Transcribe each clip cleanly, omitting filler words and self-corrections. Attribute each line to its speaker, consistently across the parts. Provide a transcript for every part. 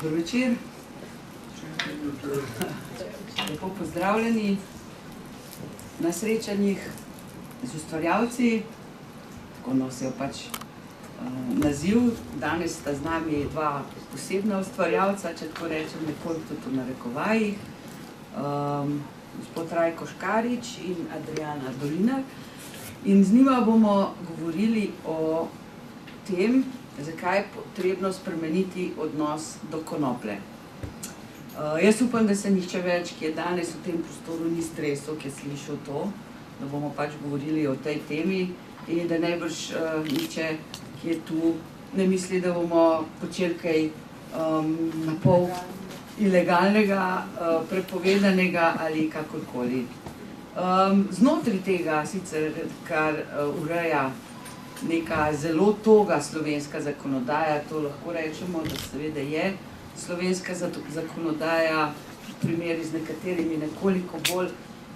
Speaker 1: Dober večer. Lepo pozdravljeni na srečanjih z ustvarjalci, tako nosijo pač naziv. Danes sta z nami dva posebna ustvarjalca, če tako rečem, nekoliko tudi v narekovajih. Gospod Rajko Škarič in Adriana Dolinar. In z njima bomo govorili o tem, zakaj je potrebno spremeniti odnos do konoplje. Jaz upam, da se nihče več, ki je danes v tem prostoru, ni stresel, ki je slišal to, da bomo pač govorili o tej temi in da najbrž nihče, ki je tu, ne misli, da bomo počeli kaj napol ilegalnega, prepovedanega ali kakorkoli. Znotraj tega sicer, kar ureja neka zelo toga slovenska zakonodaja, to lahko rečemo, da seveda je slovenska zakonodaja v primeri z nekaterimi nekoliko bolj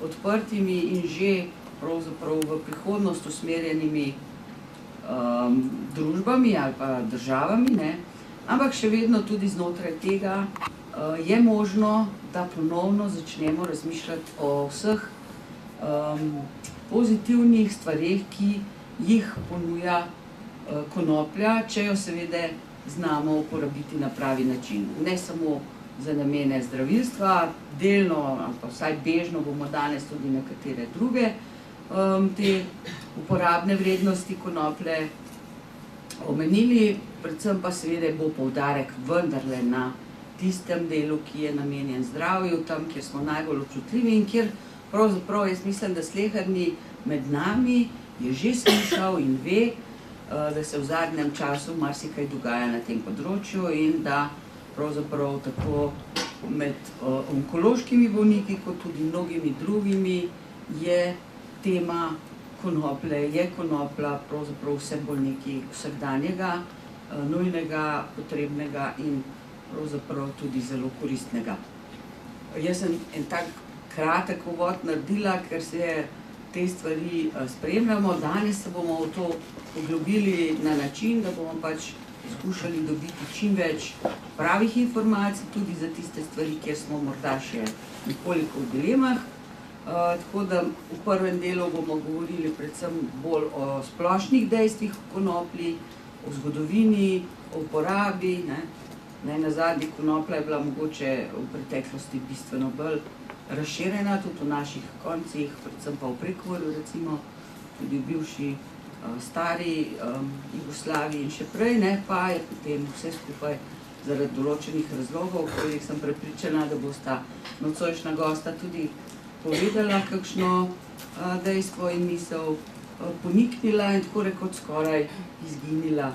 Speaker 1: odprtimi in že pravzaprav v prihodnost usmerjenimi družbami ali pa državami, ne? Ampak še vedno tudi znotraj tega je možno, da ponovno začnemo razmišljati o vseh pozitivnih stvareh, ki jih ponuja konoplja, če jo seveda znamo uporabiti na pravi način. Ne samo za namene zdravilstva, delno ali pa vsaj bežno bomo danes tudi nekatere druge te uporabne vrednosti konoplje omenili, predvsem pa seveda bo poudarek vendarle na tistem delu, ki je namenjen zdravju, tam, kjer smo najbolj občutljivi in kjer pravzaprav jaz mislim, da sleherni med nami je že slišal in ve, da se v zadnjem času marsikaj dogaja na tem področju in da pravzaprav tako med onkološkimi bolniki, kot tudi mnogimi drugimi, je tema konoplje, je konoplja pravzaprav vse bolj nekaj vsakdanjega, nujnega, potrebnega in pravzaprav tudi zelo koristnega. Jaz sem en tak kratek uvod naredila, ker se te stvari spremljamo. Danes se bomo v to poglobili na način, da bomo pač skušali dobiti čim več pravih informacij, tudi za tiste stvari, kjer smo morda še nekoliko v dilemah. Tako da v prvem delu bomo govorili predvsem bolj o splošnih dejstvih o konoplji, o zgodovini, o uporabi. Nenazadnje konoplja je bila mogoče v preteklosti bistveno bolj razširjena, tudi v naših koncih, predvsem pa v Prekmurju, recimo, tudi v bivši stari Jugoslaviji in še prej, pa je potem vse skupaj zaradi določenih razlogov, o katerih sem prepričana, da bosta nocojšnja gosta tudi povedala kakšno dejstvo in misel, poniknila in tako rekoč skoraj izginila,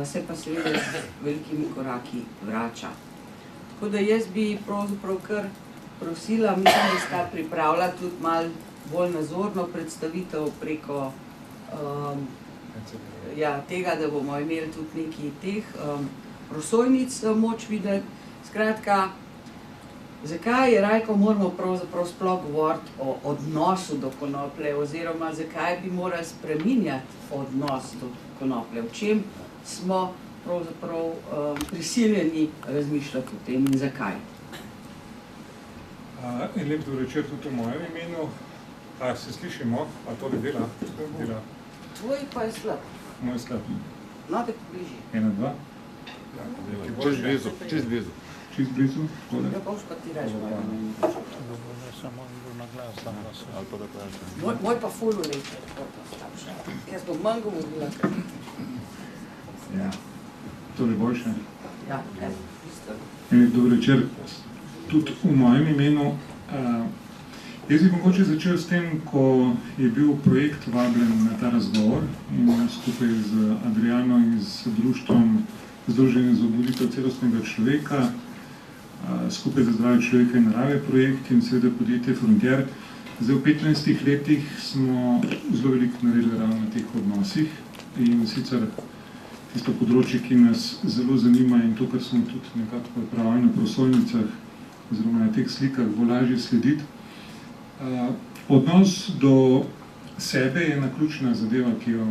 Speaker 1: se pa seveda z velikimi koraki vrača. Tako da jaz bi pravzaprav kar prosila, mislim, da sta pripravila tudi malo bolj nazorno predstavitev preko tega, da bomo imeli tudi nekaj teh prosojnic moč videti. Skratka, zakaj, Rajko, moramo pravzaprav sploh govoriti o odnosu do konoplje oziroma zakaj bi morali spreminjati odnos do konoplje? V čem smo pravzaprav prisiljeni razmišljati o tem in zakaj?
Speaker 2: En lep dober večer tudi v mojem imenu. A se slišimo? A to ne dela?
Speaker 1: Tvoj pa je slab.
Speaker 2: Moj je slab.
Speaker 1: No, da bliži.
Speaker 2: 1, 2.
Speaker 3: Čist blizu.
Speaker 2: Čist blizu?
Speaker 1: Ja, pa už pa ti reči. Moj pa ful vleče. Jaz bom manj govorila.
Speaker 2: To je boljše?
Speaker 1: Ja,
Speaker 4: Dober večer. Tudi v mojem imenu. Jaz bi mogoče začel s tem, ko je bil projekt vabljen na ta razgovor in skupaj z Adriano in z društvom Združenja za obuditev celostnega človeka, skupaj za zdravje človeka in narave projekt in seveda podjetje Frontier. Zdaj v 15 letih smo zelo veliko naredili ravno na teh odnosih in sicer tisto področje, ki nas zelo zanima in to, kar smo tudi nekako pripravili na prosojnicah oziroma na teh slikah, bo lažje slediti. Odnos do sebe je ena ključna zadeva, ki jo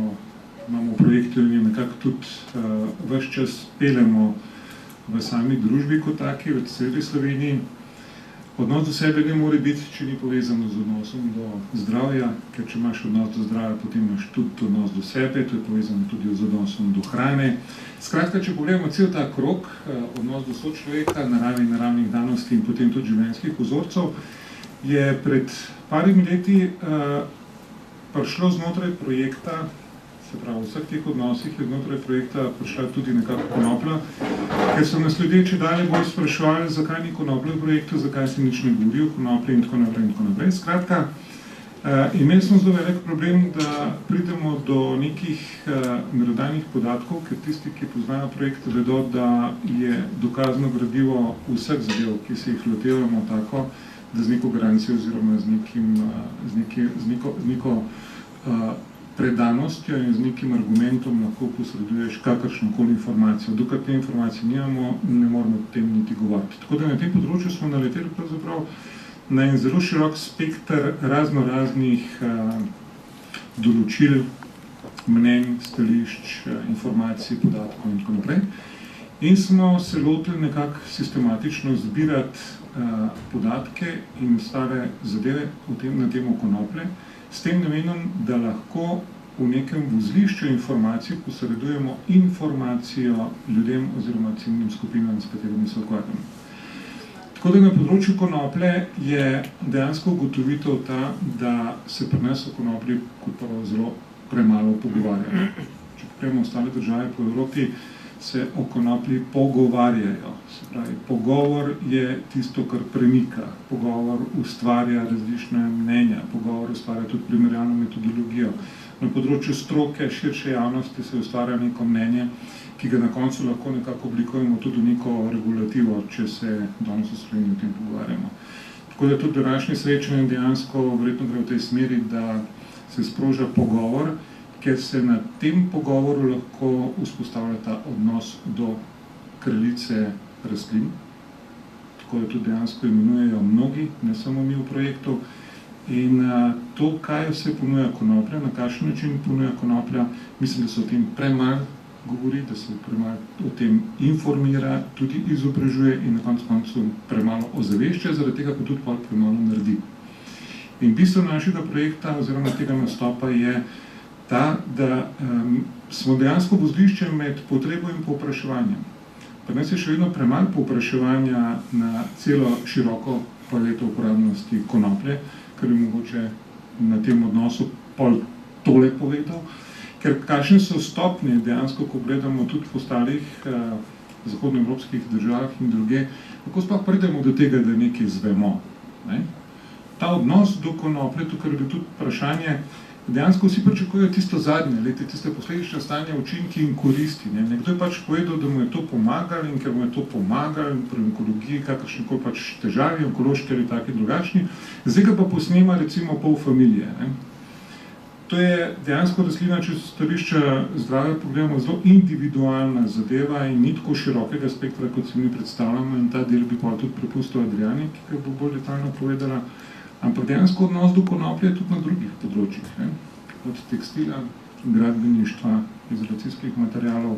Speaker 4: imamo v projektu in jo nekako tudi ves čas peljemo v sami družbi kot taki, v celi Sloveniji. Odnos do sebe ne more biti, če ni povezano z odnosom do zdravja, ker če imaš odnos do zdravja, potem imaš tudi odnos do sebe, to je povezano tudi z odnosom do hrane. Skratka, če pogledamo cel ta krog, odnos do sočloveka, narave in naravnih danosti in potem tudi življenjskih vzorcev, je pred parimi leti prišlo znotraj projekta, se pravi, v vseh teh odnosih je znotraj projekta prišla tudi nekako konoplja, ker so nas ljudje čedalje bolj spraševali, zakaj ni konoplje v projektu, zakaj se nič ne govori o konoplji in tako naprej in tako naprej. Skratka, imeli smo zelo velik problem, da pridemo do nekih merodajnih podatkov, ker tisti, ki poznajo projekt, vedo, da je dokazno gradivo vseh zadev, ki se jih lotevamo tako, da z neko garancijo oziroma z neko predanostjo in z nekim argumentom lahko posreduješ kakršnokoli informacijo. Dokler te informacije nimamo, ne moramo o tem niti govoriti. Tako da na tem področju smo naleteli pravzaprav na en zelo širok spekter raznoraznih določil, mnenj, stališč, informacij, podatkov in tako naprej. In smo se lotili nekako sistematično zbirati podatke in stare zadeve na temo konoplje, s tem namenom, da lahko v nekem vozlišču informacij posredujemo informacijo ljudem oziroma ciljnim skupinam, s katerimi se ukvarjamo. Tako da na področju konoplje je dejansko ugotovitev ta, da se pri nas o konoplji kot prvo zelo premalo pogovarjajo. Če pogledamo ostale države po Evropi, se o konoplji pogovarjajo. Se pravi, pogovor je tisto, kar premika. Pogovor ustvarja različne mnenja, pogovor ustvarja tudi primerjalno metodologijo. Na področju stroke, širše javnosti se ustvarja neko mnenje, ki ga na koncu lahko nekako oblikujemo tudi v neko regulativo, če se danes v Sloveniji o tem pogovarjamo. Tako da tudi današnje srečanje dejansko verjetno gre v tej smeri, da se sproža pogovor, ker se na tem pogovoru lahko vzpostavlja ta odnos do kraljice rastlin, tako da tudi dejansko imenujejo mnogi, ne samo mi v projektu. In to, kaj vse ponuja konoplja, na kakšen način ponuja konoplja, mislim, da se o tem premalo govori, da se premalo o tem informira, tudi izobražuje in na koncu premalo ozavešča, zaradi tega pa tudi premalo naredi. In bistvo našega projekta oziroma tega nastopa je ta, da smo dejansko vozlišče med potrebo in povpraševanjem. Pri nas je še vedno premalo povpraševanja na celo široko paleto uporabnosti konoplje, kar bi mogoče na tem odnosu pol tole povedal, ker kakšne so stopnje dejansko, ko gledamo tudi po ostalih zahodnoevropskih državah in druge, kako sploh pridemo do tega, da nekaj zvemo. Ta odnos do konoplje, tukaj je tudi vprašanje, dejansko vsi pričakujejo tisto zadnje, tiste posledične stanje, učinki in koristi. Nekdo je pač povedal, da mu je to pomagalo in ker mu je to pomagalo pri onkologiji, kakršnekoli pač težavi, onkološki ali taki drugačni, zdaj ga pa posnema recimo pol familije. To je dejansko rastlina, če s stališča zdravja pogledamo, zelo individualna zadeva in ni tako širokega spektra, kot se mi predstavljamo, in ta del bi pa tudi prepustil Adriani, ki ga bo bolj detaljno povedala. Ampak dejansko odnos do konoplje je tudi na drugih področjih, od tekstila, gradbeništva, izolacijskih materialov,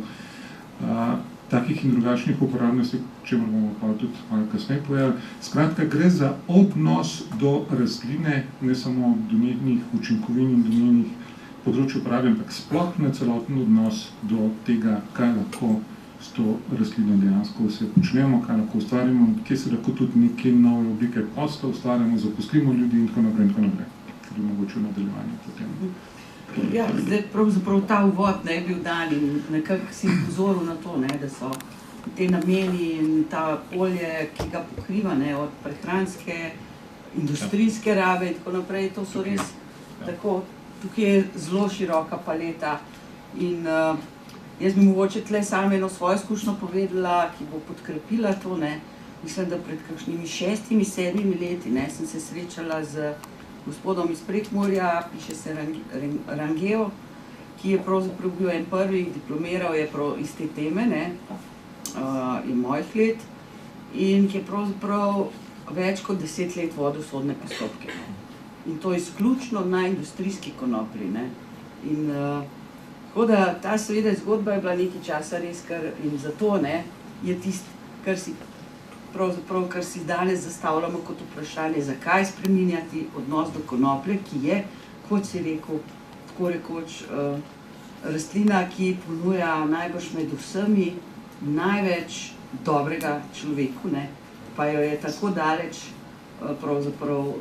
Speaker 4: takih in drugačnih uporabnosti, čemer bomo pa tudi malo kasneje povedali. Skratka, gre za odnos do rastline, ne samo do njenih učinkovin in do njenih področju uporabe, ampak sploh na celoten odnos do tega, kaj lahko s to rastlino dejansko vse počnemo, kaj lahko ustvarimo, kje se lahko tudi neke nove oblike posla ustvarjamo, zaposlimo ljudi in tako naprej, kar je mogoče v nadaljevanju potem.
Speaker 1: Ja, zdaj pravzaprav ta uvod ne je bil dan in nekako si pozoril na to, da so te nameni in ta polje, ki ga pokriva, ne, od prehranske, industrijske rabe in tako naprej, to so res tako, tukaj je zelo široka paleta in jaz bi mogoče tle samo eno svojo izkušnjo povedala, ki bo podkrepila to, ne. Mislim, da pred kakšnimi 6-7 leti, ne, sem se srečala z gospodom iz Prekmurja, piše se Rangel, ki je pravzaprav bil en prvih, diplomiral je prav iz te teme, ne, in mojih let, in ki je pravzaprav več kot 10 let vodil sodne postopke. In to izključno na industrijski konoplji, ne. In tako da ta seveda zgodba je bila nekaj časa res, in zato, ne, je tisto, kar si pravzaprav, kar si danes zastavljamo kot vprašanje, zakaj spreminjati odnos do konoplje, ki je, kot si rekel, tako rekoč, rastlina, ki ponuja najbrž med vsemi največ dobrega človeku, ne, pa jo je tako daleč pravzaprav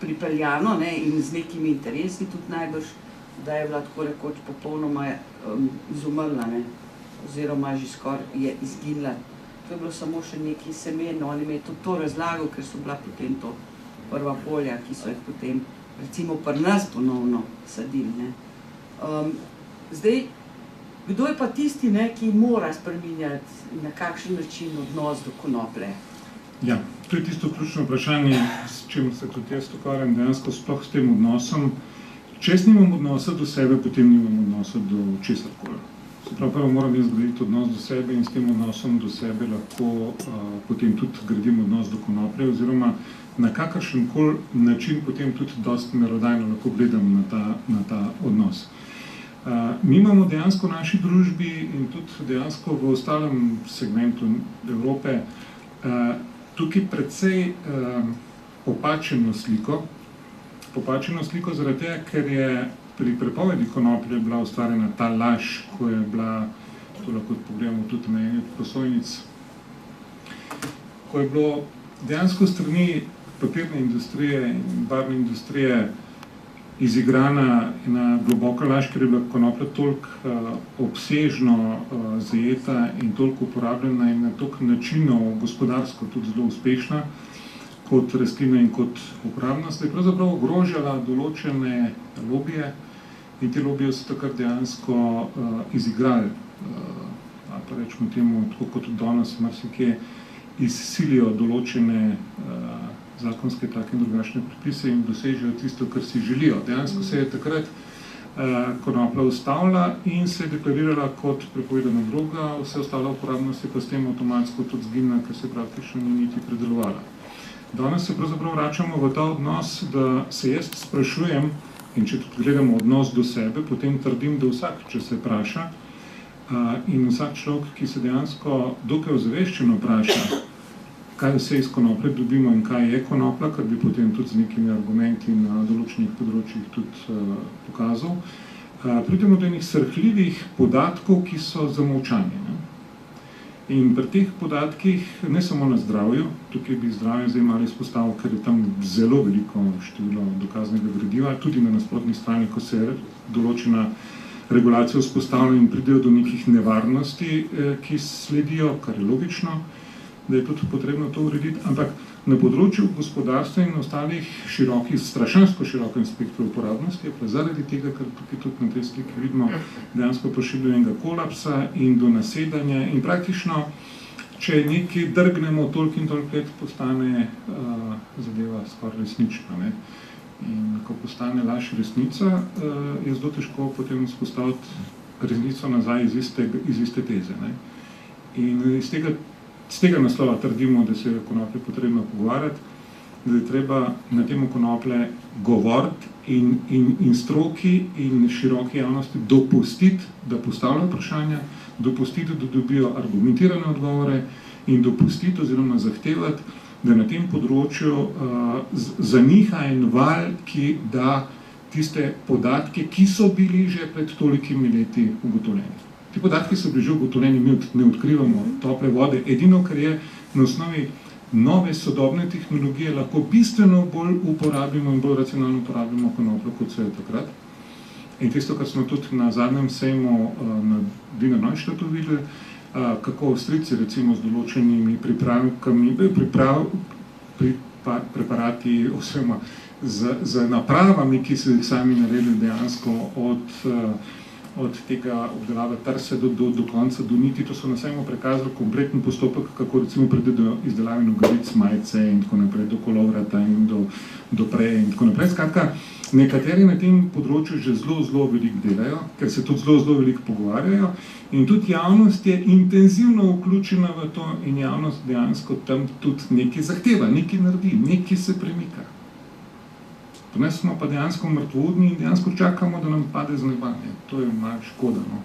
Speaker 1: pripeljano, ne, in z nekimi interesi tudi najbrž, da je bila tako rekoč popolnoma izumrla, ne, oziroma že skoraj je izginila. To je bilo samo še nekaj semen, on je tudi to razlagal, ker so bila potem to prva polja, ki so jih potem recimo pri nas ponovno sadili, ne. Zdaj, kdo je pa tisti, ne, ki mora spreminjati na kakšen način odnos do konoplje?
Speaker 4: Ja, to je tisto ključno vprašanje, s čim se tudi jaz ukvarjam dejansko sploh s tem odnosom. Če jaz nimam odnosa do sebe, potem nimam odnosa do česarkoli. Se pravi, prvo moram jaz graditi odnos do sebe in s tem odnosom do sebe lahko potem tudi gradim odnos do konoplje, oziroma na kakršenkoli način potem tudi dosti merodajno lahko gledam na ta odnos. Mi imamo dejansko v naši družbi in tudi dejansko v ostalem segmentu Evrope tukaj precej popačeno sliko zaradi tega, ker je pri prepovedi konoplje bila ustvarjena ta laž, ko je bila, to lahko pogledamo tudi na eni od prosojnic, ko je bilo dejansko strani papirne industrije in barvne industrije izigrana ena globoka laž, ker je bila konoplja toliko obsežno zajeta in toliko uporabljena in na toliko načinov gospodarsko tudi zelo uspešna kot rastlina in kot uporabnost, da je pravzaprav ogrožala določene lobije in te lobije so takrat dejansko izigrali, ali pa rečemo temu, tako kot danes marsikje izsilijo določene zakonske take in drugačne predpise in dosežejo tisto, kar si želijo. Dejansko se je takrat konoplja ustavila in se je deklarirala kot prepovedana droga, vse ostala uporabnost je pa s tem avtomatsko tudi zginila, ker se praktično ni niti predelovala. Danes se pravzaprav vračamo v ta odnos, da se jaz sprašujem, in če tudi gledamo odnos do sebe, potem trdim, da vsak, če se vpraša, in vsak človek, ki se dejansko dokaj ozaveščeno vpraša, kaj vse iz konoplje dobimo in kaj je konoplja, kar bi potem tudi z nekimi argumenti na določenih področjih tudi pokazal, pridemo do enih srhljivih podatkov, ki so zamolčani. In pri teh podatkih, ne samo na zdravju, tukaj bi zdravje zdaj malo izpostavil, ker je tam zelo veliko število dokaznega gradiva, tudi na nasprotni strani, ko se določena regulacija vzpostavlja in pridejo do nekih nevarnosti, ki sledijo, kar je logično, da je tudi potrebno to urediti, ampak na področju gospodarstva in ostalih širokih, strašansko širokem spektru uporabnosti je pa zaradi tega, kar tukaj tudi na tej sliki vidimo, dejansko prišli do enega kolapsa in do nasedanja in praktično, če nekaj drgnemo toliko in toliko let, postane zadeva skoraj resnična, ne. In ko postane laž resnica, je zelo težko potem vzpostaviti resnico nazaj iz iste teze, ne. In z tega naslova trdimo, da se je konoplje potrebno pogovarjati, da je treba na temo konoplje govoriti in stroki in široki javnosti dopustiti, da postavljajo vprašanja, dopustiti, da dobijo argumentirane odgovore in dopustiti oziroma zahtevati, da na tem področju zaniha en val, ki da tiste podatke, ki so bili že pred tolikimi leti ugotovljeni. Ti podatki so bili že ugotovljeni, mi ne odkrivamo tople vode. Edino, kar je na osnovi nove sodobne tehnologije, lahko bistveno bolj uporabimo in bolj racionalno uporabimo konopljo, kot se je takrat. In tisto, kar smo tudi na zadnjem sejmu na Wiener Neustadtu videli, kako Avstrijci recimo z določenimi preparati oziroma z napravami, ki so jih sami naredili dejansko od tega obdelave trse do konca, do niti. To so nas samo prikazali kompleten postopek, kako recimo pride do izdelave nogaric, majice in tako naprej, do kolovrata in do preje in tako naprej. Skratka, nekateri na tem področju že zelo veliko delajo, ker se tudi zelo veliko pogovarjajo in tudi javnost je intenzivno vključena v to in javnost dejansko tam tudi nekaj zahteva, nekaj naredi, nekaj se premika. Ne smo pa dejansko mrtvodni in dejansko čakamo, da nam pade z neba. To je malo škoda. No.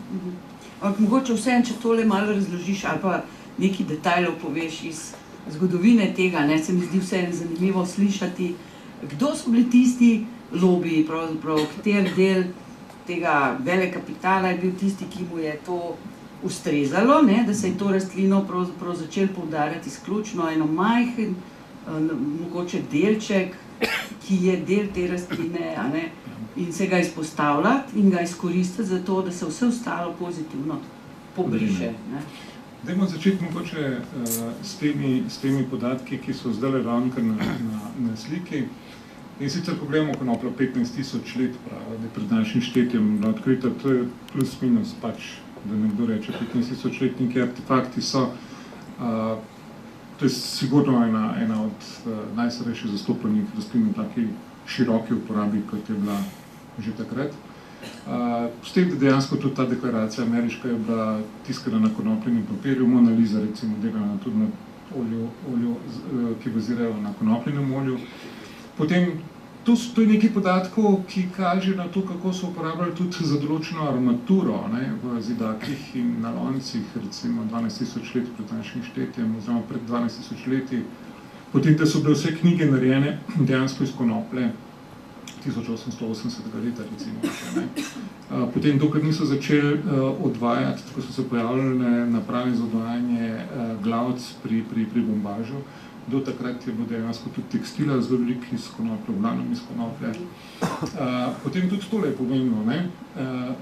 Speaker 1: Mogoče vseeno, če tole malo razložiš ali pa nekaj detajlov poveš iz zgodovine tega, ne, se mi zdi vseeno zanimivo slišati, kdo so bili tisti lobiji, pravzaprav, kateri del tega velekapitala je bil tisti, ki mu je to ustrezalo, ne, da se je to rastlino pravzaprav začel poudarjati izključno eno majhen, mogoče delček, ki je del te rastline, a ne, in se ga izpostavljati in ga izkoristiti za to, da se vse ostalo pozitivno pobriše. Ne.
Speaker 4: Dajmo začeti mogoče s temi podatki, ki so zdaj ravnkar na sliki. In sicer, ko gledamo konopljo 15.000 let, pravi, da je pred našim štetjem bila odkrita, to je plus minus pač, da nekdo reče 15.000 let, nekaj artefakti so. To je sigurno ena od najstarejših zastopanih rastlin v taki široki uporabi, kot je bila že takrat. S tem, da dejansko tudi ta deklaracija ameriška je bila tiskana na konopljenem papirju, Mona Lisa recimo delana tudi na olju, ki bazirajo na konopljenem olju. Potem, to je nekaj podatkov, ki kaže na to, kako so uporabljali tudi za določeno armaturo, ne, v zidakih in na loncih, recimo 12.000 let pred našim štetjem, oziroma pred 12.000 leti. Potem, da so bile vse knjige narejene dejansko iz konoplje 1880. leta, recimo. Ne. Potem, dokler niso začeli odvajati, tako so se pojavljale naprave za odvajanje glavc pri bombažu, do takrat je bilo dejansko tudi tekstila zelo veliko iz konoplje, glavnom iz konoplje. Potem tudi tole je pomembno, ne?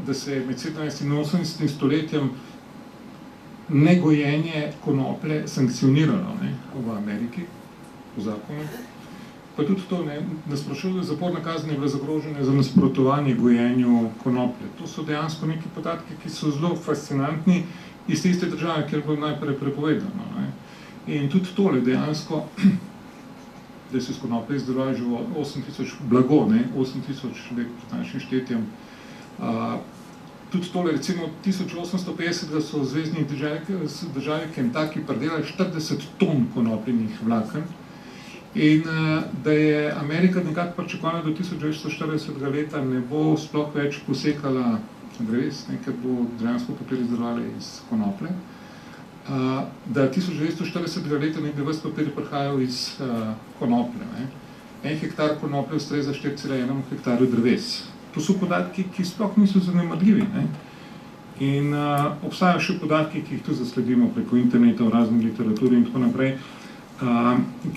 Speaker 4: Da se je med 17. in 18. stoletjem negojenje konoplje sankcioniralo, ne? V Ameriki, po zakonu. Pa tudi to, ne? Nasprošuje zaporna kazen je bila zagrožena za nasprotovanje gojenju konoplje. To so dejansko neki podatki, ki so zelo fascinantni iz tiste države, kjer je bilo najprej prepovedano, ne? In tudi tole dejansko, da se s konoplje izdeluje že 8000 blago, ne, 8000 let pred našim štetjem. Tudi tole, recimo 1850, da so v zvezni državi Kentucky predelali 40 ton konopljenih vlaken in da je Amerika nekako pričakovala do 1940. leta ne bo sploh več posekala dreves, ker bo dejansko papir izdelovali iz konoplje. Da 1940. leta nekaj ves papir prihajal iz konoplje. Ne. 1 hektar konoplje ustreza 4,1 hektarju dreves. To so podatki, ki sploh niso zanemarljivi. Ne. In obstajajo še podatki, ki jih tu zasledimo preko interneta, v razni literaturi in tako naprej,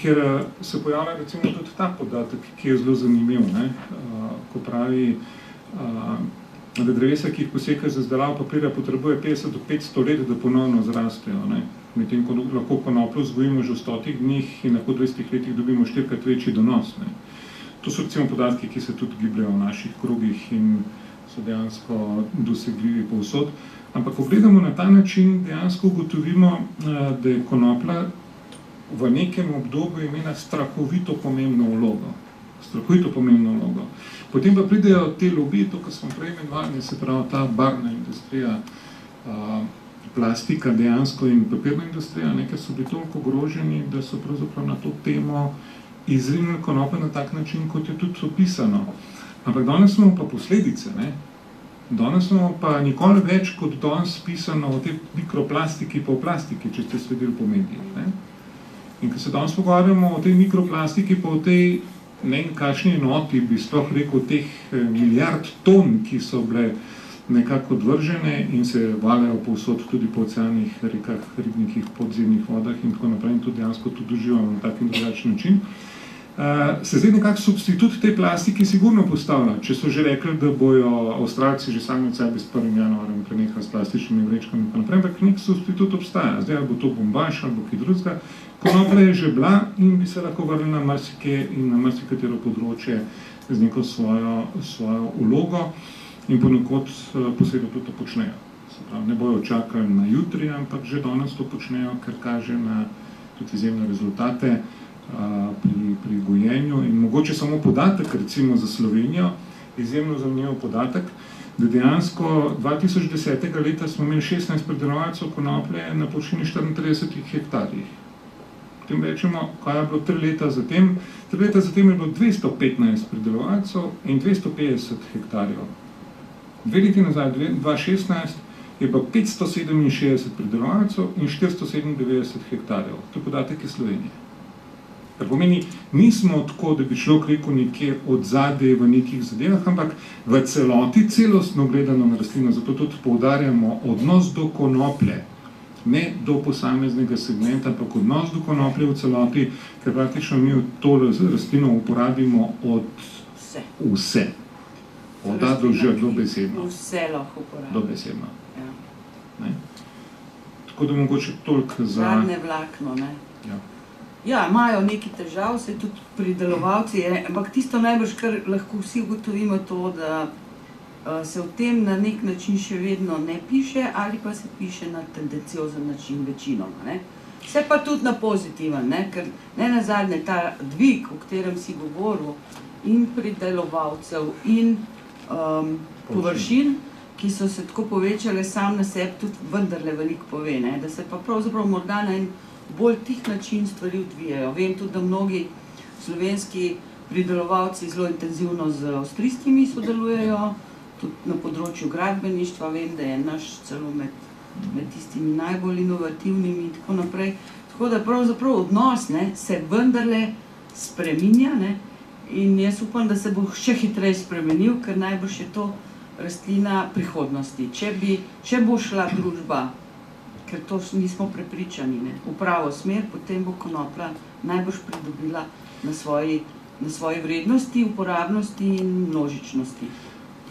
Speaker 4: kjer se pojavlja recimo tudi ta podatek, ki je zelo zanimiv, ne. Ko pravi, da drevesa, ki jih posekajo za izdelavo papirja, potrebuje 50 do 500 let, da ponovno zrastejo. Medtem, ko lahko konopljo vzgojimo že v 100 dneh in lahko v 20 letih dobimo 4-krat večji donos. Ne. To so recimo podatki, ki se tudi gibljajo v naših krogih in so dejansko dosegljivi povsod. Ampak, ko gledamo na ta način, dejansko ugotovimo, da je konoplja v nekem obdobju imela strahovito pomembno vlogo. Potem pa pridejo te lobiji, to, kar smo prej imenovali, se pravi ta barvna industrija, plastika dejansko in papirna industrija, ker so bili toliko ogroženi, da so pravzaprav na to temo izrinili konopljo na tak način, kot je tudi opisano. Ampak danes smo pa posledice, ne? Danes smo pa nikoli več kot danes pisano o tej mikroplastiki pa o plastiki, če ste sledili po medijih. Ne? In ko se danes pogovarjamo o tej mikroplastiki pa o tej ne in kakšni enoti, bi sploh rekel, teh milijard ton, ki so bile nekako odvržene in se valjajo povsod tudi po oceanih, rekah, ribnikih, podzemnih vodah in tako naprej in tudi dejansko tudi uživamo na tak in drugačen način. se zdaj nekak substitut tej plastiki sigurno postavlja. Če so že rekli, da bojo Avstralci že sami od sebe s 1. januarjem prenehali s plastičnimi vrečkami in pa naprej, ampak nek substitut obstaja. Zdaj ali bo to bombaž ali bo kaj drugega. Konoplja je že bila in bi se lahko vrnila na marsikje in na marsikatero področje z neko svojo vlogo in ponekod po svetu tudi to počnejo. Se pravi, ne bojo čakali na jutri, ampak že danes to počnejo, ker kaže na tudi izjemne rezultate pri gojenju. In mogoče samo podatek, recimo za Slovenijo, izjemno zanimiv podatek, da dejansko 2010. leta smo imeli 16 pridelovalcev konoplje na površini 34 hektarjih. Potem rečemo, kaj je bilo 3 leta zatem. 3 leta zatem je bilo 215 pridelovalcev in 250 hektarjev. 2 leti nazaj, 2016, je pa 567 pridelovalcev in 497 hektarjev. To je podatek iz Slovenije. Kar pomeni, nismo tako, da bi človek rekel nekje od zadaj v nekih zadevah, ampak v celoti celostno gledano na rastlino, zato tudi poudarjamo odnos do konoplje, ne do posameznega segmenta, ampak odnos do konoplje v celoti, ker praktično mi to rastlino uporabimo od vse. Od A do Ž, dobesedno.
Speaker 1: Vse lahko uporabimo.
Speaker 4: Dobesedno. Tako da mogoče toliko za...
Speaker 1: Zadnje vlakno, ne? Ja, imajo neki težav, se tudi pridelovalci, ampak tisto najbrž, kar lahko vsi ugotovimo to, da se v tem na nek način še vedno ne piše ali pa se piše na tendenciozen način večinoma, ne? Se pa tudi na pozitiven, ne? Ker ne nazadnje ta dvig, o katerem si govoril, in pridelovalcev in površin, ki so se tako povečale sam na sebi, tudi vendarle veliko pove, ne? Da se pa pravzaprav morda na en bolj tih način stvari odvijajo. Vem tudi, da mnogi slovenski pridelovalci zelo intenzivno z avstrijskimi sodelujejo, tudi na področju gradbeništva. Vem, da je naš celo med tistimi najbolj inovativnimi in tako naprej. Tako da pravzaprav odnos, ne, se vendarle spreminja, ne, in jaz upam, da se bo še hitreje spremenil, ker najbrž je to rastlina prihodnosti. Če bo šla družba, ker to nismo prepričani, ne, v pravo smer, potem bo konoplja najbrž pridobila na svoji vrednosti, uporabnosti in množičnosti.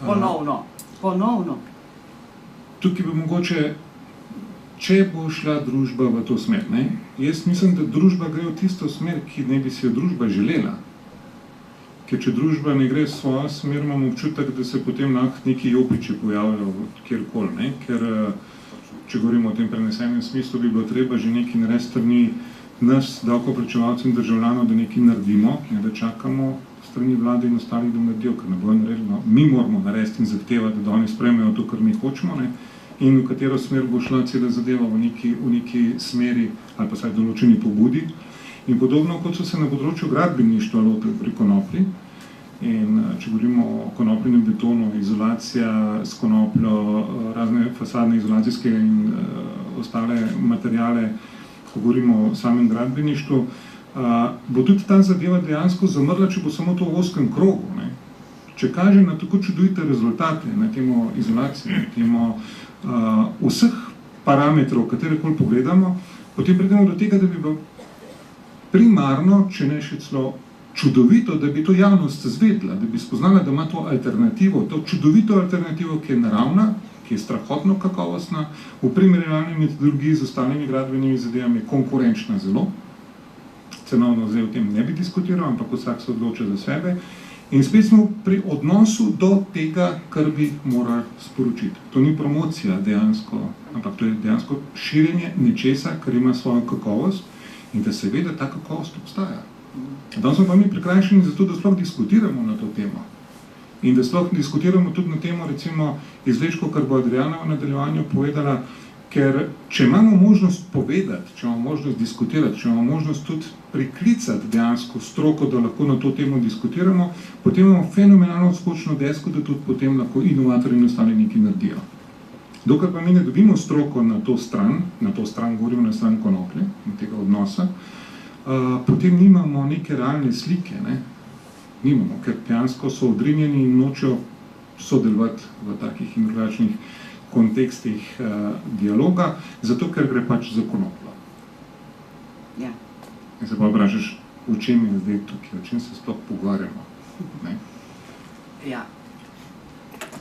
Speaker 1: Ponovno.
Speaker 4: Tukaj bi mogoče, če bo šla družba v to smer, ne? Jaz mislim, da družba gre v tisto smer, ki ne bi si jo družba želela. Ker če družba ne gre v svojo smer, imam občutek, da se potem neki jopiči pojavljajo kjerkoli, ne? Ker če govorimo o tem prenesenem smislu, bi bilo treba že nekaj narediti strani nas, davkoplačevalcev in državljanov, da nekaj naredimo, ne da čakamo strani vlade in ostalih, da naredijo, ker ne bojo naredili. Mi moramo narediti in zahtevati, da oni sprejmejo to, kar mi hočemo, ne? In v katero smer bo šla cela zadeva v neki smeri ali pa vsaj določeni pobudi. In podobno, kot so se na področju gradbeništva lotili pri konoplji. In če govorimo o konopljenem betonu, izolacija s konopljo, razne fasadne izolacijske in ostale materijale, ko govorimo o samem gradbeništvu, bo tudi ta zadeva dejansko zamrla, če bo samo to v ozkem krogu, ne? Če kaže na tako čudovite rezultate, na temo izolacije, na temo vseh parametrov, katerekoli pogledamo, potem pridemo do tega, da bi bilo primarno, če ne še celo čudovito, da bi to javnost zvedla, da bi spoznala, da ima to alternativo, to čudovito alternativo, ki je naravna, ki je strahotno kakovostna, v primerjalni metodologiji z ostalimi gradbenimi zadevami konkurenčna zelo. Cenovno zdaj o tem ne bi diskutiral, ampak vsak se odloča za sebe. In spet smo pri odnosu do tega, kar bi morali sporočiti. To ni promocija dejansko, ampak to je dejansko širjenje nečesa, kar ima svojo kakovost in da se ve, da ta kakovost obstaja. Danes smo pa mi prikrajšani zato, da sploh diskutiramo na to temo. In da sploh diskutiramo tudi na temo, recimo, izvlečkov, kar bo Adriana v nadaljevanju povedala, ker če imamo možnost povedati, če imamo možnost diskutirati, če imamo možnost tudi priklicati dejansko stroko, da lahko na to temo diskutiramo, potem imamo fenomenalno skočno desko, da tudi potem lahko inovatorji in ostali nekaj naredijo. Dokler pa mi ne dobimo stroko na to stran govorimo na stran konoplje in tega odnosa, potem nimamo neke realne slike, ne? Nimamo, ker dejansko so odrinjeni in nočejo sodelovati v takih in drugačnih kontekstih dialoga, zato ker gre pač za konopljo.
Speaker 1: Ja.
Speaker 4: In se pa vprašaš, o čem je zdaj tukaj, o čem se sploh pogovarjamo. Ne?
Speaker 1: Ja.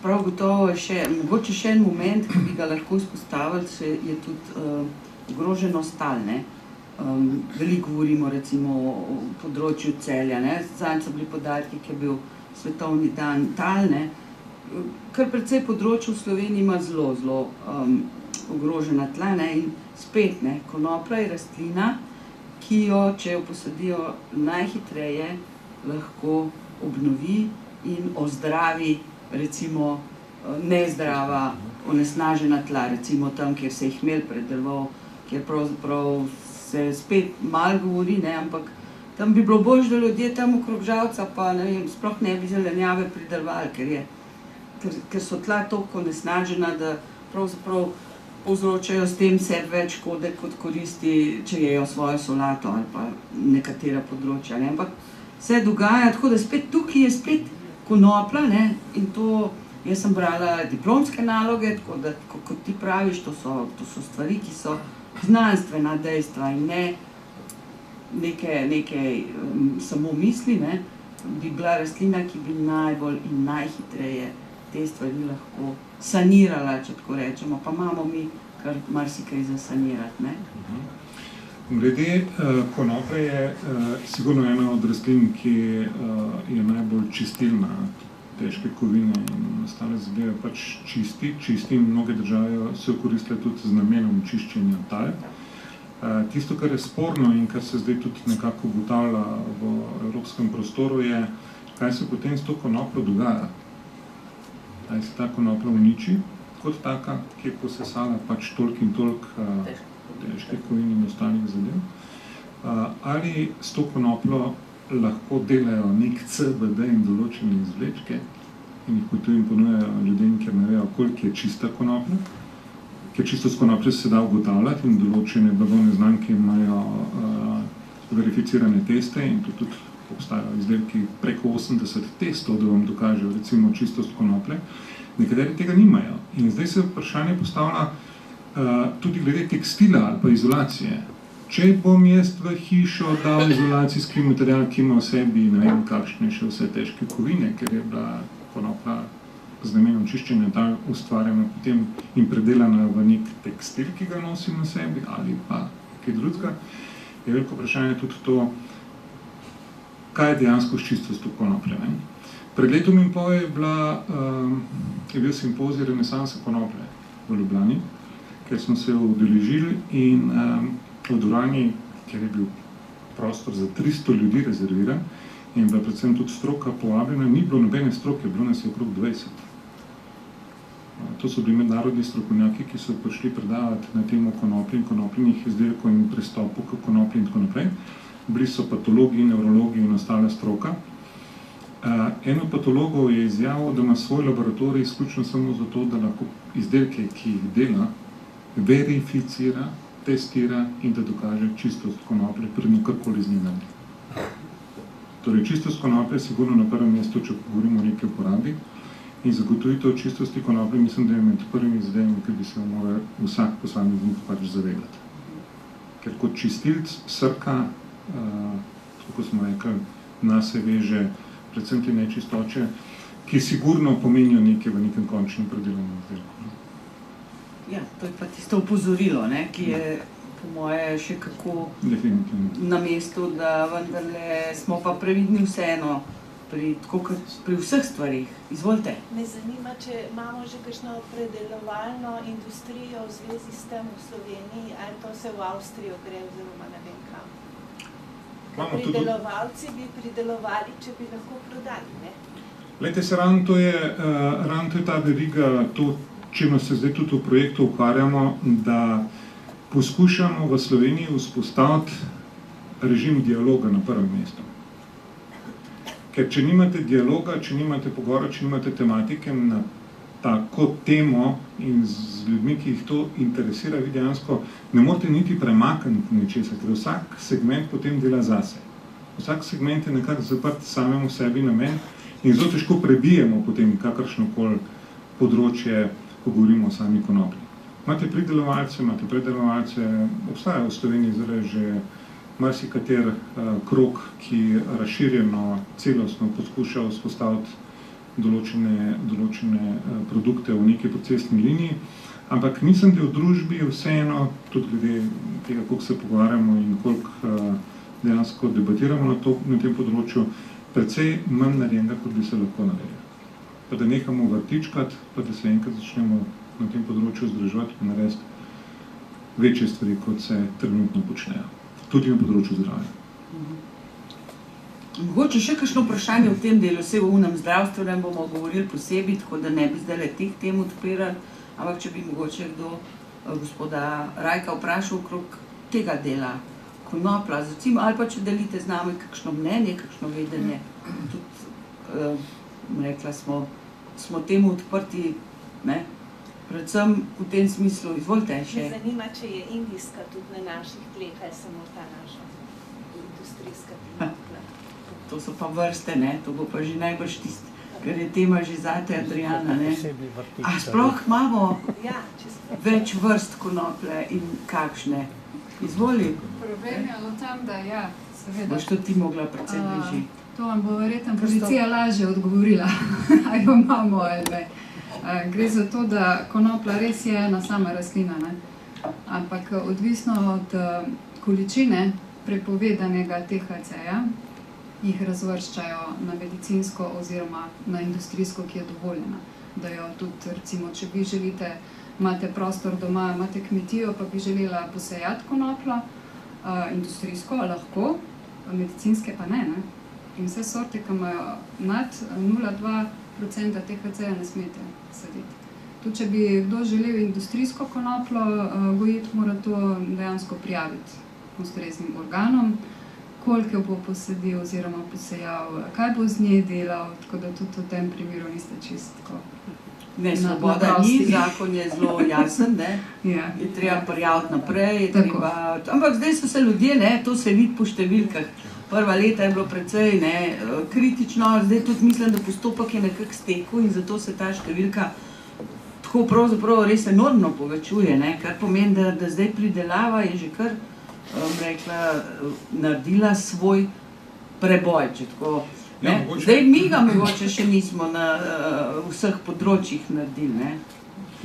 Speaker 1: Prav gotovo je mogoče še en moment, ki bi ga lahko izpostavili, je tudi ogroženost tal, ne. Veliko govorimo recimo o področju Celja, ne. Zadnjič so bili podatki, ki je bil svetovni dan tal, ne. Kar precej področju v Sloveniji ima zelo ogrožena tla, ne. In spet, ne, konoplja je rastlina, ki jo, če jo posadijo najhitreje, lahko obnovi in ozdravi recimo nezdrava, onesnažena tla, recimo tam, kjer se je hmelj predeloval, kjer pravzaprav se spet malo govori, ne, ampak tam bi bilo boljše, da ljudje tam okrog Žalca pa ne vem, sploh ne bi zelenjave pridelovali, ker so tla toliko onesnažena, da pravzaprav povzročajo s tem sebi več škode kot koristi, če jejo svojo solato ali pa nekatera področja, ne, ampak se dogaja, tako da spet tukaj je spet konoplja, ne, in to, jaz sem brala diplomske naloge, tako da, kot ti praviš, to so stvari, ki so znanstvena dejstva in ne neke samo misli, ne, bi bila rastlina, ki bi najbolj in najhitreje te stvari lahko sanirala, če tako rečemo, pa imamo mi kar marsikaj za sanirati, ne.
Speaker 4: Glede konoplje je sigurno ena od rastlin, ki je najbolj čistilna, težke kovine in ostale zadeve pač čisti. Mnoge države so jo koristile tudi z namenom čiščenja tal. Tisto, kar je sporno in kar se zdaj tudi nekako ugotavlja v evropskem prostoru, je, kaj se potem s to konopljo dogaja. Ali se ta konoplja uniči kot taka, ki je posesala pač toliko in toliko težkih kovin in ostalih zadev, ali s to konopljo lahko delajo nek CBD in določene izvlečke in jih potem ponujajo ljudem, ker ne vejo, koliko je čista konoplja, ker čisto s konopljo se da ugotavljati in določene blagovne znamke imajo verificirane teste in tudi obstajajo izdelki preko 80 testov, da vam dokažejo recimo čistost konoplje. Nekateri tega nimajo in zdaj se vprašanje postavlja tudi glede tekstila ali pa izolacije. Če bom jaz v hišo dal izolacijski material, ki ima v sebi ne vem kakšne še vse težke kovine, ker je bila konoplja z namenom čiščenja tal ustvarjena potem in predelana v nek tekstil, ki ga nosim na sebi ali pa kaj drugega, je veliko vprašanje tudi to, kaj je dejansko s čistostjo konoplje. Pred letom in pol je bil simpozij Renesansa konoplje v Ljubljani, ker smo se udeležili in v dvorani, kjer je bil prostor za 300 ljudi rezerviran in bila predvsem tudi stroka povabljena, ni bilo nobene stroke, bilo nas je okrog 20. To so bili mednarodni strokovnjaki, ki so prišli predavati na temo konoplje in konopljenih izdelkov in pristopu k konoplji in tako naprej. Bili so patologi, nevrologi in ostala stroka. En od patologov je izjavil, da ima svoj laboratorij izključno samo zato, da lahko izdelke, ki jih dela, verificira, testira in da dokaže čistost konoplje, predno karkoli z njim. Torej, čistost konoplje je sigurno na prvem mestu, če govorimo o neki uporabi. In zagotovitev čistosti konoplje mislim, da je med prvimi zadevami, ki bi se moral vsak posameznik pač zavedati. Ker kot čistilc srka, tako smo rekli, nas se veže predvsem te nečistoče, ki sigurno pomenijo nekaj v nekem končnem predelanem izdelku.
Speaker 1: Ja, to je pa tisto opozorilo, ne, ki je po moje še kako na mestu, da vendarle smo pa previdni vseeno tako kot pri vseh stvarih. Izvolite.
Speaker 5: Me zanima, če imamo že kakšno predelovalno industrijo v zvezi s tem v Sloveniji, ali to se v Avstrijo gre oziroma ne vem kam. Pridelovalci bi pridelovali, če bi lahko prodali, ne?
Speaker 4: Glejte se, ravno to je ta veriga, to, čemu se zdaj tudi v projektu ukvarjamo, da poskušamo v Sloveniji vzpostaviti režim dialoga na prvem mestu. Ker če nimate dialoga, če nimate pogovora, če nimate tematike na tako temo in z ljudmi, ki jih to interesira, vi dejansko ne morete niti premakniti nečesa, ker vsak segment potem dela zase. Vsak segment je nekako zaprt samemu sebi namen in zelo težko prebijemo potem kakršnokoli področje, ko govorimo o sami konoplji. Imate pridelovalce, imate predelovalce, obstajajo v Sloveniji zdaj že marsikater krog, ki razširjeno, celostno poskuša vzpostaviti določene produkte v neki procesni liniji, ampak mislim, da v družbi vseeno, tudi glede tega, koliko se pogovarjamo in koliko dejansko debatiramo na tem področju, precej manj narejenega, kot bi se lahko naredili. Pa da nehamo vrtičkati, pa da se enkrat začnemo na tem področju združevati in narediti večje stvari, kot se trenutno počnejo. Tudi na področju zdravja.
Speaker 1: Mogoče še kakšno vprašanje v tem delu, vse v unem zdravstvenem bomo govorili posebej, tako da ne bi zdaj teh tem odpirali, ampak če bi mogoče kdo gospoda Rajka vprašal okrog tega dela konoplja, recimo, ali pa če delite z nami kakšno mnenje, kakšno vedenje, tudi rekla smo temu odprti, ne? Predvsem v tem smislu, izvolite še.
Speaker 5: Me zanima, če je indijska tudi na naših tleh, ali samo ta naša industrijska konoplja.
Speaker 1: To so pa vrste, ne? To bo pa že najbrž tisti, ker je tema že zate, Adriana, ne? A sploh imamo več vrst konoplje in kakšne? Izvoli.
Speaker 6: Problem je v tem, da ja, seveda.
Speaker 1: Boš to ti mogla predvsem bliži.
Speaker 6: To vam bo verjetno policija lažje odgovorila, ali jo imamo ali ne. Gre za to, da konoplja res je ena sama rastlina, ne? Ampak odvisno od količine prepovedanega THC-ja jih razvrščajo na medicinsko oziroma na industrijsko, ki je dovoljena. Da jo tudi, recimo, če vi želite, imate prostor doma, imate kmetijo, pa bi želela posejati konopljo, industrijsko lahko, medicinske pa ne, ne? In vse sorte, ki imajo nad 0,2% THC-ja, ne smete saditi. Tudi, če bi kdo želel industrijsko konoplo gojiti, mora to dejansko prijaviti ustreznim organom, koliko bo posadil oziroma posejal, kaj bo z njej delal, tako da tudi v tem primeru niste čistko.
Speaker 1: Ne, svoboda ni, zakon je zelo jasen, ne?
Speaker 6: Ja.
Speaker 1: Je treba prijaviti naprej, je treba... Ampak zdaj so se ljudje, ne, to se vidi po številkah. Prva leta je bilo precej kritično, zdaj tudi mislim, da postopek je nekako stekel in zato se ta številka tako pravzaprav res enormno povečuje, ne? Kar pomeni, da zdaj pridelava je že kar, rekla, naredila svoj preboj, če tako, ne? Zdaj mi ga mogoče še nismo na vseh področjih naredili, ne?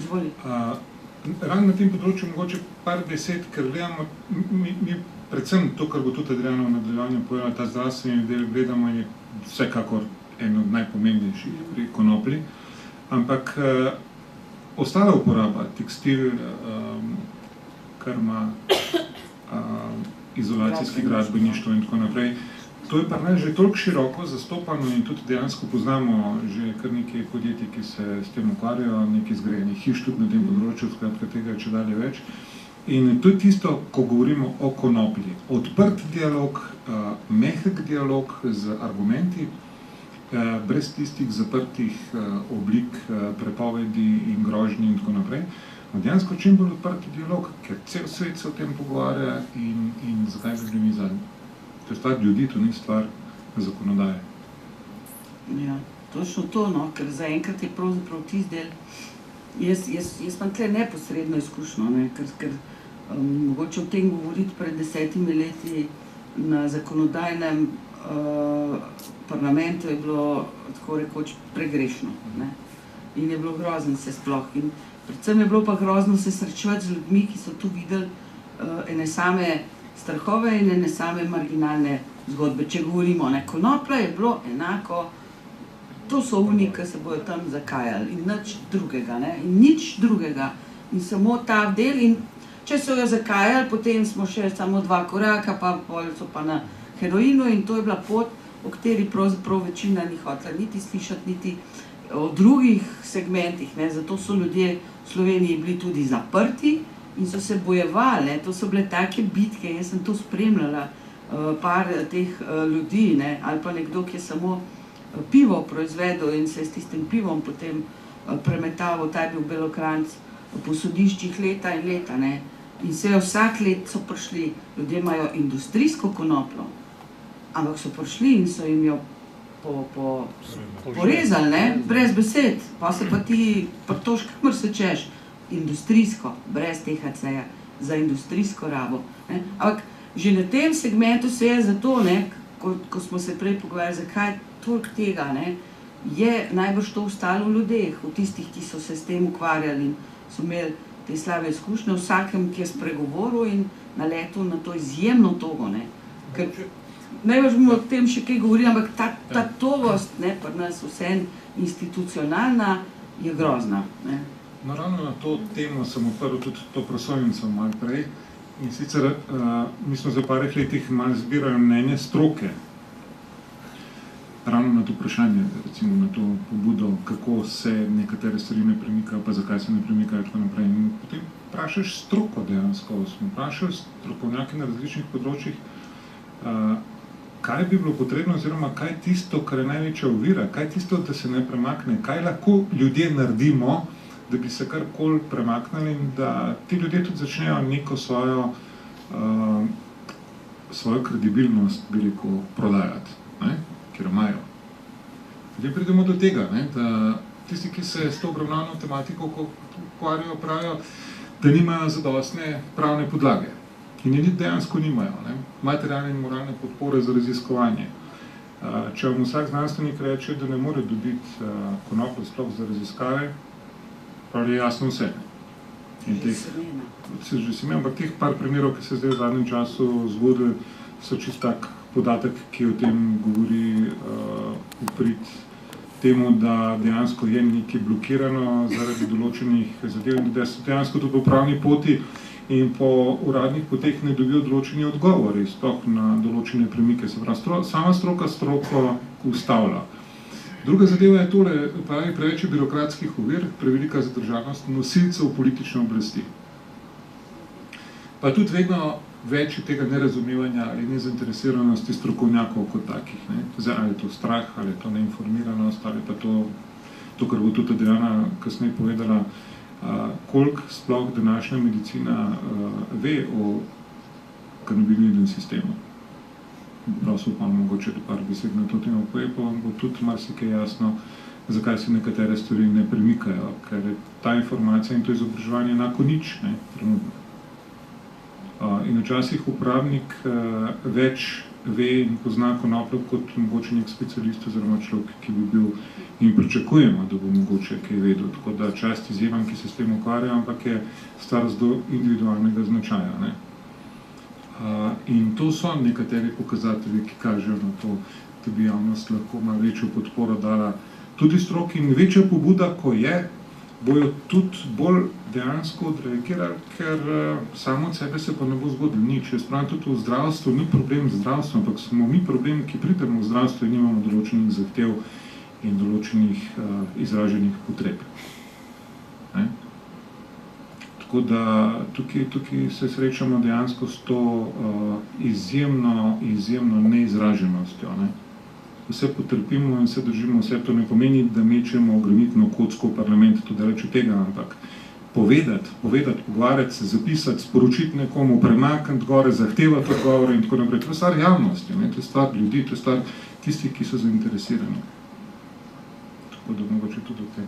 Speaker 1: Izvoli.
Speaker 4: Ravno na tem področju mogoče par besed, ker gledamo, mi predvsem to, kar bo tudi Adriana v nadaljevanju povedala, ta zdravstveni del gledamo je vsekakor eno od najpomembnejših pri konoplji, ampak ostala uporaba, tekstil, krma, izolacijski gradbeništvo in tako naprej, to je pa nas že toliko široko zastopano in tudi dejansko poznamo že kar nekaj podjetij, ki se s tem ukvarjajo, nekaj zgrajenih hiš tudi na tem področju, skratka tega je čedalje več. In to je tisto, ko govorimo o konoplji. Odprt dialog, mehek dialog z argumenti, brez tistih zaprtih oblik prepovedi in grožnji in tako naprej. Dejansko čim bolj odprt dialog, ker cel svet se o tem pogovarja in zakaj bi bili mi zadnji. To je stvar ljudi, to ni stvar zakonodaje.
Speaker 1: Ja, točno to, no, ker zaenkrat je pravzaprav tisti del. Jaz imam tle neposredno izkušnjo, ne, ker mogoče o tem govoriti pred 10 leti na zakonodajnem parlamentu je bilo tako rekoč pregrešno, ne. In je bilo grozno se sploh. In predvsem je bilo pa grozno se srečevati z ljudmi, ki so tu videli ene same strahove in ene same marginalne zgodbe. Če govorimo, ne, konoplja je bilo enako, to so oni, ki se bojo tam zakajali in nič drugega, ne, in nič drugega. In samo ta del in če so jo zakajali, potem smo še samo 2 koraka, pa pol so pa na heroinu in to je bila pot, o kateri pravzaprav večina ni hotela niti slišati, niti o drugih segmentih, ne, zato so ljudje v Sloveniji bili tudi zaprti in so se bojevali, ne, to so bile take bitke, jaz sem to spremljala, par teh ljudi, ne, ali pa nekdo, ki je samo pivo proizvedel in se s tistim pivom potem premetaval, ta je bil Belokranjc, po sodiščih leta in leta, ne. In se vsak let so prišli, ljudje imajo industrijsko konopljo, ampak so prišli in so jim jo porezali, ne, brez besed, pa se pa ti prtoš, kamor se češ, industrijsko, brez THC-ja, za industrijsko rabo, ne. Ampak že na tem segmentu se je zato, ne, ko smo se prej pogovarjali, zakaj toliko tega, ne, je najbrž to ostalo v ljudeh, v tistih, ki so se s tem ukvarjali in so imeli te slabe izkušnje, vsakem, ki je spregovoril in naletel na to izjemno togo, ne. Ker najbrž bomo o tem še kaj govorili, ampak ta togost, ne, pri nas vseeno institucionalna je grozna, ne.
Speaker 4: No, ravno na to temo sem odprl tudi to prosojnico malo prej. In sicer mi smo za parih letih malo zbirali mnenje stroke. Ravno na to vprašanje, recimo na to pobudo, kako se nekatere stvari ne premikajo, pa zakaj se ne premikajo, tako naprej. In potem vprašaš stroko dejansko, smo vprašali strokovnjake na različnih področjih, kaj bi bilo potrebno, oziroma kaj je tisto, kar je največja ovira, kaj je tisto, da se ne premakne, kaj lahko ljudje naredimo, da bi se karkoli premaknili in da ti ljudje tudi začnejo neko svojo kredibilnost, bi rekel, prodajati, ne? Ker imajo. Zdaj pridemo do tega, ne? Da tisti, ki se s to obravnavno tematiko ukvarjajo, pravijo, da nimajo zadostne pravne podlage. In je dejansko nimajo, ne? Materialne in moralne podpore za raziskovanje. Če vam vsak znanstvenik reče, da ne more dobiti konoplje sploh za raziskave, pravi je jasno vse. In teh, se že si imel, ampak teh par primerov, ki se zdaj v zadnjem času zgodili, so čist tak podatek, ki o tem govori v prid temu, da dejansko je nekaj blokirano zaradi določenih zadev in da so dejansko tudi po pravni poti in po uradnih poteh ne dobijo določeni odgovori, sploh na določene premike. Se pravi, sama stroka stroko ustavlja. Druga zadeva je tole, pravi preveč birokratskih ovir, prevelika zadržanost nosilcev politične oblasti. Pa tudi vedno več tega nerazumevanja ali nezainteresiranosti strokovnjakov kot takih. Ne? Zdaj, ali je to strah, ali je to neinformiranost, ali pa to kar bo tudi Adriana kasneje povedala, koliko sploh današnja medicina ve o kanabinoidnem sistemu. Prav so pa mogoče par besed na to temo poje, pa vam bo tudi marsikaj jasno, zakaj se nekatere stvari ne premikajo, ker je ta informacija in to izobraževanje enako nič, ne, trenutno. In včasih uporabnik več ve in pozna konopljo kot mogoče nek specialist oziroma človek, ki bi bil in pričakujemo, da bo mogoče kaj vedel. Tako da čast izjevam, ki se s tem ukvarjajo, ampak je stvar do individualnega značaja, ne. In to so nekateri pokazatelji, ki kažejo na to, da bi javnost lahko malo večjo podporo dala tudi stroki in večja pobuda, ko je, bojo tudi bolj dejansko odreagirali, ker samo od sebe se pa ne bo zgodilo nič. Jaz pravim, tudi v zdravstvu ni problem z zdravstvom, ampak smo mi problem, ki pridemo v zdravstvo in imamo določenih zahtev in določenih izraženih potreb. Ne? Tako da tukaj se srečamo dejansko s to izjemno neizraženostjo. Ne? Vse potrpimo in vse držimo, vse to ne pomeni, da mečemo granitno kocko v parlament, to daleč od tega, ampak povedati, pogovarjati se, zapisati, sporočiti nekomu, premakniti gore, zahtevati odgovore in tako naprej. To je stvar javnosti, ne? To je stvar ljudi, to je stvar tistih, ki so zainteresirani. Tako da mogoče tudi o tem.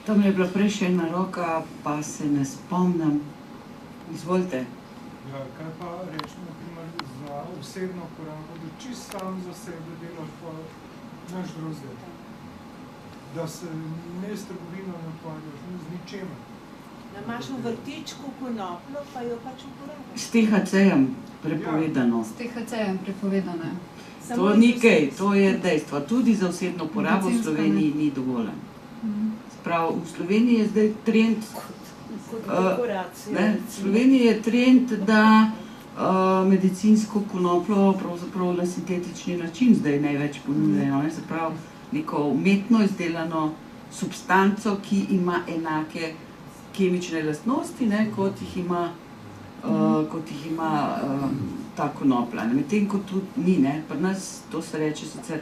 Speaker 1: Tam je bila prej še ena roka, pa se ne spomnim. Izvolite.
Speaker 7: Ja, kaj pa rečemo, naprimer, za osebno porabo, da čisto sam za sebe delaš pa naš drozde. Da se ne s trgovino ne ukvarjaš, ne z ničemer.
Speaker 5: Da imaš v vrtičku konopljo, pa jo pač uporabljaš.
Speaker 1: S THC-jem prepovedano.
Speaker 6: S THC-jem prepovedano.
Speaker 1: To ni kaj, to je dejstvo. Tudi za osebno porabo v Sloveniji ni dovoljen. Prav, v Sloveniji je zdaj trend, v Sloveniji je trend, da medicinsko konopljo pravzaprav na sintetični način zdaj največ ponujajo. Se pravi, neko umetno izdelano substanco, ki ima enake kemične lastnosti, ne, kot jih ima ta konoplja. Medtem ko tudi ni, ne. Pri nas to se reče sicer,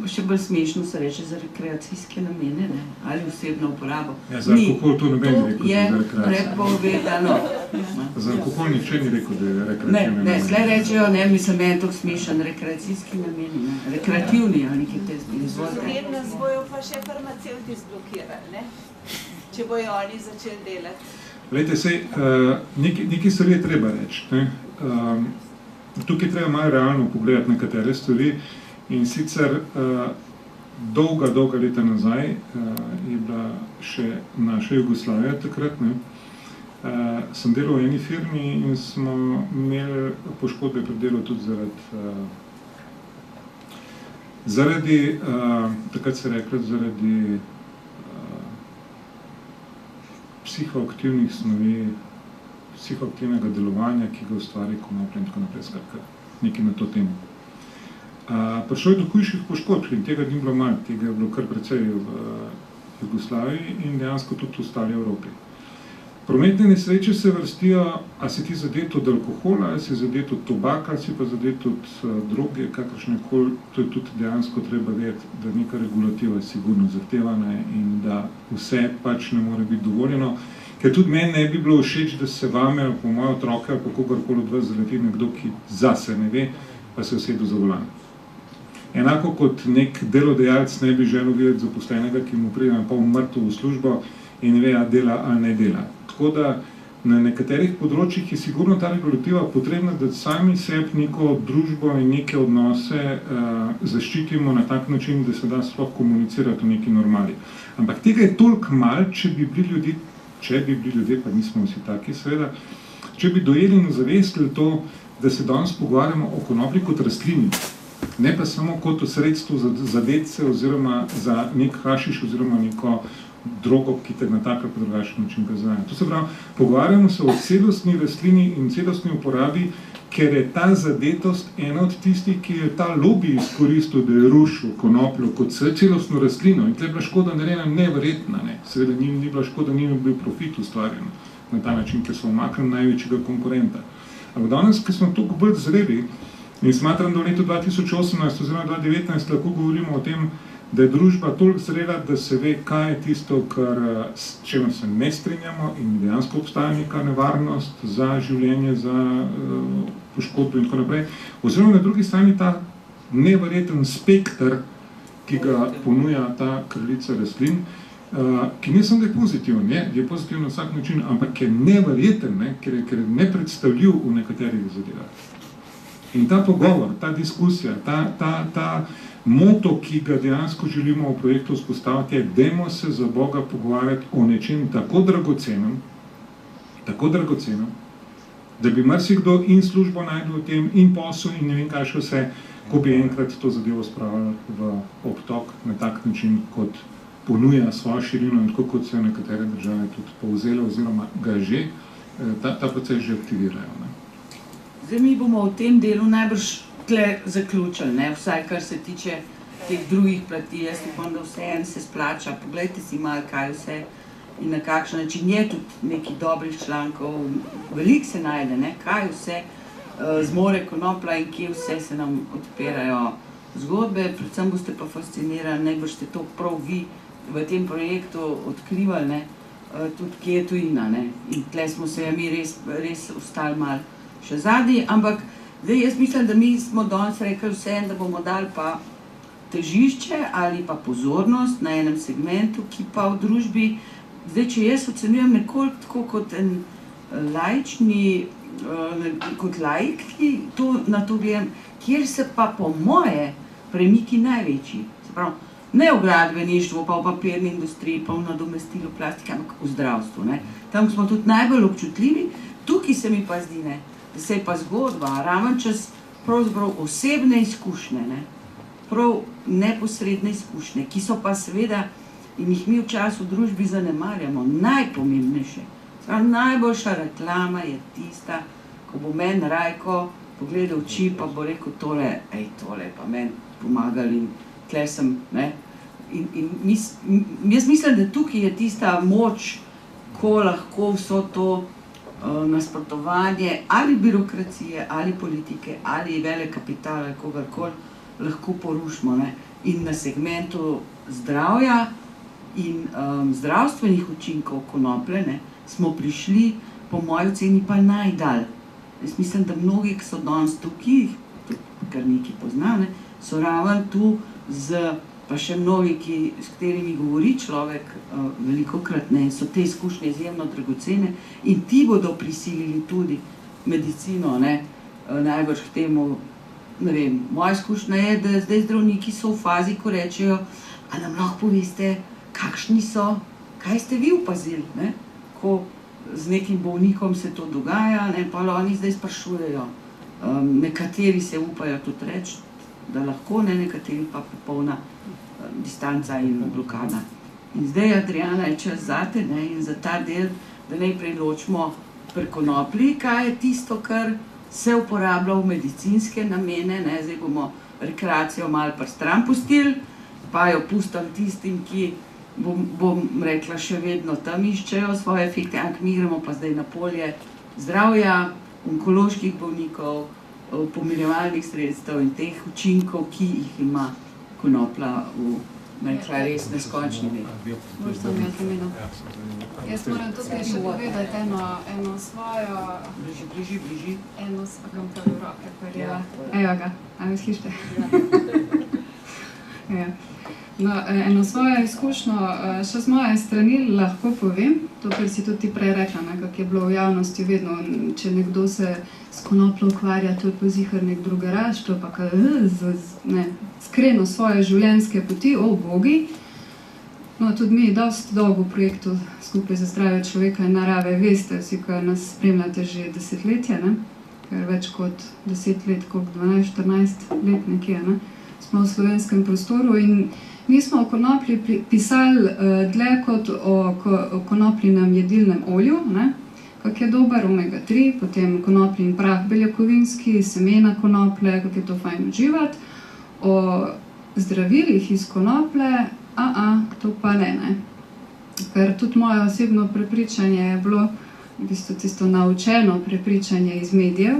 Speaker 1: še bolj smešno se reče za rekreacijske namene, ne, ali osebno uporabo.
Speaker 4: Ja, za alkohol to noben ni rekel,
Speaker 1: da je za rekreacijo. Prepovedano.
Speaker 4: Za alkohol niče ni rekel, da je rekreativni namen.
Speaker 1: Ne, slej rečejo, ne, mislim, meni je to smešen, rekreacijski nameni, ne, rekreativni ali nekaj te izvolite.
Speaker 5: Potem nas bojo pa še farmacevti zblokirali, ne, če bojo oni začeli delati.
Speaker 4: Glejte, nekaj stvari je treba reči, ne. tukaj treba malo realno pogledati nekatere stvari in sicer dolga leta nazaj je bila še naša Jugoslavija takrat, ne, sem delal v eni firmi in smo imeli poškodbe pri delu tudi zaradi takrat se rekli, zaradi psihoaktivnih snovi, psihoaktivnega delovanja, ki ga ustvari konoplja in tako naprej, skratka, nekaj na to temo. Prišlo je do hujših poškodb in tega ni bilo manj, tega je bilo kar precej v Jugoslaviji in dejansko tudi v ostali Evropi. Prometne nesreče se vrstijo, a si ti zadet od alkohola, a si zadet od tobaka, a si pa zadet od droge, kakršnekoli, to je tudi dejansko treba vedeti, da neka regulativa je sigurno zahtevana in da vse pač ne more biti dovoljeno, ker tudi meni ne bi bilo všeč, da se vame, ali po moje otroke, ali pa kogarkoli od vas zaleti nekdo, ki zase ne ve, pa se usedu za volan. Enako kot nek delodajalec ne bi želel videti zaposlenega, ki mu pride na pol mrtev v službo in ne ve, a dela ali ne dela. Tako da na nekaterih področjih je sigurno ta regulativa potrebna, da sami sebi neko družbo in neke odnose zaščitimo na tak način, da se da sploh komunicirati v neki normali. Ampak tega je toliko malo, če bi bili ljudje, pa nismo vsi taki seveda, če bi dojeli in ozavestili to, da se danes pogovarjamo o konoplji kot rastlini, ne pa samo kot o sredstvu za dedce oziroma za nek hašiš oziroma neko drogo, ki te na tak ali drugačen način prezvaja. To se pravi, pogovarjamo se o celostni rastlini in celostni uporabi, ker je ta zadetost ena od tistih, ki je ta lobby izkoristil, da je rušil konopljo kot celostno rastlino in tle je bila škoda narejena neverjetna, ne. Seveda ni bila škoda, ni bil profit ustvarjen na ta način, ker so umaknili največjega konkurenta. Ampak danes, ko smo toliko bolj zreli in smatram, da v letu 2018 oziroma 2019 lahko govorimo o tem, da je družba toliko zrela, da se ve, kaj je tisto, s čemer se ne strinjamo in dejansko obstaja neka nevarnost za življenje, za poškodbo in tako naprej. Oziroma na drugi strani ta neverjeten spekter, ki ga ponuja ta kraljica rastlin, ki ne samo da je pozitiven, je pozitiven na vsak način, ampak je neverjeten, ker je nepredstavljiv v nekaterih zadevah. In ta pogovor, ta diskusija, ta moto, ki ga dejansko želimo v projektu vzpostaviti, je, dajmo se za Boga pogovarjati o nečem tako dragocenem, da bi marsikdo in službo najdel v tem, in posel, in ne vem kaj še vse, ko bi enkrat to zadevo spravili v obtok na tak način, kot ponuja svojo širino in tako, kot se nekatere države tudi povzele oziroma ga že, ta proces že aktivirajo. Ne?
Speaker 1: Zdaj mi bomo v tem delu najbrž tle zaključili, ne? Vsaj kar se tiče teh drugih plati. Jaz upam, da vseeno se splača. Poglejte si malo, kaj vse in na kakšen način. Je tudi nekih dobrih člankov, veliko se najde, ne? Kaj vse zmore konoplja in kje vse se nam odpirajo zgodbe. Predvsem boste pa fascinirani, najbrž ste to prav vi v tem projektu odkrivali, ne? Tudi kje je tujina, ne? In tle smo se mi res ostali malo še zadnji, ampak zdaj jaz mislim, da mi smo danes rekli vseeno, da bomo dali pa težišče ali pa pozornost na enem segmentu, ki pa v družbi, zdaj če jaz ocenjujem nekoliko tako kot en laični, kot laik, ki na to gledam, kjer se pa po moje premiki največji, se pravi, ne v gradbeništvu, pa v papirni industriji, pa v nadomestilu plastike, ampak v zdravstvu, ne. Tam smo tudi najbolj občutljivi, tukaj se mi pa zdi, ne, da se je pa zgodba, raven čez pravzaprav osebne izkušnje, ne, prav neposredne izkušnje, ki so pa seveda, in jih mi včasih v družbi zanemarjamo, najpomembnejše. Najboljša reklama je tista, ko bo meni Rajko pogledal oči, pa bo rekel tole, tole pa meni pomagali in tle sem, ne. Jaz mislim, da tukaj je tista moč, ko lahko vso to nasprotovanje ali birokracije, ali politike, ali velekapitala, ali kogarkoli, lahko porušimo, ne. In na segmentu zdravja in zdravstvenih učinkov konoplje, ne, smo prišli, po moji oceni, pa najdalj. Jaz mislim, da mnogi, ki so danes tukaj, kar nekaj pozna, ne, so raven tu pa še mnogi, s katerimi govori človek velikokrat, ne, so te izkušnje izjemno dragocene in ti bodo prisilili tudi medicino, ne, najbrž k temu, ne vem, moja izkušnja je, da zdaj zdravniki so v fazi, ko rečejo, a nam lahko poveste, kakšni so, kaj ste vi opazili, ne, ko z nekim bolnikom se to dogaja, ne, pa oni zdaj sprašujejo. Nekateri se upajo tudi reči, da lahko, ne, nekateri pa popolna distanca in blokada. In zdaj, Adriana, je čas zate, ne, in za ta del, da najprej ločimo pri konoplji, kaj je tisto, kar se uporablja v medicinske namene, ne, zdaj bomo rekreacijo malo pri stran pustili, pa jo pustim tistim, ki bom rekla, še vedno tam iščejo svoje efekte, ampak mi gremo pa zdaj na polje zdravja, onkoloških bolnikov, pomirjevalnih sredstev in teh učinkov, ki jih ima konoplja v res neskončni meri.
Speaker 6: Možno mi je temeljno. Jaz moram tukaj še povedati eno svojo... Bliži. Eno svakam prvi roke, prva. Evo ga, a me slište? Ja. No, eno svojo izkušnjo še z moje strani lahko povem, to, kar si tudi ti prej rekla, kako je bilo v javnosti vedno, če nekdo se s konopljo ukvarja, to je pa zihar nek drugeraš, to je pa skreno svoje življenjske poti, o bogi. No, tudi mi dosti dolgo v projektu Skupaj za zdravje človeka in narave veste, vsi, ko nas spremljate že desetletje, ne? Ker več kot 10 let, koliko 12-14 let nekje, ne? Smo v slovenskem prostoru in mi smo o konoplji pisali dlje kot o konopljinem jedilnem olju, ne? Kak je dober omega-3, potem konopljin prah beljakovinski, semena konoplje, kak je to fajn uživati. O zdravilih iz konoplje, to pa ne. Ker tudi moje osebno prepričanje je bilo, v bistvu tisto naučeno prepričanje iz medijev.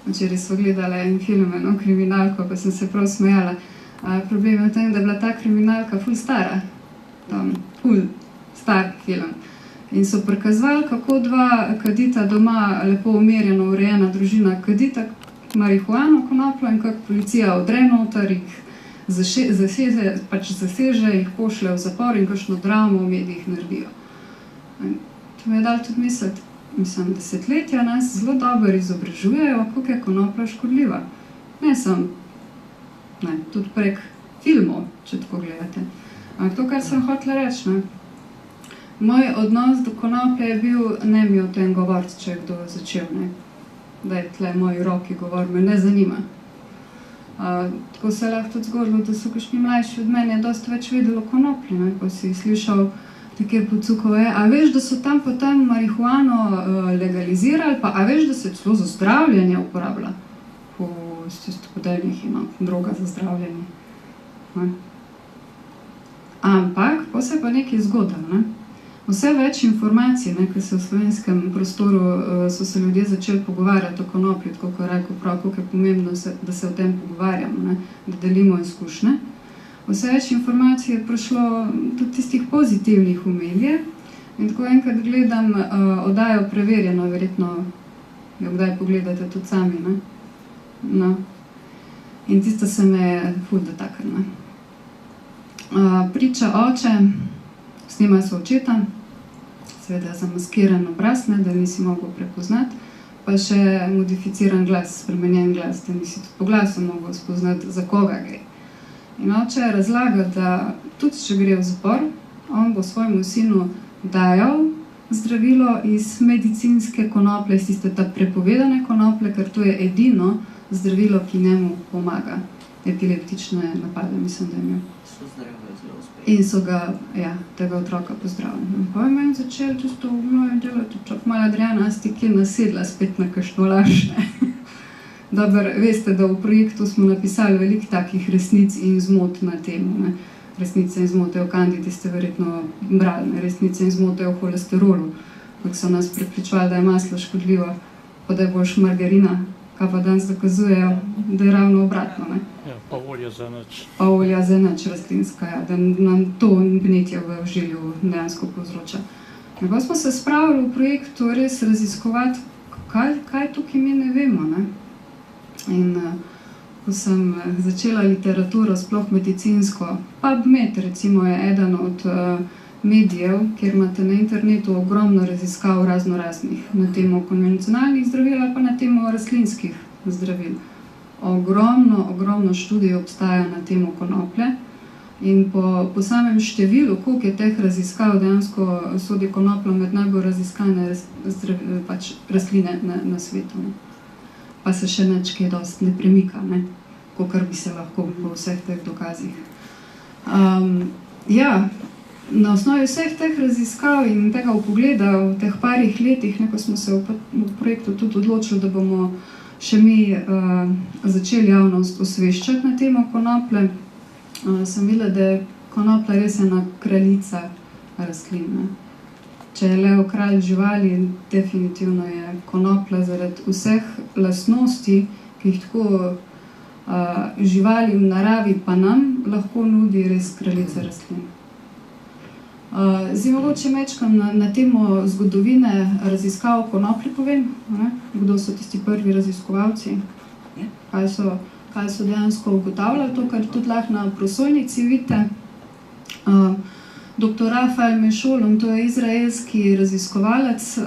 Speaker 6: Včeraj smo gledali en film, eno kriminalko, pa sem se prav smejala. Problem je v tem, da je bila ta kriminalka ful stara. Ful star film. In so prikazovali, kako dva kadita doma, lepo umirjeno, urejena družina, kadita marihuano, konopljo in kako policija odre noter, jih zaseže, jih pošlje v zapor in kakšno dramo v medijih naredijo. To mi je dalo tudi misliti, mislim, desetletja nas zelo dobro izobražujejo, kako je konoplja škodljiva. Ne samo, tudi prek filmov, če tako gledate. Ampak to, kar sem hotela reči, ne. Moj odnos do konoplje je bil, ne mi o tem govoriti, če je kdo začel, ne. Da je tle moji roki govor, me ne zanima. Tako se je lahko tudi zgodilo, da so kakšni mlajši od mene dosti več vedeli o konoplji, ne. Ko si slišal take pocukove, a veš, da so tam potem marihuano legalizirali, pa a veš, da se celo za zdravljenje uporablja. S tistopodeljnih ima droga za zdravljenje. Ampak, pa se pa nekaj zgodilo, ne. Vse več informacij, ne, ki se v slovenskem prostoru so se ljudje začeli pogovarjati o konoplji, tako kot rekel prav, koliko je pomembno, da se o tem pogovarjamo, ne, da delimo izkušnje. Vse več informacij je prišlo tudi tistih pozitivnih v medije in tako enkrat gledam oddajo Preverjeno, verjetno jo kdaj pogledate tudi sami, ne. No. In tisto se me je ful dotaknila. Priča oče, snima se očeta, seveda zamaskiran obraz, ne, da nisi mogel prepoznati, pa še modificiran glas, spremenjen glas, da nisi tudi po glasu mogel spoznati, za koga gre. In oče razlaga, da tudi če gre v zapor, on bo svojemu sinu dajal zdravilo iz medicinske konoplje, iz tiste ta prepovedane konoplje, ker to je edino zdravilo, ki njemu pomaga. Epileptične napade, mislim, da je imel.
Speaker 1: So zdravili zelo uspešno.
Speaker 6: In so ga, tega otroka pozdravili. In pa je meni začeli čisto v moj delati, čak malo Adriana, a si ti kje nasedla spet na kakšno laž, ne. Dobro, veste, da v projektu smo napisali veliko takih resnic in zmot na temu, ne. Resnice in zmote o kandidi ste verjetno brali, ne. Resnice in zmote o holesterolu, kako so nas prepričevali, da je maslo škodljivo, pa da je boljš margarina, kaj pa danes dokazujejo, da je ravno obratno, ne.
Speaker 8: Ja, pa olja za nič.
Speaker 6: Pa olja za nič rastlinska, da nam to gnetje v ožilju dejansko povzroča. In pa smo se spravili v projektu res raziskovati, kaj tukaj mi ne vemo, ne. In ko sem začela literaturo, sploh medicinsko, PubMed recimo je eden od medijev, kjer imate na internetu ogromno raziskav raznoraznih na temo konvencionalnih zdravil ali pa na temo rastlinskih zdravil. Ogromno študij obstaja na temo konoplje in po samem številu, koliko je teh raziskav, dejansko sodi konoplja med najbolj raziskane rastline na svetu. Ne. Pa se še nič kaj dosti ne premika, ne, kakor bi se lahko po vseh teh dokazih. Na osnovi vseh teh raziskav in tega vpogleda v teh parih letih, ko smo se v projektu tudi odločili, da bomo še mi začeli javnost osveščati na temo konoplje, sem videla, da je konoplja res ena kraljica rastlin. Ne. Če je lev kralj živali, definitivno je konoplja zaradi vseh lastnosti, ki jih tako živali v naravi pa nam lahko nudi res kraljica rastlin. Zdaj mogoče mečkam na temo zgodovine raziskav konoplji povem, ne? Kdo so tisti prvi raziskovalci, kaj so dejansko ugotavljali, to, kar tudi lahko na prosojnici vidite. Dr. Rafael Mešolem, to je izraelski raziskovalec,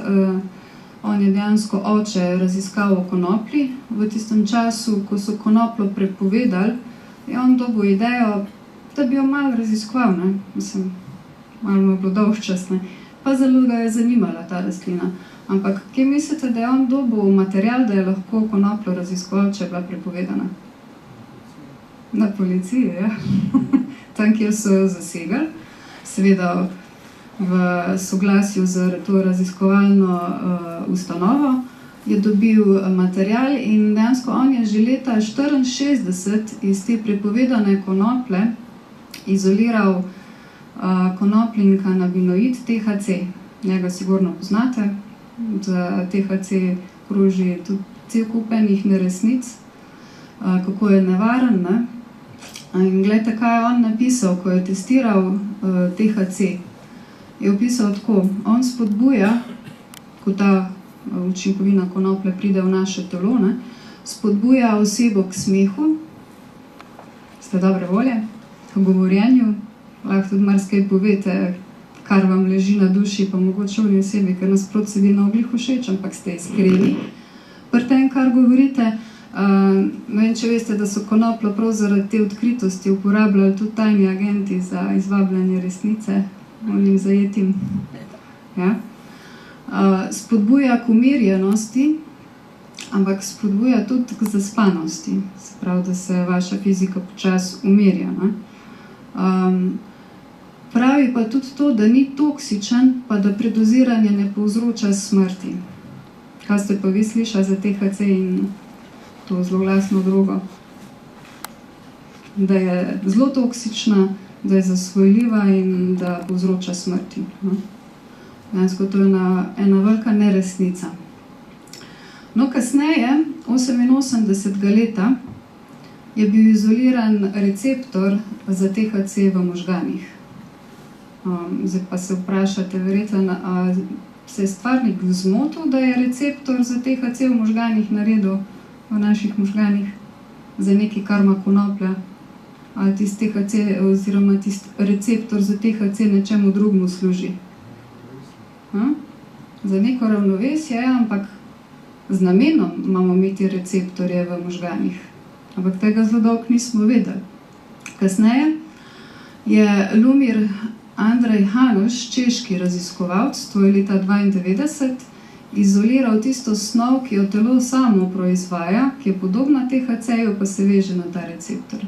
Speaker 6: on je dejansko oče raziskav o konoplji. V tistem času, ko so konopljo prepovedali, je on dobil idejo, da bi jo malo raziskoval, ne? Mislim, malo mu je bilo dolgčas, ne? Pa zelo ga je zanimala ta rastlina. Ampak, kje mislite, da je on dobil material, da je lahko konopljo raziskoval, če je bila prepovedana? Na policiji, ja. Tam, kjer so jo zasegali, seveda v soglasju z to raziskovalno ustanovo, je dobil material in dejansko on je že leta 1964 iz te prepovedane konoplje izoliral konopljin kanabinoid THC. Njega sigurno poznate, za THC kroži tudi cel kup enih neresnic, kako je nevaren, ne? In gledajte, kaj je on napisal, ko je testiral THC. Je opisal tako, on spodbuja, ko ta učinkovina konoplje pride v naše telo, ne? Spodbuja osebo k smehu, ste dobre volje, k govorjenju, lahko tudi marsikaj povete, kar vam leži na duši, pa mogoče v osebi, ker nasprot sedi na oglih všeč, ampak ste iskreni pri tem, kar govorite. Ne vem, če veste, da so konopljo prav zaradi te odkritosti uporabljali tudi tajni agenti za izvabljanje resnice, onim zajetim. Ja? Spodbuja k umirjenosti, ampak spodbuja tudi k zaspanosti, se pravi, da se vaša fizika počasi umirja. Pravi pa tudi to, da ni toksičen, pa da predoziranje ne povzroča smrti. Kaj ste pa vi slišali za THC in to zloglasno drogo? Da je zelo toksična, da je zasvojljiva in da povzroča smrti. Dejansko to je ena velika neresnica. No, kasneje, 88. leta, je bil izoliran receptor za THC v možganih. Zdaj pa se vprašate, verjetno, se je stvarnik zmotil, da je receptor za THC v možganih naredil, v naših možganih, za nekaj, kar ima konoplja, ali tisti THC oziroma tisti receptor za THC nečemu drugemu služi. Za neko ravnovesje, ampak z namenom imamo imeti receptorje v možganih. Ampak tega zelo dolgo nismo vedeli. Kasneje je Lumir Andrej Hanuš, češki raziskovalec, to je leta 1992, izoliral tisto snov, ki jo telo samo proizvaja, ki je podobna THC-ju, pa se veže na ta receptor.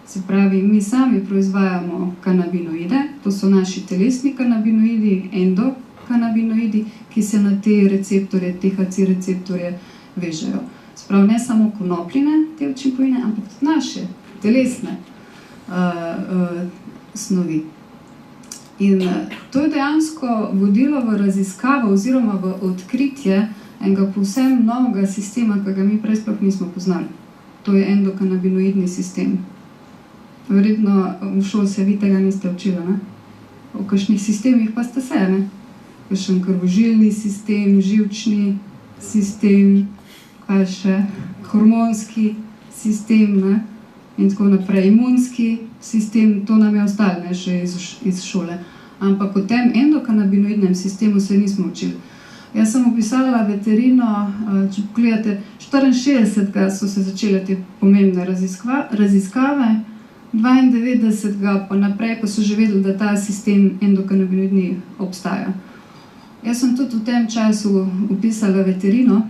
Speaker 6: Se pravi, mi sami proizvajamo kanabinoide, to so naši telesni kanabinoidi, endokanabinoidi, ki se na te receptorje, THC receptorje vežejo. Se pravi, ne samo konopljine, te učinkovine, ampak tudi naše telesne snovi. In to je dejansko vodilo v raziskavo oziroma v odkritje enega povsem novega sistema, ki ga mi prej sploh nismo poznali. To je endokanabinoidni sistem. Verjetno v šoli se vi tega niste učili, ne? O kakšnih sistemih pa ste se, ne? Kakšen krvožilni sistem, živčni sistem, kaj še, hormonski sistem, ne? In tako naprej. Imunski sistem, to nam je ostalo, ne, še iz šole. ampak o tem endokanabinoidnem sistemu se nismo učili. Jaz sem opisala veterino, če pogledate, 64. so se začele te pomembne raziskave, 92. pa naprej pa so že vedeli, da ta sistem endokanabinoidni obstaja. Jaz sem tudi v tem času opisala veterino,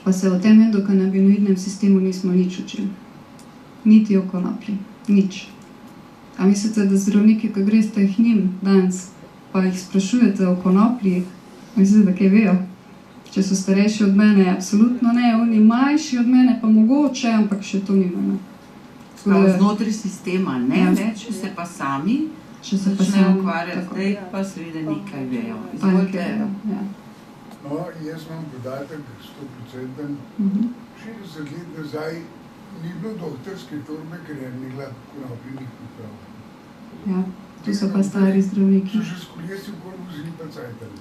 Speaker 6: pa se o tem endokanabinoidnem sistemu nismo nič učili. Niti o konoplji, nič. A mislite, da zdravniki, ko greste k njim danes, pa jih sprašujete o konoplji, mislite, da kaj vejo? Če so starejši od mene, absolutno ne, oni mlajši od mene pa mogoče, ampak še to nima.
Speaker 1: Znotraj sistema ne več, če se pa sami začnejo ukvarjati, zdaj pa seveda nekaj vejo. Izvolite.
Speaker 3: No, jaz imam podatek 100%. 60 let nazaj ni bilo doktorske torbe, ker je imela konopljenih priprav.
Speaker 6: Ja, tu so pa stari zdravniki.
Speaker 3: So še s kolesi v kor vozili pa cajtali.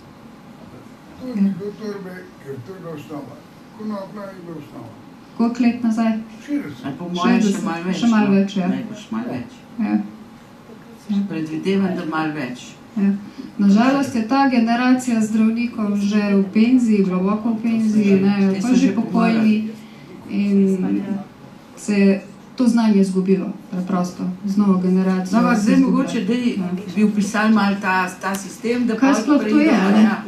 Speaker 3: To ni bilo torbe, ker to je bila osnova. Konoplja je bila osnova.
Speaker 6: Koliko let nazaj?
Speaker 3: 60.
Speaker 1: Po mojem še malo več.
Speaker 6: Še malo več, ja.
Speaker 1: Najbolj malo več.
Speaker 6: Ja.
Speaker 1: Predvidevam, da malo več.
Speaker 6: Ja. Nažalost je ta generacija zdravnikov že v penziji, globoko v penziji, pa že pokojni in se je to znanje izgubilo, preprosto, z novo generacijo.
Speaker 1: No, zdaj mogoče, da bi opisali malo ta sistem, da
Speaker 6: kaj sploh to je,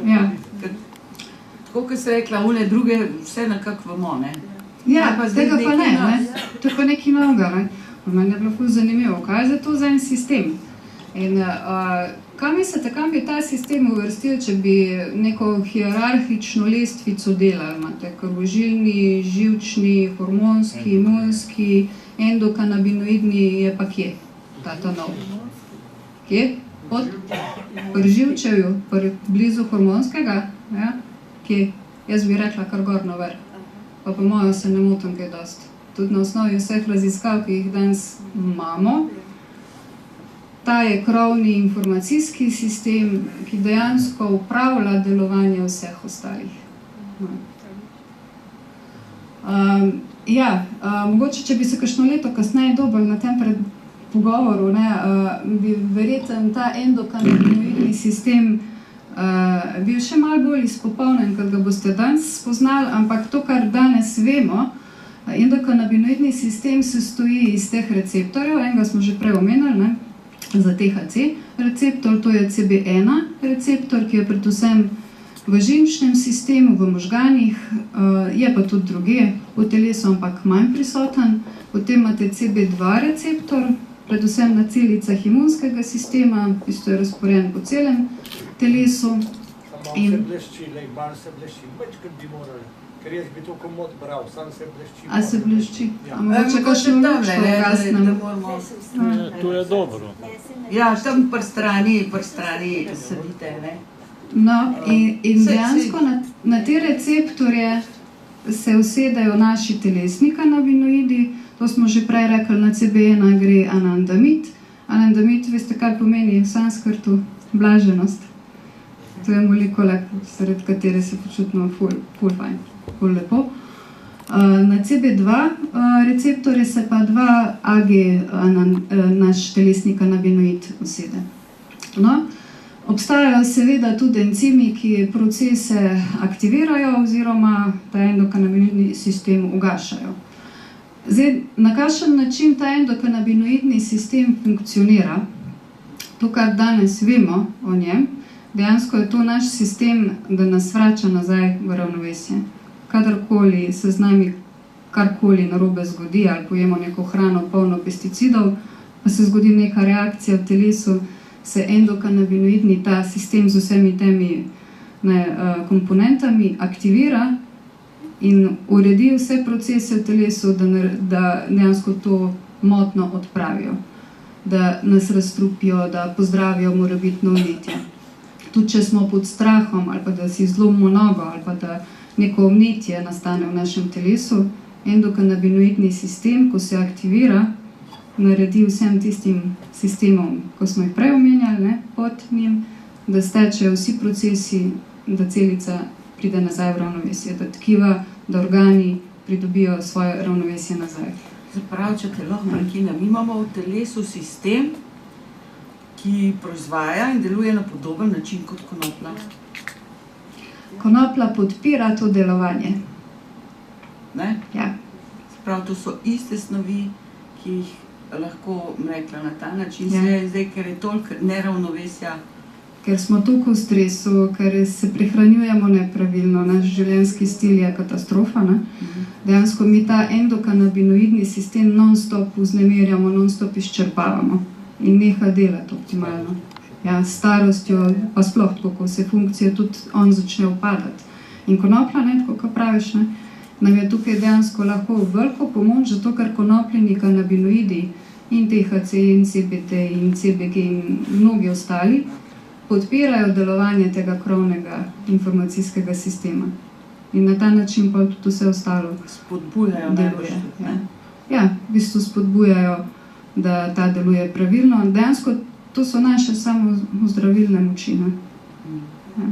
Speaker 6: ja.
Speaker 1: Tako, kot se rekla, one druge, vse nekako vemo, ne?
Speaker 6: Ja, tega pa ne, to je pa nekaj novega, ne? Meni je bilo ful zanimivo, kaj je za to za en sistem? In kaj mislite, kam bi ta sistem uvrstil, če bi neko hierarhično lestvico delali? Imate krvožilni, živčni, hormonski, imunski, endokanabinoidni, je pa kje? Ta nov. Kje? Pri živčevju, blizu hormonskega, ja? Kje? Jaz bi rekla kar gor na vrh. Pa po mojo se ne motim kaj dosti. Tudi na osnovi vseh raziskav, ki jih danes imamo, ta je krovni informacijski sistem, ki dejansko upravlja delovanje vseh ostalih. Mogoče, če bi se kakšno leto kasneje dobili na tem pogovoru, bi verjetno ta endokanabinoidni sistem bil še malo bolj izpopolnjen, kot ga boste danes spoznali, ampak to, kar danes vemo, endokanabinoidni sistem se stoji iz teh receptorjev, enega smo že prej omenili, za THC receptor, to je CB1 receptor, ki je predvsem v živčnem sistemu, v možganih, je pa tudi druge v telesu, ampak manj prisoten. Potem imate CB2 receptor, predvsem na celicah imunskega sistema, ki je razporejen po celem telesu.
Speaker 8: Samo se blešči, bar se blešči, večkrat bi morali. Ker jaz bi to komod bral, sam se blešči.
Speaker 6: A se blešči?
Speaker 8: Ja.
Speaker 6: A mogoče kakšno lučko ugasnem?
Speaker 9: To je dobro.
Speaker 1: Ja, tam pri strani sedite, ne?
Speaker 6: No, in dejansko na te receptorje se usedajo naši telesni kanabinoidi, to smo že prej rekli, na CB1 gre anandamid. Anandamid, veste, kaj pomeni v sanskrtu? Blaženost. To je molekula, sred katere se počutimo ful fajn, ful lepo. Na CB2 receptorje se pa 2-AG naš telesni kanabinoid usede. No, obstajajo seveda tudi encimi, ki procese aktivirajo oziroma ta endokanabinoidni sistem ugašajo. Zdaj, na kakšen način ta endokanabinoidni sistem funkcionira, to, kar danes vemo o njem, dejansko je to naš sistem, da nas vrača nazaj v ravnovesje. Kadarkoli se z nami karkoli narobe zgodi ali pojemo neko hrano polno pesticidov, pa se zgodi neka reakcija v telesu, se endokanabinoidni ta sistem z vsemi temi komponentami aktivira in uredi vse procese v telesu, da dejansko to motnjo odpravijo, da nas razstrupijo, da pozdravijo morebitno vnetje. Tudi če smo pod strahom ali pa da si zlomimo nogo ali pa da neko vnetje nastane v našem telesu, endokanabinoidni sistem, ko se aktivira, naredi vsem tistim sistemom, ko smo jih prej omenjali, pod njim, da stečejo vsi procesi, da celica pride nazaj v ravnovesje, da tkiva, da organi pridobijo svoje ravnovesje nazaj.
Speaker 1: Zaprav, če te lahko prekinem, mi imamo v telesu sistem, ki proizvaja in deluje na podoben način kot konoplja?
Speaker 6: Konoplja podpira to delovanje.
Speaker 1: Ne?
Speaker 6: Ja.
Speaker 1: Prav, to so iste snovi, ki jih lahko rekla na ta način,
Speaker 6: Ja.
Speaker 1: zdaj, ker je toliko neravnovesja.
Speaker 6: Ker smo toliko v stresu, ker se prehranjujemo nepravilno, naš življenjski stil je katastrofa. Ne? Dejansko mi ta endokanabinoidni sistem non-stop vznemirjamo, non-stop izčrpavamo in neha delati optimalno. Ja, s starostjo, pa sploh tako, ko se funkcije tudi on začne upadati. In konoplja, ne, tako kot praviš, ne, nam je tukaj dejansko lahko veliko pomoč, zato ker konopljeni kanabinoidi in THC in CBD in CBG in mnogi ostali podpirajo delovanje tega krovnega informacijskega sistema. In na ta način pa tudi vse ostalo
Speaker 1: spodbujajo
Speaker 6: deluje. Ja, v bistvu spodbujajo, da ta deluje pravilno. Dejansko to so naše samozdravilne moči. Ja.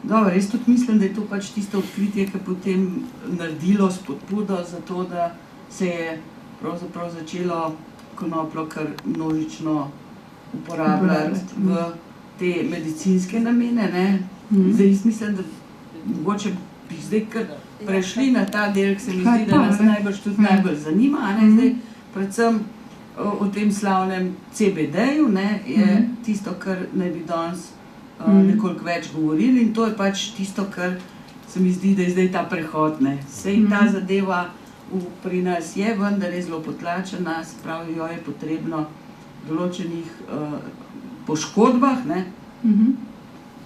Speaker 1: Dobro, jaz tudi mislim, da je to pač tisto odkritje, ki je potem naredilo spodbudo za to, da se je pravzaprav začelo konopljo kar množično uporabljati v te medicinske namene. Ne? Zdaj, jaz mislim, da mogoče bi zdaj kar prešli na ta del, ki se mi zdi, da nas najbolj tudi najbolj zanima. Ne? Zdaj, predvsem o tem slavnem CBD-ju je tisto, kar naj bi danes nekoliko več govorili, in to je pač tisto, kar se mi zdi, da je zdaj ta prehod. Sej ta zadeva pri nas je vendar je zelo potlačena, se pravi, jo je potrebno v določenih poškodbah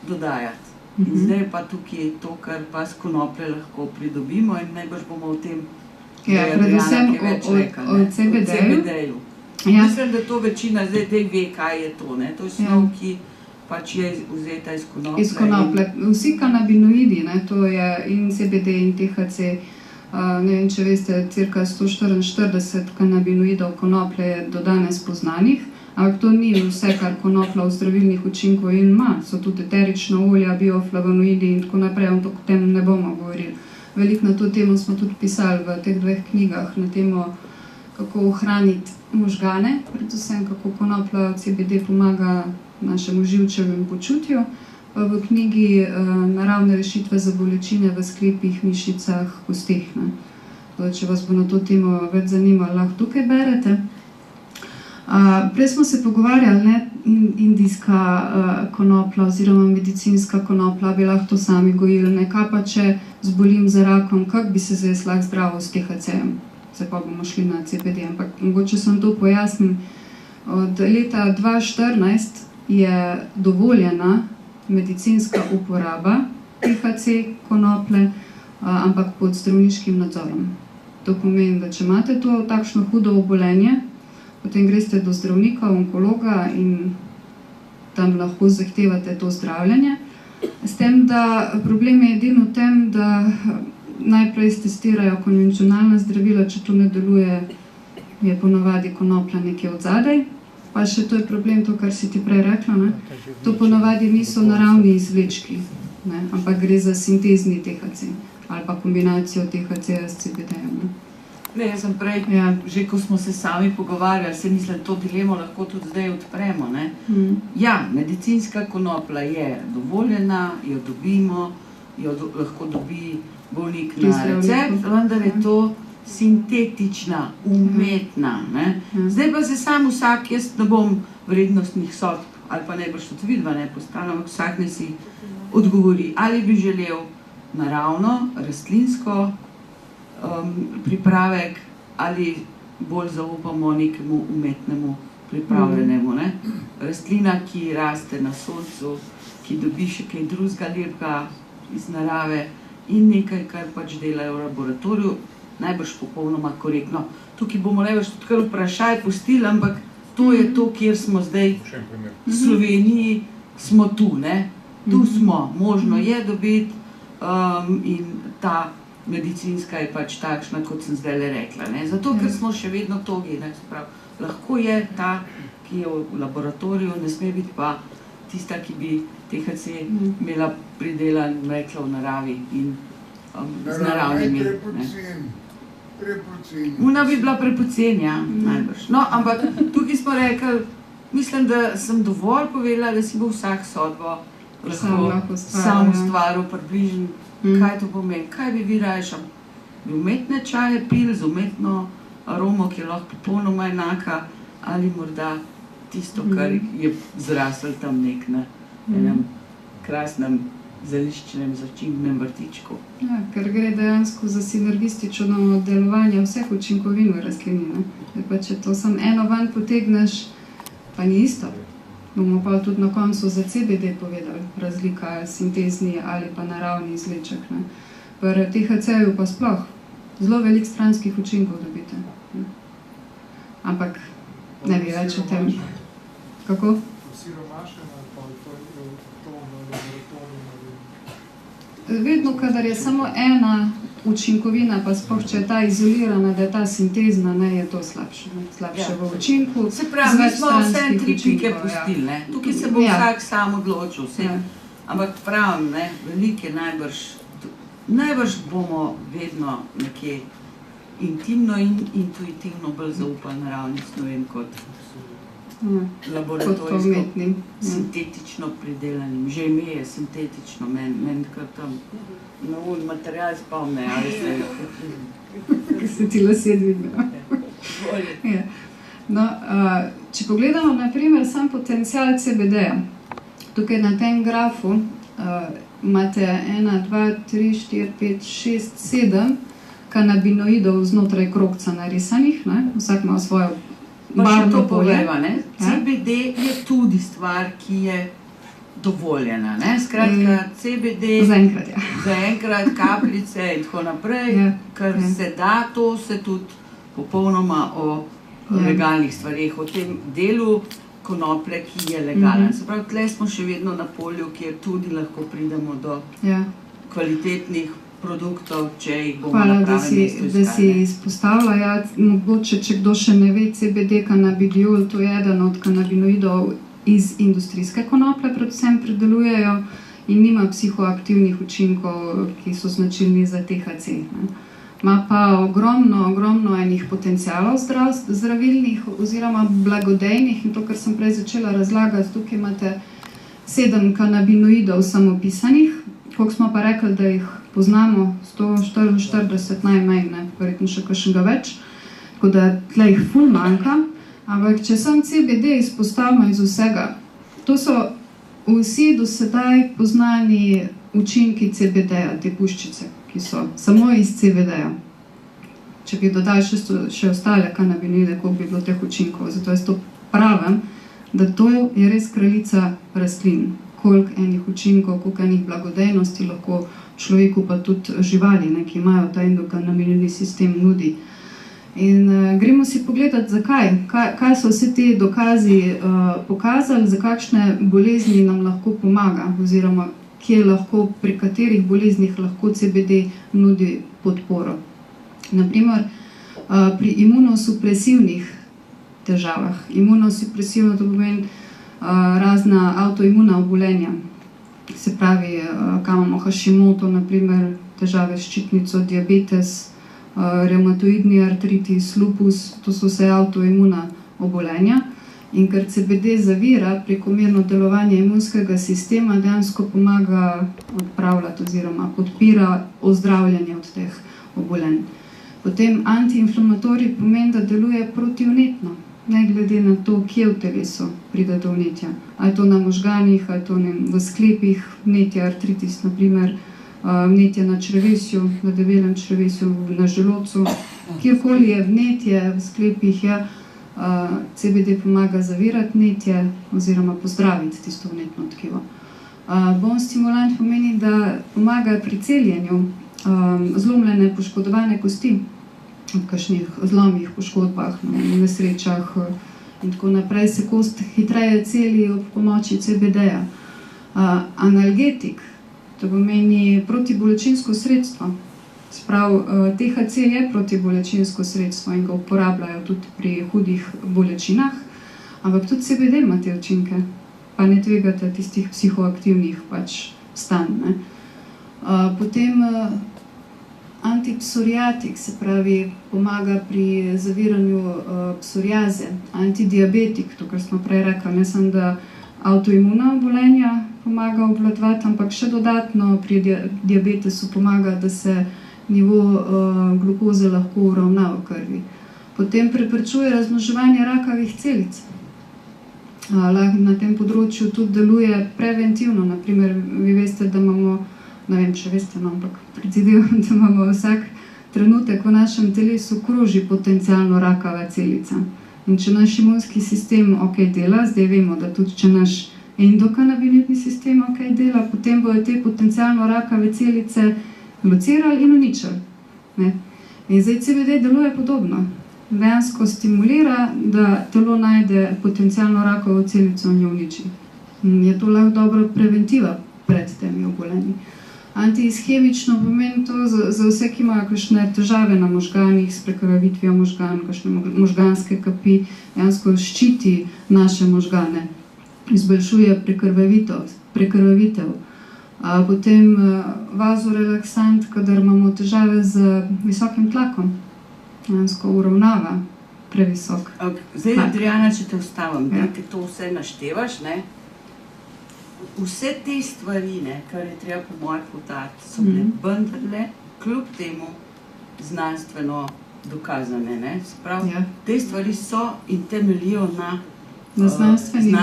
Speaker 1: dodajati. In zdaj pa tukaj to, kar pa s konoplje lahko pridobimo, in najbrž bomo o tem
Speaker 6: predvsem o CBD-ju.
Speaker 1: Mislim, da to večina zdaj ve, kaj je to. To je snov, ki pač je vzeta iz konoplje.
Speaker 6: Iz konoplje. Vsi kanabinoidi, to je in CBD in THC, ne vem, če veste, cirka 144 kanabinoidov konoplje je do danes poznanih, ampak to ni vse, kar konoplja v zdravilnih učinkov ima. So tudi eterična olja, bioflavonoidi in tako naprej, ampak o tem ne bomo govorili. Veliko na to temo smo tudi pisali v teh 2 knjigah, na temo, kako ohraniti možgane, predvsem kako konoplja CBD pomaga našemu živčevemu počutju. V knjigi Naravne rešitve za bolečine v sklepih, mišicah, kosteh. Če vas bo na to temo več zanimalo, lahko tukaj berete. Prej smo se pogovarjali, indijska konoplja oziroma medicinska konoplja, bi lahko to sami gojili. Kaj pa če zbolim za rakom, kako bi se zdaj lahko zdravo s THC-jem? Se pa bomo šli na CBD, ampak mogoče sem to pojasnim. Od leta 2014 je dovoljena medicinska uporaba THC konoplje, ampak pod zdravniškim nadzorom. To pomeni, da če imate to takšno hudo obolenje, potem greste do zdravnika, onkologa in tam lahko zahtevate to zdravljenje. S tem, da problem je edino v tem, da najprej testirajo konvencionalna zdravila, če to ne deluje, je ponavadi konoplja nekje od zadaj. Pa še to je problem, to, kar si ti prej rekla. To ponavadi niso naravni izvlečki, ampak gre za sintezni THC ali pa kombinacijo THC-ja s CBD-jem.
Speaker 1: Jaz sem prej, že ko smo se sami pogovarjali, se mislim, to dilemo lahko tudi zdaj odpremo. Ja, medicinska konoplja je dovoljena, jo dobimo, jo lahko dobi bolnik na recept, vendar je to sintetična, umetna. Zdaj pa se sam vsak, jaz ne bom vrednostnih sodb, ali pa najbrž tudi vidva ne postavljam, vsak ne si odgovori, ali bi želel naravno, rastlinsko pripravek, ali bolj zaupamo nekemu umetnemu pripravljenemu. Rastlina, ki raste na soncu, ki dobi še kaj drugega lepega iz narave in nekaj, kar pač delajo v laboratoriju, najbrž popolnoma korektno. Tukaj bomo najbrž tudi kar vprašaj pustili, ampak to je to, kjer smo zdaj v Sloveniji, smo tu. Tu smo, možno je dobiti in ta medicinska je pač takšna, kot sem zdaj le rekla. Zato, ker smo še vedno togi. Lahko je ta, ki je v laboratoriju, ne sme biti pa tista, ki bi THC imela pridelan, rekla, v naravi in z naravnimi.
Speaker 3: Prepoceni.
Speaker 1: Ona bi bila prepoceni, najbrž. No, ampak tukaj smo rekli, Mislim, da sem dovolj povedala, da si bo vsak sodbo
Speaker 6: lahko
Speaker 1: sam ustvaril, približen, kaj to pomeni, kaj bi vi raje šel. Bi umetne čaje pil z umetno aromo, ki je lahko popolnoma enaka, ali morda tisto, kar je zrasel tam nek na enem krasnem zeliščnem začimbnem vrtičku.
Speaker 6: Ja, ker gre dejansko za sinergistično delovanje vseh učinkovin v rastlini. Pa če to samo eno ven potegneš, pa ni isto. Bomo pa tudi na koncu za CBD povedali, razlika sintezni ali pa naravni izvleček. Pri THC-ju pa sploh zelo veliko stranskih učinkov dobite. Ampak ne bi več o tem. Kako? Vedno, kadar je samo ena učinkovina, pa sploh, če je ta izolirana, da je ta sintezna, je to slabše v učinku.
Speaker 1: Se pravi, mi smo vse tri pike pustili, ne? Tukaj se bo vsak sam odločil, ampak pravim, ne, veliko je najbrž bomo vedno nekje intimno in intuitivno bolj zaupali naravnim snovem kot laboratorijsko, sintetično pridelanim. Že ime je sintetično, meni kar tam na ul material spomne, ali se...
Speaker 6: Kaj se ti lasje dvignejo. No, če pogledamo na primer sam potencial CBD-ja, tukaj na tem grafu imate 1, 2, 3, 4, 5, 6, 7 kanabinoidov znotraj krogca narisanih, vsak ima svojo barvno polje.
Speaker 1: CBD je tudi stvar, ki je dovoljena. Skratka, CBD, zaenkrat kapljice in tako naprej, kar se da, to se tudi popolnoma o legalnih stvareh, o tem delu konoplje, ki je legalen. Se pravi, tle smo še vedno na polju, kjer tudi lahko pridemo do kvalitetnih produktov, če jih bomo na pravem mestu iskali.
Speaker 6: Da si izpostavlja, mogoče, če kdo še ne ve, CBD kanabidiol, to je eden od kanabinoidov iz industrijske konoplje, predvsem pridelujejo in nima psihoaktivnih učinkov, ki so značilni za THC. Ima pa ogromno enih potencialov zdravilnih oziroma blagodejnih in to, kar sem prej začela razlagati, tukaj imate 7 kanabinoidov samopisanih, koliko smo pa rekli, da jih poznamo, 144 najmanj, verjetno še kakšnega več, tako da tle jih ful manjka, ampak če sam CBD izpostavimo iz vsega, to so vsi do sedaj poznani učinki CBD-ja, te puščice, ki so samo iz CBD-ja. Če bi dodali še ostale kanabinoide, koliko bi bilo teh učinkov, zato jaz to pravim, da to je res kraljica rastlin, koliko enih učinkov, koliko enih blagodejnosti lahko človeku pa tudi živali, ki imajo ta endokannabinoidni sistem nudi. In gremo si pogledati, zakaj, kaj so vse te dokazi pokazali, za kakšne bolezni nam lahko pomaga, oziroma kje lahko, pri katerih boleznih lahko CBD nudi podporo. Naprimer, pri imunosupresivnih težavah. Imunosupresivno to pomeni razna avtoimuna obolenja. Se pravi, kaj imamo Hashimoto, naprimer, težave s ščitnico, diabetes, reumatoidni artritis, lupus, to so vse avtoimuna obolenja. In ker CBD zavira prekomerno delovanje imunskega sistema, dejansko pomaga odpravljati oziroma podpira ozdravljanje od teh obolenj. Potem antiinflamatorij pomeni, da deluje protivnetno, ne glede na to, kje v telesu pride do vnetja. Ali je to na možganih, ali je to v sklepih, vnetje artritis, naprimer, vnetje na črevesju, na debelem črevesju, na želodcu. Kjerkoli je vnetje v sklepih, CBD pomaga zavirati vnetje oziroma pozdraviti tisto vnetno tkivo. Bone stimulant pomeni, da pomaga pri celjenju zlomljene, poškodovane kosti, v kakšnih zlomih, poškodbah, nesrečah in tako naprej se kost hitreje celi ob pomoči CBD-ja. Analgetik, to pomeni protibolečinsko sredstvo. Sprav, THC je protibolečinsko sredstvo in ga uporabljajo tudi pri hudih bolečinah, ampak tudi CBD ima te učinke, pa ne tvegate tistih psihoaktivnih stanj. Potem antipsoriatik, se pravi, pomaga pri zaviranju psoriaze, antidiabetik, to, kar smo prej rekli, ne samo da avtoimuna obolenja pomaga obvladovati, ampak še dodatno pri diabetesu pomaga, da se nivo glukoze lahko uravna v krvi. Potem preprečuje razmnoževanje rakavih celic. Na tem področju tudi deluje preventivno, naprimer, vi veste, da imamo, ne vem, če veste, no, ampak predvidevam, da imamo vsak trenutek v našem telesu kroži potencialno rakava celica. In če naš imunski sistem ok dela, zdaj vemo, da tudi če naš endokanabinoidni sistem ok dela, potem bodo te potencialno rakave celice locirali in uničili. Ne? In zdaj CBD deluje podobno. Dejansko stimulira, da telo najde potencialno rakavo celico in jo uniči. Je to lahko dobra preventiva pred temi obolenji. Antiishemično pomeni to za vse, ki imajo kakšne težave na možganih, s prekrvavitvijo možgan, kakšne možganske kapi, dejansko ščiti naše možgane, izboljšuje prekrvavitev. Potem vazorelaksant, kadar imamo težave z visokim tlakom, dejansko uravnava previsok.
Speaker 1: Zdaj, Adriana, če te ustavim, da ti to vse naštevaš, ne? Vse te stvari, ne, kar je treba po mojih poudariti, so bile vendarle kljub temu znanstveno dokazane. Ne? Sprav, te stvari so in temeljijo na znanstvenih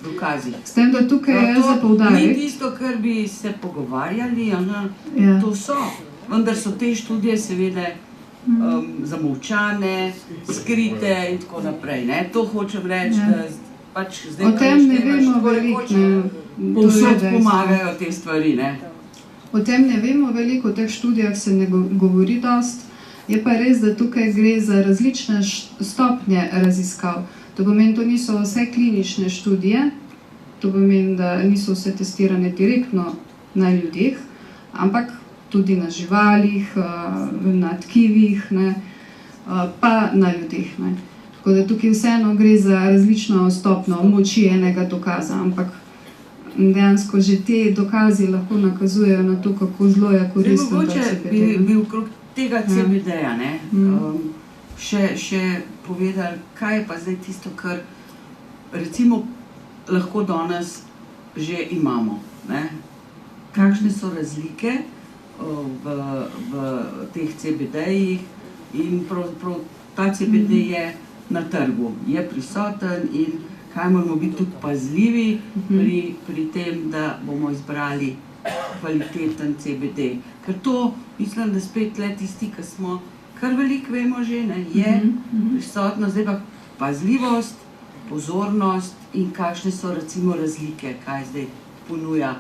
Speaker 1: dokazih.
Speaker 6: S tem, da tukaj je za poudariti.
Speaker 1: Ni tisto, kar bi se pogovarjali, to so. Vendar so te študije seveda zamolčane, skrite in tako naprej. Ne? To hočem reči, da pač zdaj,
Speaker 6: o tem ne vemo veliko.
Speaker 1: Povsod pomagajo te stvari. Ne?
Speaker 6: O tem ne vemo veliko, o teh študijah se ne govori dost. Je pa res, da tukaj gre za različne stopnje raziskav. To pomeni, to niso vse klinične študije, to pomeni, da niso vse testirane direktno na ljudeh, ampak tudi na živalih, na tkivih, ne, pa na ljudeh. Ne. Tako da tukaj vseeno gre za različno stopnjo moči enega dokaza, ampak dejansko že te dokazi lahko nakazujejo na to, kako zelo je koristen ta CBD.
Speaker 1: Mogoče bi okrog tega CBD-ja še povedali, kaj je pa zdaj tisto, kar recimo lahko danes že imamo. Ne? Kakšne so razlike v teh CBD-jih in pravzaprav ta CBD je na trgu, je prisoten in kaj moramo biti tudi pazljivi pri tem, da bomo izbrali kvaliteten CBD. Ker to, mislim, da spet le tisti, ki smo kar veliko vemo že, ne, je prisotno, zdaj pa pazljivost, pozornost in kakšne so recimo razlike, kaj zdaj ponuja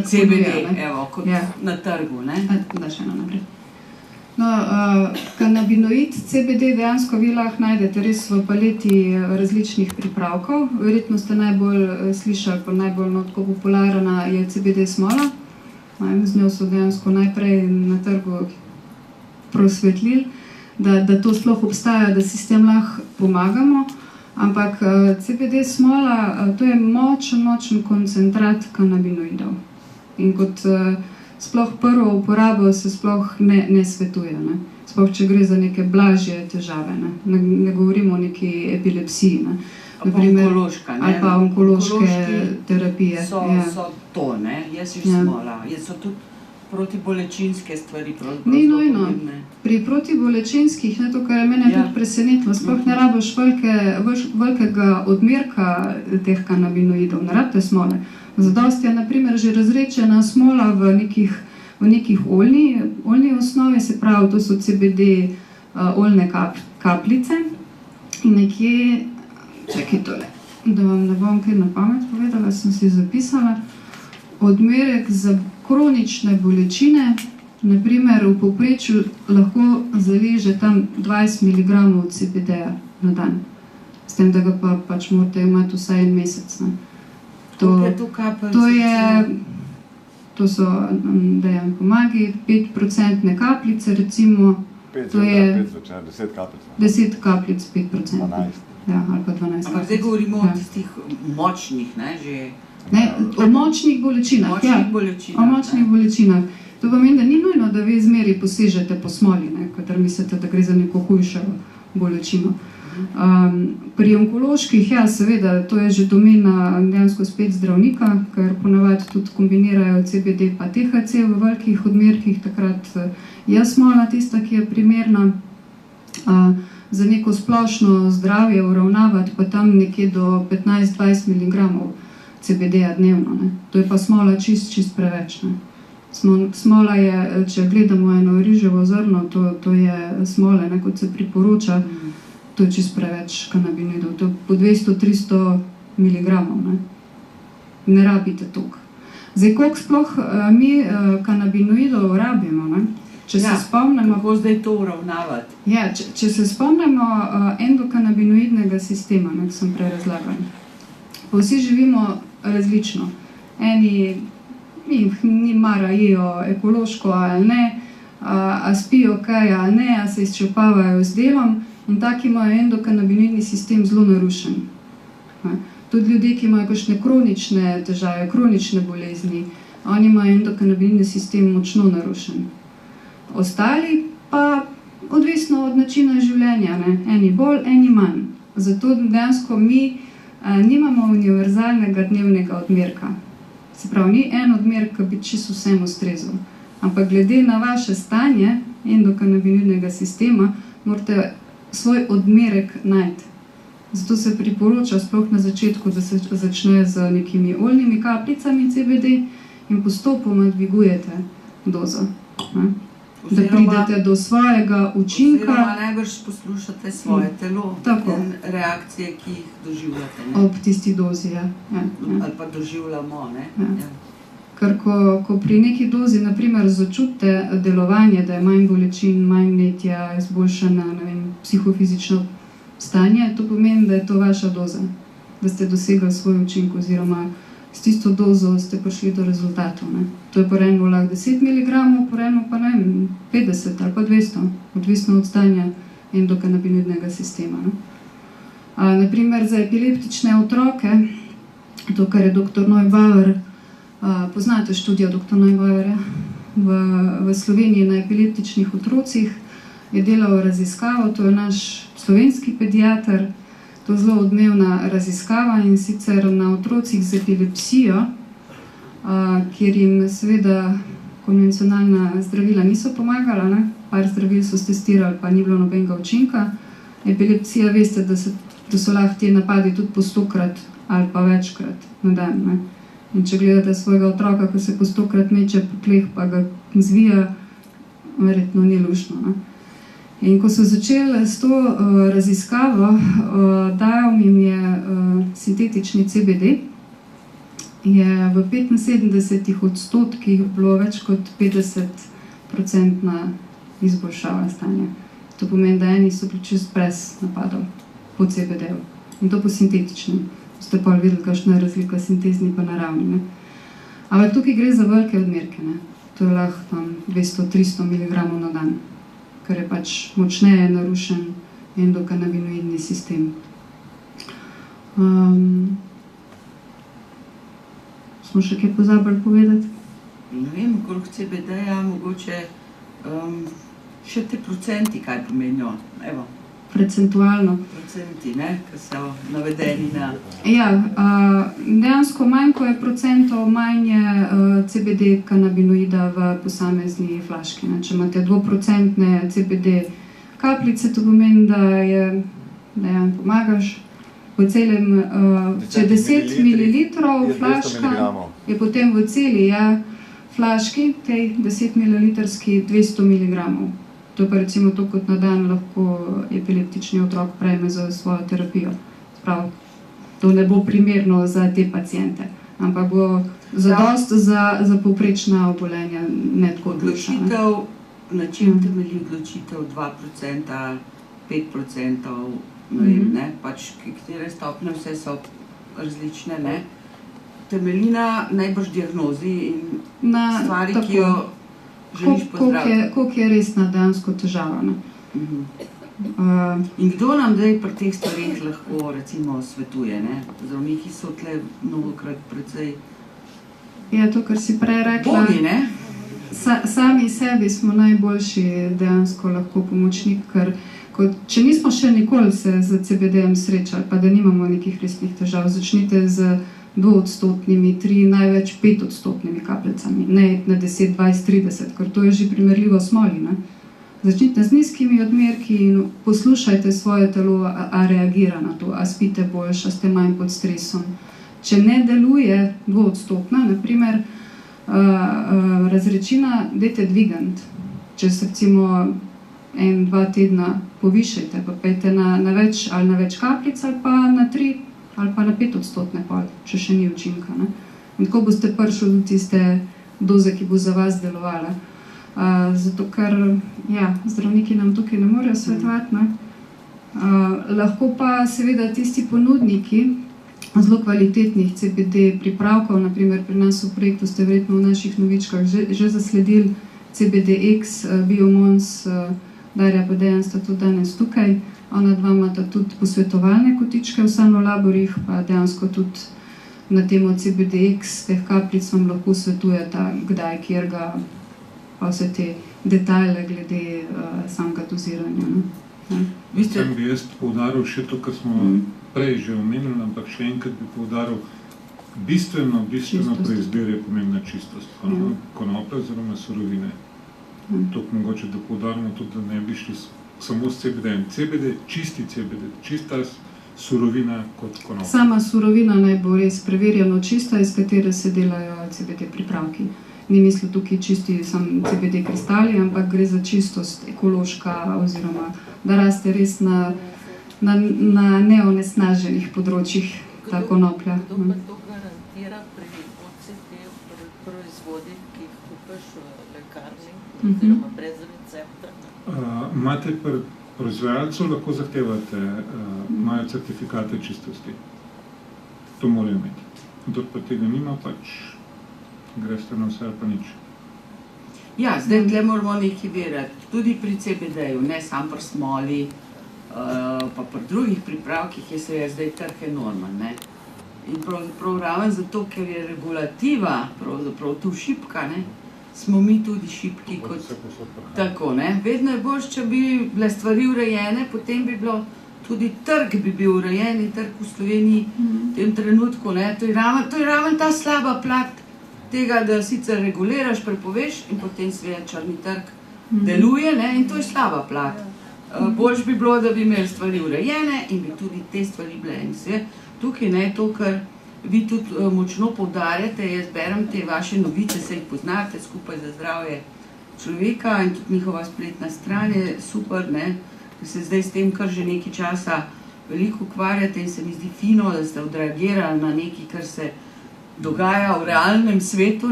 Speaker 1: CBD, evo, kot na trgu, ne?
Speaker 6: Da, še eno naprej. No, kanabinoid CBD dejansko vi lahko najdete res v paleti različnih pripravkov. Verjetno ste najbolj slišali, pa najbolj tako popularna je CBD smola. Z njo so dejansko najprej na trgu prosvetlili, da to sploh obstaja, da si s tem lahko pomagamo. Ampak CBD smola, to je močen koncentrat kanabinoidov. In kot sploh prvo uporabo se sploh ne svetuje. Ne? Sploh, če gre za neke blažje težave. Ne govorimo o neki epilepsiji. Ne?
Speaker 1: Onkološka, ne?
Speaker 6: Ali pa onkološke terapije.
Speaker 1: So to, ne? Jaz jih smola. Jaz so tudi protibolečinske stvari.
Speaker 6: Ni nujno. Pri protibolečinskih, to, kar je mene tudi presenetilo, sploh ne rabiš velikega odmerka teh kanabinoidov, ne rabite smole. Zadosti je, na primer, že razrečena smola v nekih oljni osnovi, se pravi, to so CBD oljne kapljice. In nekje, čakaj tole, da vam ne bom kaj na pamet povedala, sem si zapisala, odmerek za kronične bolečine, naprimer v povprečju lahko zaleže tam 20 mg CBD-ja na dan. S tem, da ga pa pač morate imeti vsaj en mesec. Ne. To so, da jim pomagi, 5% kapljice, recimo, to je 10 kapljic, 5%.
Speaker 3: 12.
Speaker 6: Ja, ali pa 12 kapljic.
Speaker 1: Ampak zdaj govorimo o tistih močnih, ne, že...
Speaker 6: Ne, o močnih bolečinah,
Speaker 1: o močnih bolečinah.
Speaker 6: Če To pomeni, da ni nujno, da vi zmeri posežete po smoli, ne, kadar mislite, da gre za neko hujšo bolečino. Pri onkoloških, ja, seveda, to je že domena dejansko spet zdravnika, ker ponavadi tudi kombinirajo CBD pa THC v velikih odmerkih, takrat je smola tista, ki je primerna. Za neko splošno zdravje uravnavati pa tam nekje do 15-20 mg CBD-ja dnevno. Ne. To je pa smola čist preveč. Ne. Smola je, če gledamo eno riževo zrno, to je smole, ne, kot se priporoča, to je čist preveč kanabinoidov, to je po 200-300 mg. Ne rabite toliko. Zdaj, koliko sploh mi kanabinoidov rabimo, ne? Če se spomnimo,
Speaker 1: kako zdaj to uravnavati?
Speaker 6: Ja, če se spomnimo endokanabinoidnega sistema, ki sem prej razlagala. Vsi živimo različno. Eni ni mara jejo ekološko ali ne, a spijo kaj ali ne, a se izčrpavajo z delom in taki imajo endokanabinoidni sistem zelo narušen. Tudi ljudje, ki imajo kakšne kronične težave, kronične bolezni, oni imajo endokanabinoidni sistem močno narušen. Ostali pa odvisno od načina življenja, ne? Eni bolj, eni manj. Zato dejansko mi nimamo univerzalnega dnevnega odmerka. Se pravi, ni en odmerek, ki bi čisto vsem ustrezal. Ampak glede na vaše stanje endokanabinoidnega sistema, morate svoj odmerek najti. Zato se priporoča sploh na začetku, da se začne z nekimi oljnimi kapljicami CBD in postopoma dvigujete dozo. Da pridete do svojega učinka.
Speaker 1: Oziroma najbrž poslušate svoje telo in reakcije, ki jih doživljate. Ne?
Speaker 6: Ob tisti dozi, ja.
Speaker 1: Ali pa doživljamo, ne?
Speaker 6: Ja. Ker ko pri neki dozi, naprimer, začutite delovanje, da je manj bolečin, manj vnetja, izboljšana, ne vem, psihofizično stanje, to pomeni, da je to vaša doza. Da ste dosegli svoj učinek oziroma s tisto dozo ste prišli do rezultatov. Ne. To je por eno lahko 10 mg, por eno pa ne, 50 ali pa 200, odvisno od stanja endokanabinoidnega sistema. Ne. Naprimer, za epileptične otroke, to, kar je dr. Neubauer, poznate študijo dr. Neubauerja, v Sloveniji na epileptičnih otrocih je delal raziskavo, to je naš slovenski pediater. To je zelo odmevna raziskava in sicer na otrocih z epilepsijo, kjer jim seveda konvencionalna zdravila niso pomagala, ne? Par zdravil so testirali, pa ni bilo nobenega učinka. Epilepsija, veste, da so lahko ti napadi tudi po 100-krat ali pa večkrat na dan. Ne? In če gledate svojega otroka, ko se po 100-krat meče po tleh, pa ga zvija, verjetno ni luštno. Ne? In ko so začeli s to raziskavo, dajal jim je sintetični CBD, je v 75% bilo več kot 50% izboljšava stanja. To pomeni, da eni so bili čist brez napadov po CBD-u. In to po sintetičnem. Ste pa videli, kakšna je razlika sintezni pa naravni. Ne? Ampak tukaj gre za velike odmerke. Ne? To je lahko 200-300 mg na dan. Ker je pač močneje narušen endokanabinoidni sistem. Smo še kaj pozabili povedati?
Speaker 1: Ne vem, koliko CBD-ja, mogoče še te procenti, kaj pomenijo. Evo.
Speaker 6: Procentualno.
Speaker 1: Procenti, ne, ki so navedeni na...
Speaker 6: Ja, dejansko manj, ko je procentov, manj je CBD kanabinoida v posamezni flaški. Ne. Če imate 2% CBD kapljice, to pomeni, da je, da jim pomagaš. V celem, če 10 ml flaška, je potem v celi flaški, tej 10 ml 200 mg. To pa recimo to, kot na dan lahko epileptični otrok prejme za svojo terapijo. Sprav, to ne bo primerno za te paciente, ampak bo zadost za povprečna obolenja, ne tako odločna.
Speaker 1: Odločitev, na čem temelji odločitev 2%, 5%, ne vem, ne, pač katere stopnje, vse so različne, ne. Temelji na najbrž diagnozi in stvari, ki jo želiš pozdraviti.
Speaker 6: Koliko je resna dejansko težava. Ne?
Speaker 1: In kdo nam zdaj pri teh stvareh lahko recimo svetuje? Ne? Zdravniki so tle mnogokrat precej...
Speaker 6: Ja, to, kar si prej rekla...
Speaker 1: Bogi, ne?
Speaker 6: Sami sebi smo najboljši dejansko lahko pomočnik, ker če nismo še nikoli se z CBD-jem srečali, pa da nimamo nekih resnih težav, začnite z 2-odstotnimi, 3, največ 5-odstotnimi kapljicami, ne na 10, 20, 30, ker to je že primerljivo smoli, ne? Začnite z nizkimi odmerki in poslušajte svoje telo, a reagira na to, a spite boljše, a ste manj pod stresom. Če ne deluje 2-odstotna, naprimer, razrečina, dajte dvigant. Če se recimo 1-2 tedna povišajte, pa pejte na več kapljic ali pa na 3 ali pa na 5-odstotne pol, če še ni učinka. Ne? In tako boste prišli do tiste doze, ki bo za vas delovala. Zato ker zdravniki nam tukaj ne morejo svetovati. Ne? Lahko pa seveda tisti ponudniki zelo kvalitetnih CBD pripravkov, naprimer pri nas v projektu ste verjetno v naših novičkah že zasledili CBDX, Biomons, Darja pa Dejan sta tudi danes tukaj. Ona dva imata tudi posvetovalne kotičke v Sanolaborih, pa dejansko tudi na temo CBDX, teh kapljic vam lahko svetujeta, kdaj, kjer ga, pa vse te detajle glede samega doziranja.
Speaker 4: Sem bi jaz poudaril še to, kar smo prej že omenili, ampak še enkrat bi poudaril, bistveno pri izbiri je pomembna čistost konoplje oziroma surovine. To mogoče, da poudarimo tudi, da ne bi šli samo s CBD-jem. CBD, čisti CBD, čista surovina kot konoplja. Sama surovina naj bo res preverjeno čista, iz katere se delajo CBD pripravki. Ni mislil tukaj čisti sam CBD kristali, ampak gre za čistost ekološka oziroma da raste res na neonesnaženih področjih ta konoplja.
Speaker 1: Kdo pa to garantira pri OCT proizvodih, ki jih kupaš v lekarni oziroma brez recepta?
Speaker 4: Imate pri proizvajalcu, lahko zahtevate, imajo certifikate čistosti. To morajo imeti. Kdor pa tega nima, pač greste na vse ali pa nič.
Speaker 1: Ja, zdaj tle moramo nekaj vedeti. Tudi pri CBD-ju, ne samo pri smoli, pa pri drugih pripravkih je seveda zdaj trg enormen. In pravzaprav raven zato, ker je regulativa pravzaprav tu šibka, smo mi tudi šibki kot tako. Vedno je boljše, če bi bile stvari urejene, potem bi bilo tudi trg bi bil urejen in trg v Sloveniji v tem trenutku. To je raven ta slaba plat tega, da sicer reguliraš, prepoveš in potem seveda črni trg deluje in to je slaba plat. Boljše bi bilo, da bi imeli stvari urejene in bi tudi te stvari bile. In seveda tukaj to, kar vi tudi močno poudarjate, jaz berem te vaše novice, se jih poznate, Skupaj za zdravje človeka in tudi njihova spletna stran je super, da se zdaj s tem kar že nekaj časa veliko ukvarjate in se mi zdi fino, da ste odreagirali na nekaj, kar se dogaja v realnem svetu.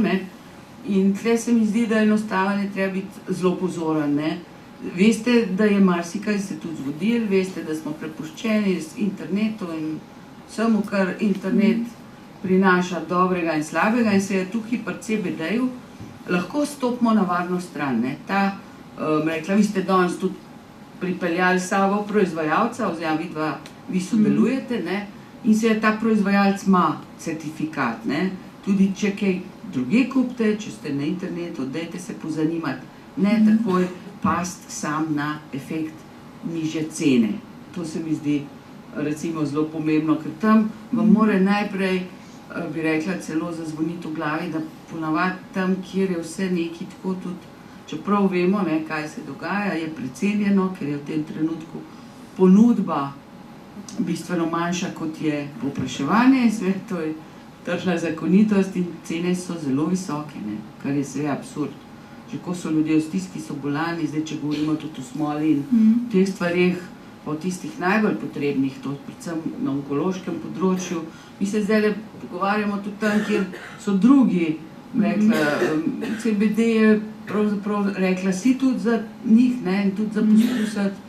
Speaker 1: In tle se mi zdi, da enostavno je treba biti zelo pozoren. Veste, da je marsikaj se tudi zgodilo, veste, da smo prepuščeni z internetu in vsemu, kar internet prinaša dobrega in slabega, in seveda tukaj pri CBD-ju lahko stopimo na varno stran. Rekla, vi ste danes tudi pripeljali sabo proizvajalca, oziroma vi sodelujete, in seveda ta proizvajalec ima certifikat. Tudi če kaj druge kupite, če ste na internetu, dajte se pozanimati, ne takoj past sam na efekt nižje cene. To se mi zdi recimo zelo pomembno, ker tam vam mora najprej, bi rekla, celo zazvoniti v glavi, da ponavadi tam, kjer je vse nekaj tako tudi, čeprav vemo, kaj se dogaja, je precenjeno, ker je v tem trenutku ponudba bistveno manjša, kot je povpraševanje, in seveda to je tržna zakonitost in cene so zelo visoke, kar je seveda absurd. Že ko so ljudje v stiski, so bolani, zdaj če govorimo tudi o smoli in teh stvareh, pa v tistih najbolj potrebnih, to predvsem na onkološkem področju. Mi se zdaj pogovarjamo tudi tam, kjer so drugi, rekla, CBD je pravzaprav rekla si tudi za njih, in tudi za poskusiti,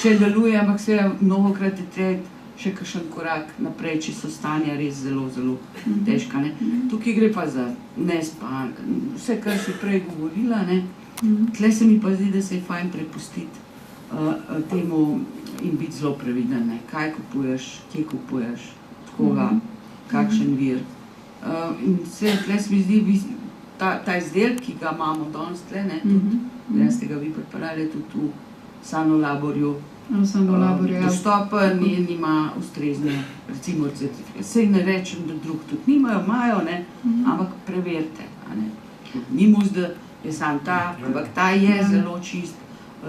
Speaker 1: če deluje, ampak seveda mnogokrat je treba še kakšen korak naprej, če so stanja res zelo, zelo težka. Tukaj gre pa za nespan, vse, kar si prej govorila, tle se mi pa zdi, da se je fajn prepustiti temu in biti zelo previden, kaj kupuješ, kje kupuješ, od koga, kakšen vir. In tle se mi zdi, ta izdelek, ki ga imamo danes tle, ne, tudi, danes ste ga vi pripravili tudi v Sanolaborju, dostopen in ima ustrezne, recimo certifikacije. Saj ne rečem, da drug tudi nimajo, imajo, ne, ampak preverite, a ne. Ni mus, da je sam ta, ampak ta je zelo čist,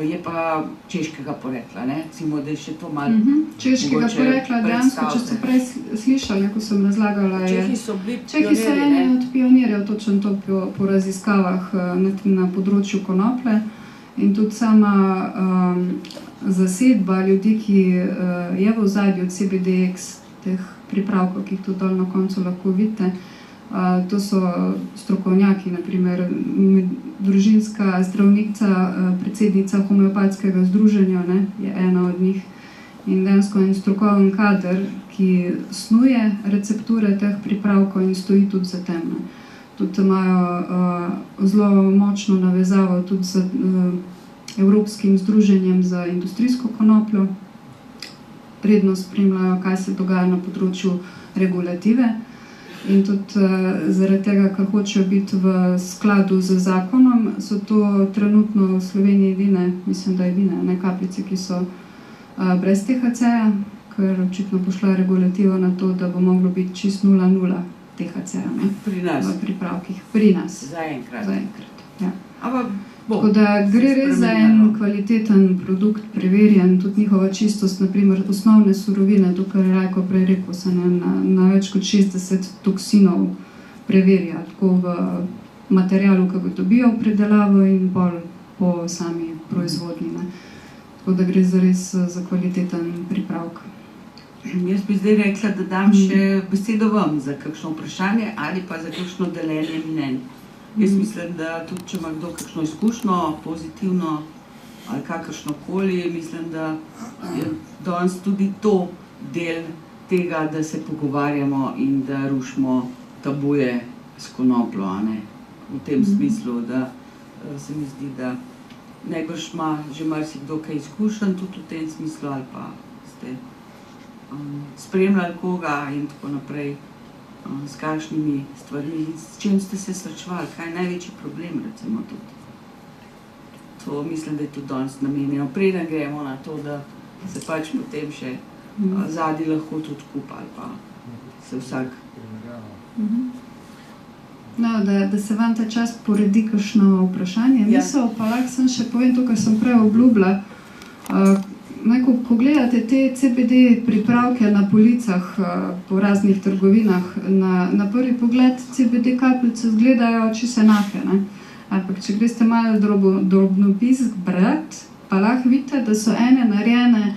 Speaker 1: je pa češkega porekla, ne, recimo, da je še to malo
Speaker 6: Češkega porekla, dejansko, če ste prej slišali, ko sem razlagala,
Speaker 1: Čehi so bili
Speaker 6: Čehi so eni od pionirjev točno to po raziskavah na področju konoplje in tudi sama zasedba ljudi, ki je v ozadju od CBDX, teh pripravkov, ki jih tudi dol na koncu lahko vidite. To so strokovnjaki, naprimer družinska zdravnica, predsednica homeopatskega združenja, ne, je ena od njih. In dejansko en strokoven kader, ki snuje recepture teh pripravkov in stoji tudi za tem. Tudi imajo zelo močno navezavo tudi z Evropskim združenjem za industrijsko konopljo. Redno spremljajo, kaj se dogaja na področju regulative. In tudi zaradi tega, ker hočejo biti v skladu z zakonom, so to trenutno v Sloveniji edine, mislim, da edine kapljice, ki so brez THC-ja, ker očitno pošla regulativa na to, da bo moglo biti čist 0,0 THC-ja
Speaker 1: pri nas.
Speaker 6: V pripravkih. Pri nas.
Speaker 1: Zaenkrat.
Speaker 6: Ja.
Speaker 1: Ampak
Speaker 6: tako da gre res za en kvaliteten produkt, preverjen, tudi njihova čistost, naprimer osnovne surovine, to, kar je Rajko prej rekel, se na več kot 60 toksinov preverja, tako v materialu, ki ga dobijo v predelavo in bolj po sami proizvodnji. Tako da gre za res za kvaliteten pripravek.
Speaker 1: Jaz bi zdaj rekla, da dam še besedo vam za kakšno vprašanje ali pa za kakšno deljenje mnenj. Jaz mislim, da tudi če ima kdo kakšno izkušnjo, pozitivno ali kakršnokoli, mislim, da je danes tudi to del tega, da se pogovarjamo in da rušimo tabuje s konopljo, a ne. V tem smislu, da se mi zdi, da najbrž ima že marsikdo kaj izkušenj tudi v tem smislu ali pa ste spremljali koga in tako naprej. S kakšnimi stvarmi, s čim ste se srečevali, kaj je največji problem, recimo tudi. To mislim, da je tudi danes namenjeno. Preden gremo na to, da se pač potem še zadnji lahko tudi kupa ali pa se vsak.
Speaker 6: No, da se vam ta čas poredi kakšno vprašanje. Misel, pa lahko sem še povem to, kar sem prej obljubila. Ko gledate te CBD pripravke na policah po raznih trgovinah, na prvi pogled CBD kapljice izgledajo čisto enake. Ampak če greste malo drobnopis brati, pa lahko vidite, da so ene narejene,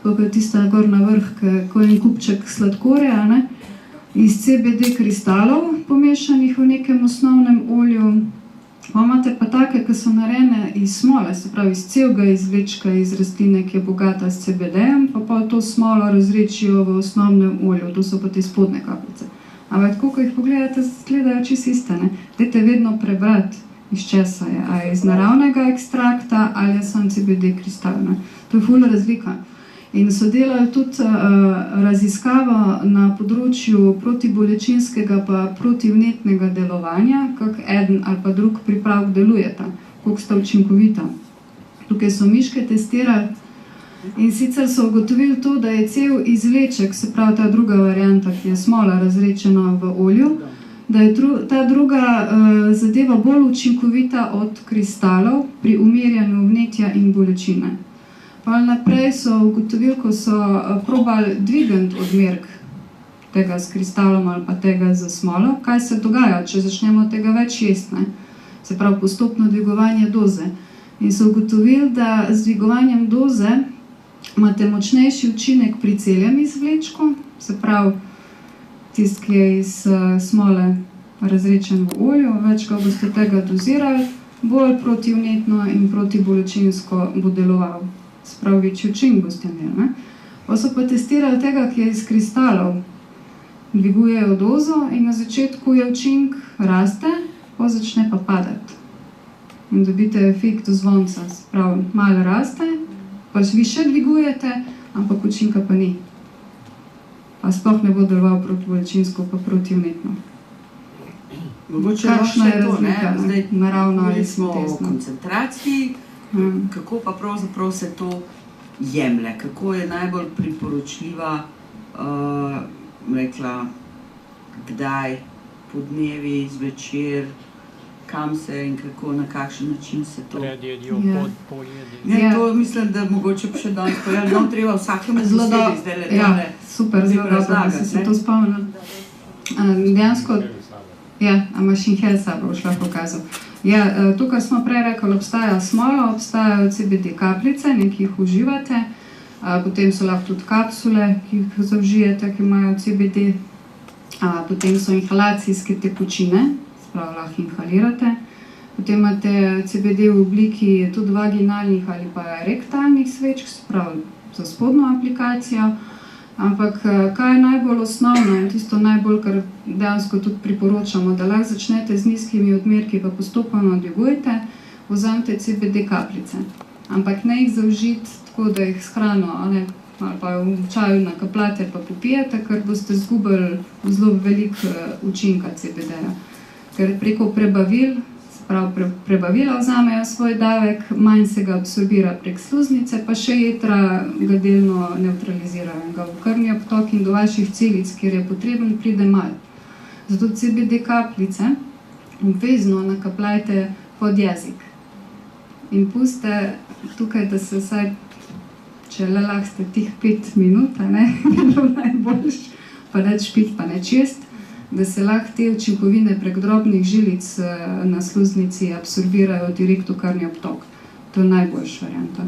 Speaker 6: kot je tista gor na vrh, ko je en kupček sladkorja, iz CBD kristalov pomešanih v nekem osnovnem olju. Pa imate pa take, ki so narejene iz smole, se pravi iz celega izvlečka iz rastline, ki je bogata s CBD-jem, pa to smolo razrečijo v osnovnem olju, to so pa te spodne kapljice. Ampak tako, ko jih pogledate, izgledajo čisto iste. Dajte vedno prebrati, iz česa je, ali je iz naravnega ekstrakta, ali je sam CBD kristal. To je ful razlika. In so delali tudi raziskavo na področju protibolečinskega pa protivnetnega delovanja, kak eden ali pa drug pripravek delujeta, koliko sta učinkovita. Tukaj so miške testirali in sicer so ugotovili to, da je cel izvleček, se pravi ta druga varianta, ki je smola razrečena v olju, da je ta druga zadeva bolj učinkovita od kristalov pri umirjanju vnetja in bolečine. Pa naprej so ugotovili, ko so probali dvigati odmerek tega s kristalom ali pa tega z smolo, kaj se dogaja, če začnemo tega več jesti. Se pravi postopno dvigovanje doze. In so ugotovili, da z dvigovanjem doze imate močnejši učinek pri celem izvlečku, se pravi tist, ki je iz smole razrečen v olju, več ko boste tega dozirali, bolj protivnetno in protibolečinsko bo deloval. Sprav večji učinek boste imeli. Pa so pa testirali tega, ki je iz kristalov. Dvigujejo dozo in na začetku je učinek raste, pa začne pa padati. In dobite efekt zvonca. Sprav malo raste, pa vi še dvigujete, ampak učinka pa ni. Pa sploh ne bo deloval protibolečinsko pa protivnetno.
Speaker 1: Mogoče
Speaker 6: kakšna je
Speaker 1: to, ne?
Speaker 6: razlika,
Speaker 1: Zdaj,
Speaker 6: naravno ali
Speaker 1: smo o
Speaker 6: sintezno.
Speaker 1: koncentraciji, kako pa pravzaprav se to jemlje, kako je najbolj priporočljiva, rekla, kdaj, podnevi, zvečer, kam se in kako, na kakšen način se to...
Speaker 9: Pred jedjo,
Speaker 6: Ja.
Speaker 9: po jedi.
Speaker 1: Ja, to mislim, da mogoče pa še danes povedati, no, treba vsakemu
Speaker 6: Zelo
Speaker 1: posebej zdajle
Speaker 6: ja,
Speaker 1: tole
Speaker 6: super, zelo dobro, da
Speaker 1: razlagati,
Speaker 6: si se
Speaker 1: ne?
Speaker 6: to spomnil. Dejansko, ja, a imaš in hel sabo, boš lahko pokazal. Ja, tukaj smo prej rekli, obstaja smola, obstajajo CBD kapljice, nekaj jih uživate, potem so lahko tudi kapsule, ki jih zaužijete, ki imajo CBD, potem so inhalacijske tekočine, sprav lahko inhalirate, potem imate CBD v obliki tudi vaginalnih ali pa rektalnih svečk, sprav za spodnjo aplikacijo, ampak kaj je najbolj osnovno in tisto najbolj, kar dejansko tudi priporočamo, da lahko začnete z nizkimi odmerki, pa postopno dvigujete, vzamete CBD kapljice. Ampak ne jih zaužiti tako, da jih s hrano, ali pa v čaju nakapljate pa popijete, ker boste izgubili zelo veliko učinka CBD-ja. Ker preko prebavil, se pravi prebavila vzamejo svoj davek, manj se ga absorbira prek sluznice, pa še jetra ga delno nevtralizirajo in ga v krvni obtok in do vaših celic, kjer je potreben, pride malo. Zato CBD kapljice obvezno nakapljajte pod jezik. In pustite tukaj, da se vsaj, če le lahko ste tih 5 minut, ne, bilo najboljš, pa neč pit, pa neč jest, da se lahko te učinkovine prek drobnih žilic na sluznici absorbirajo direkt v krvni obtok. To je najboljša varianta.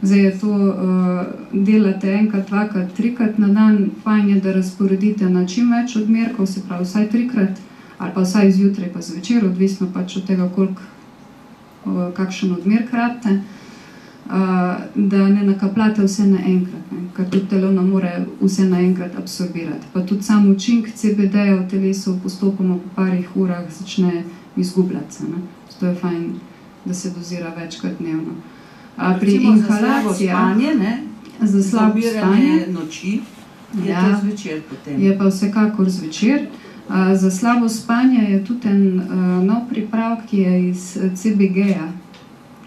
Speaker 6: Zdaj je to, delate enkrat, dvakrat, trikrat na dan, fajn je, da razporedite na čim več odmerkov, se pravi vsaj 3-krat, ali pa vsaj zjutraj pa zvečer, odvisno pač od tega, kakšen odmerk rabite, da ne nakapljate vse naenkrat, ne, ker tudi telo ne more vse naenkrat absorbirati. Pa tudi sam učink CBD-ja v telesu postopoma po parih urah začne izgubljati se. Ne. Zato je fajn, da se dozira večkrat dnevno. Pri inhalacijah, za slabo spanje,
Speaker 1: noči, je
Speaker 6: ja,
Speaker 1: to zvečer potem.
Speaker 6: je pa vsekakor zvečer. Za slabo spanje je tudi en nov pripravek, ki je iz CBG-ja.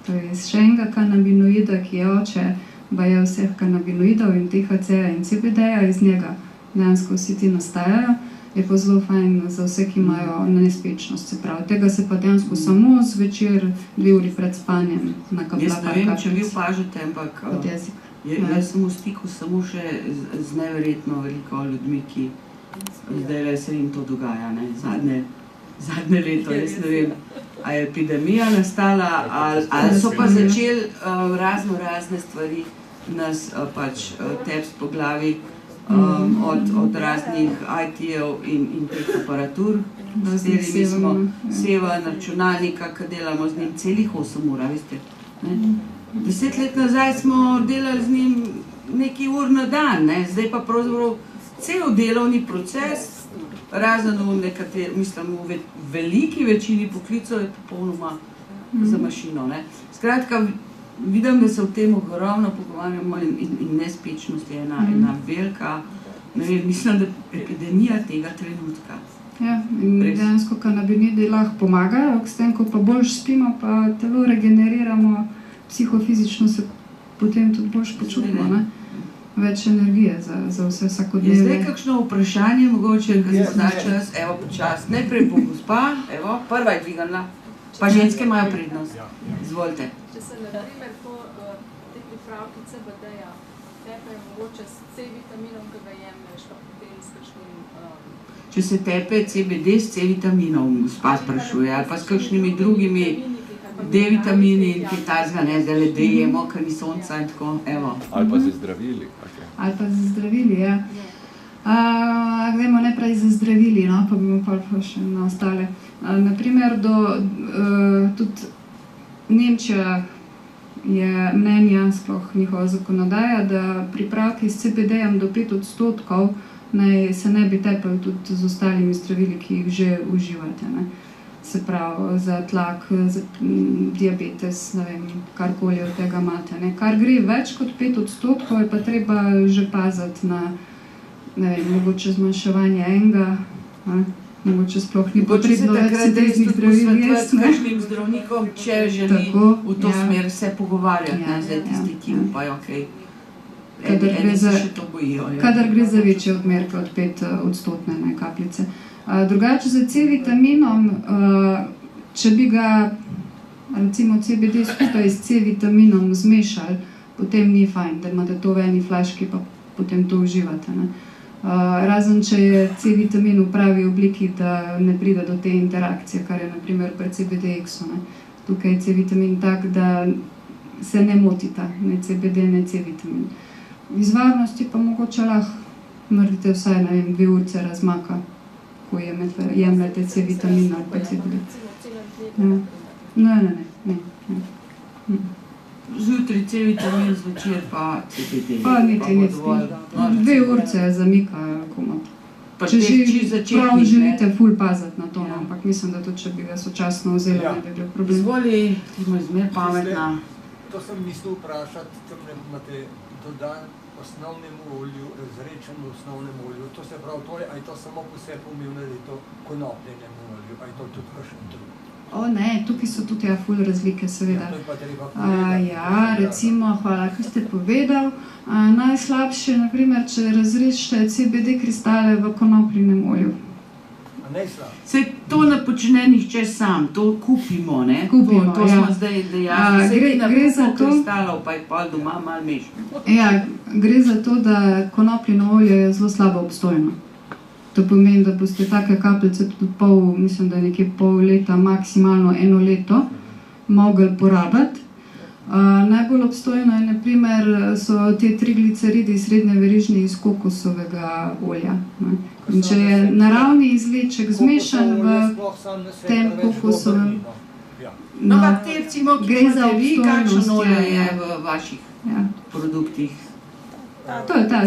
Speaker 6: To je iz še enega kanabinoida, ki je oče baje vseh kanabinoidov in THC-ja in CBD-ja, iz njega dejansko vsi ti nastajajo. Je pa zelo fajn za vse, ki imajo nespečnost, se pravi. Tega se pa dejansko samo zvečer, 2 uri pred spanjem nakaplja.
Speaker 1: Jaz ne vem, če vi opažate, ampak jaz sem v stiku samo še z neverjetno veliko ljudmi, ki zdaj se jim to dogaja, ne, zadnje leto, jaz ne vem, a je epidemija nastala, ali so pa začeli razne stvari nas pač teps po glavi, od raznih IT-jev in teh aparatur, s katerimi smo Sevan, računalnika, ki delamo z njim celih 8 ur, veste. 10 let nazaj smo delali z njim nekaj ur na dan, ne? Zdaj pa pravzaprav cel delovni proces, razen v veliki večini poklicov je popolnoma za mašino. Ne? Skratka, vidim, da se v tem ogromno pogovarjamo in nespečnost je ena velika, ne vem, mislim, da epidemija tega trenutka.
Speaker 6: Ja, in dejansko kanabinoidi lahko pomagajo, s tem, ko pa boljš spimo, pa telo regeneriramo, psihofizično se potem tudi boljš počutimo, ne? Več energije za vse vsakodnevne.
Speaker 1: Je zdaj kakšno vprašanje, mogoče, ker se da čas, evo počas, najprej bo gospa, evo, prva je dvignila, pa ženske imajo prednost. Izvolite.
Speaker 10: Če se na primer te pripravke CBD-ja tepe mogoče s C-vitaminom, ki ga jemlješ, pa potem s kakšnim...
Speaker 1: Če se tepe CBD s C-vitaminom, gospa sprašuje, ali pa s kakšnimi drugimi D-vitamini in kaj takega, ne, zdaj le D-jemo, ker ni sonca in tako, evo.
Speaker 11: Ali pa z zdravili.
Speaker 6: Ali pa z zdravili, ja. Gremo najprej z zdravili, no, pa bomo pa še na ostale. Naprimer, tudi Nemčija je mnenja, sploh njihova zakonodaja, da pripravki s CBD-jem do 5% se ne bi tepali tudi z ostalimi zdravili, ki jih že uživate, ne. Se pravi, za tlak, za diabetes, ne vem, karkoli od tega imate, ne. Kar gre več kot 5%, je pa treba že paziti na, ne vem, mogoče zmanjševanje enega, mogoče sploh ni
Speaker 1: Mogoče se
Speaker 6: potrebno več
Speaker 1: takrat res
Speaker 6: sinteteznih
Speaker 1: tudi
Speaker 6: zdravil
Speaker 1: posvetovati
Speaker 6: jesti,
Speaker 1: s
Speaker 6: ne.
Speaker 1: kakšnim zdravnikom, če želi
Speaker 6: Tako,
Speaker 1: v to
Speaker 6: ja.
Speaker 1: smer se pogovarjati,
Speaker 6: Ja,
Speaker 1: ne, zdaj tisti, ki
Speaker 6: ja.
Speaker 1: upajo, okej.
Speaker 6: Kadar gre
Speaker 1: Eni se
Speaker 6: za-
Speaker 1: še to bojijo. Ja.
Speaker 6: Kadar gre za večje odmerke od 5% ne, kapljice. Drugače za C-vitaminom, če bi ga recimo CBD skupaj s C-vitaminom zmešali, potem ni fajn, da imate to v eni flaški, pa potem to uživate. Ne. Razen, če je C-vitamin v pravi obliki, da ne pride do te interakcije, kar je na primer pri CBD-X-u. Tukaj je C-vitamin tak, da se ne motita, ne CBD, ne C-vitamin. Iz varnosti pa mogoče lahko naredite vsaj, ne vem, 2 urce razmaka, ko jemljete C-vitamin ali pa CBD. Ne.
Speaker 1: Zjutraj C-vitamin, zvečer pa CBD.
Speaker 6: Pa niti
Speaker 1: bo
Speaker 6: ne
Speaker 1: dovolj.
Speaker 6: spi. 2 urce zamika komot.
Speaker 1: Pa
Speaker 6: Če
Speaker 1: teh čisto
Speaker 6: že
Speaker 1: začetnih,
Speaker 6: prav
Speaker 1: ne.
Speaker 6: želite ful paziti na to,
Speaker 1: Ja.
Speaker 6: ampak mislim, da tudi če bi ga sočasno vzeli,
Speaker 8: Ja.
Speaker 6: ne bi bil problem.
Speaker 1: Izvoli, ti imaš zmer pametna.
Speaker 8: To sem mislil vprašati, tam ne imate dodan osnovnemu olju, razrečen v osnovnem olju. To se pravi, to je, a je to samo po sebi pomembno, da je to konopljenemu olju, a je to tudi kakšen drug.
Speaker 6: O ne, tukaj so tudi ful razlike, seveda.
Speaker 8: To je pa treba povedati.
Speaker 6: Ja, recimo, hvala, kar ste povedal. Najslabše, naprimer, če razrešite CBD kristale v konopljinem olju.
Speaker 8: A najslabše.
Speaker 1: Sej to ne počne nihče sam, to kupimo, ne?
Speaker 6: Kupimo,
Speaker 1: to
Speaker 6: ja.
Speaker 1: smo zdaj dejali. Sej ti
Speaker 6: gre za
Speaker 1: nakupimo
Speaker 6: to-
Speaker 1: kristalov, pa jih pol doma malo mešamo.
Speaker 6: Ja, gre za to, da konopljino olje je zelo slabo obstojno. To pomeni, da boste take kapljice tudi mislim, da je nekje pol leta, maksimalno 1 leto, mogli porabiti. Najbolj obstojno je, na primer, so te trigliceridi srednjeverižni iz kokosovega olja. Ne. In če je naravni izvleček zmešan v tem kokosovem,
Speaker 1: No, ampak te recimo, ki
Speaker 6: gre za
Speaker 1: imate vi, kakšno
Speaker 6: obstojnost,
Speaker 1: olje
Speaker 6: ja.
Speaker 1: je v vaših
Speaker 6: ja.
Speaker 1: produktih?
Speaker 6: To je ta,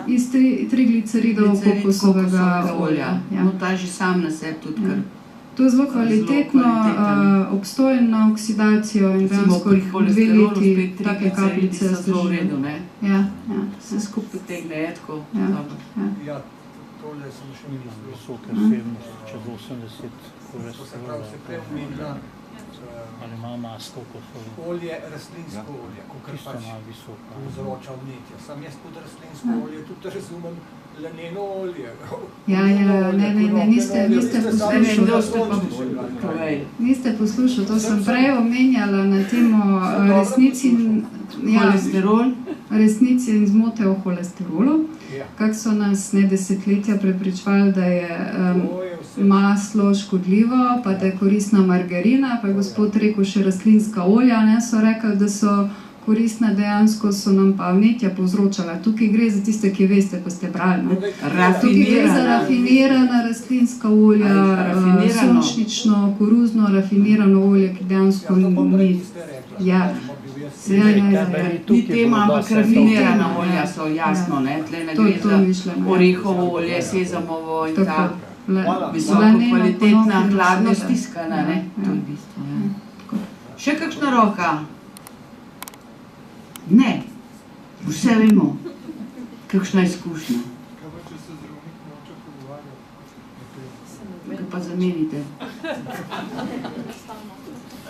Speaker 6: iz trigliceridov
Speaker 1: Glicerid
Speaker 6: kokosovega olja. Ja.
Speaker 1: No, ta že sam na sebi tudi kar.
Speaker 6: To je zelo kvalitetno,
Speaker 1: kvaliteten.
Speaker 6: obstojen na oksidacijo in
Speaker 1: Recimo
Speaker 6: dejansko
Speaker 1: pri
Speaker 6: 2
Speaker 1: holesterolu
Speaker 6: leti
Speaker 1: spet
Speaker 6: take
Speaker 1: trigliceridi
Speaker 6: kapljice
Speaker 1: so zelo v
Speaker 6: zdržijo.
Speaker 1: redu, ne?
Speaker 6: Ja, ja.
Speaker 1: Vse skupaj tegne, je tako.
Speaker 6: Ja.
Speaker 1: Dobro.
Speaker 8: Ja, tole sem še mislil.
Speaker 9: Visoke vsebnosti, čez 80
Speaker 8: To se pravi, se prej omenila
Speaker 9: ali ima maslo kosovo.
Speaker 8: olje, rastlinsko olje, kakor
Speaker 9: Tisto
Speaker 8: pač
Speaker 9: ima visoko.
Speaker 8: povzroča vnetje. Sam jaz pod rastlinsko olje tudi razumem laneno olje.
Speaker 6: Ja, ne, niste
Speaker 1: Niste
Speaker 6: poslušali, to sem prej omenjala na temo resnici
Speaker 1: Holesterol.
Speaker 6: resnici in zmote o holesterolu.
Speaker 8: Ja.
Speaker 6: Kako so nas desetletja prepričevali, da je
Speaker 8: To je vse.
Speaker 6: maslo škodljivo, pa da je koristna margarina, pa je gospod rekel še rastlinska olja, ne, so rekli, da so koristna, dejansko so nam pa vnetja povzročala. Tukaj gre za tiste, ki veste, pa ste brali. Ne. Tukaj gre za rafinirana rastlinska olja,
Speaker 1: Rafinirano.
Speaker 6: sončnično, koruzno rafinirano olje, ki dejansko
Speaker 8: Ja, to pa prej
Speaker 6: ni.
Speaker 8: niste rekla.
Speaker 6: Ja.
Speaker 8: Pa bil jaz
Speaker 1: Ni tema, ampak rafinirana olja so jasno, ne? Tle ne gre
Speaker 6: To
Speaker 1: za
Speaker 6: mišljeno.
Speaker 1: orehovo olje, sezamovo in
Speaker 6: Tako.
Speaker 1: ta
Speaker 8: Hvala.
Speaker 1: visoko
Speaker 6: Laneno,
Speaker 1: kvalitetna,
Speaker 6: konopljino,
Speaker 1: hladno
Speaker 6: seveda.
Speaker 1: stiskana, ne?
Speaker 6: Ja,
Speaker 1: To
Speaker 6: ja.
Speaker 1: je bistvo, ja. Še kakšna roka? Ne. Vse vemo. Kakšna izkušnja.
Speaker 7: Kaj pa, če se zdravnik noče pogovarjati?
Speaker 1: Ga pa zamenite.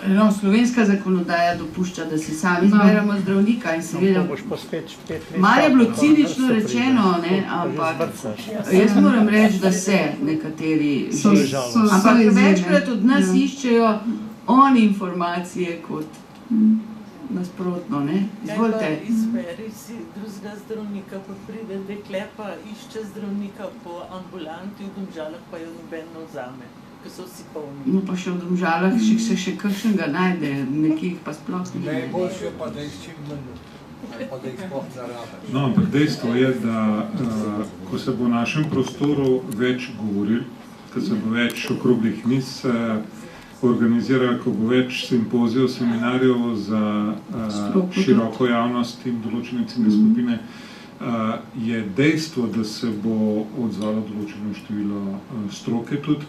Speaker 1: No, slovenska zakonodaja dopušča, da si sami izberemo zdravnika in seveda.
Speaker 9: boš pa spet 5 let.
Speaker 1: Malo je bilo cinično rečeno, ne, ampak jaz moram reči, da se nekateri
Speaker 6: So-
Speaker 1: že.
Speaker 6: so
Speaker 1: Ampak
Speaker 6: izjeme.
Speaker 1: večkrat od nas
Speaker 6: Ja.
Speaker 1: iščejo oni informacije kot nasprotno, ne. Izvolite.
Speaker 11: Kaj pa izberi si drugega zdravnika, pa pride dekle pa išče zdravnika po ambulanti, v Domžalah pa jo noben ne vzame, ker so vsi polni.
Speaker 1: No pa še v Domžalah še kakšnega najde, nekih pa sploh ni.
Speaker 8: Najboljše je pa, da jih čim manj, ali pa da jih sploh ne rabiš.
Speaker 4: No, ampak dejstvo je, da ko se bo v našem prostoru več govoril, ko se bo več okroglih miz organiziral, ko bo več simpozijev, seminarjev za široko javnost in določene ciljne skupine, je dejstvo, da se bo odzvalo določeno število stroke tudi.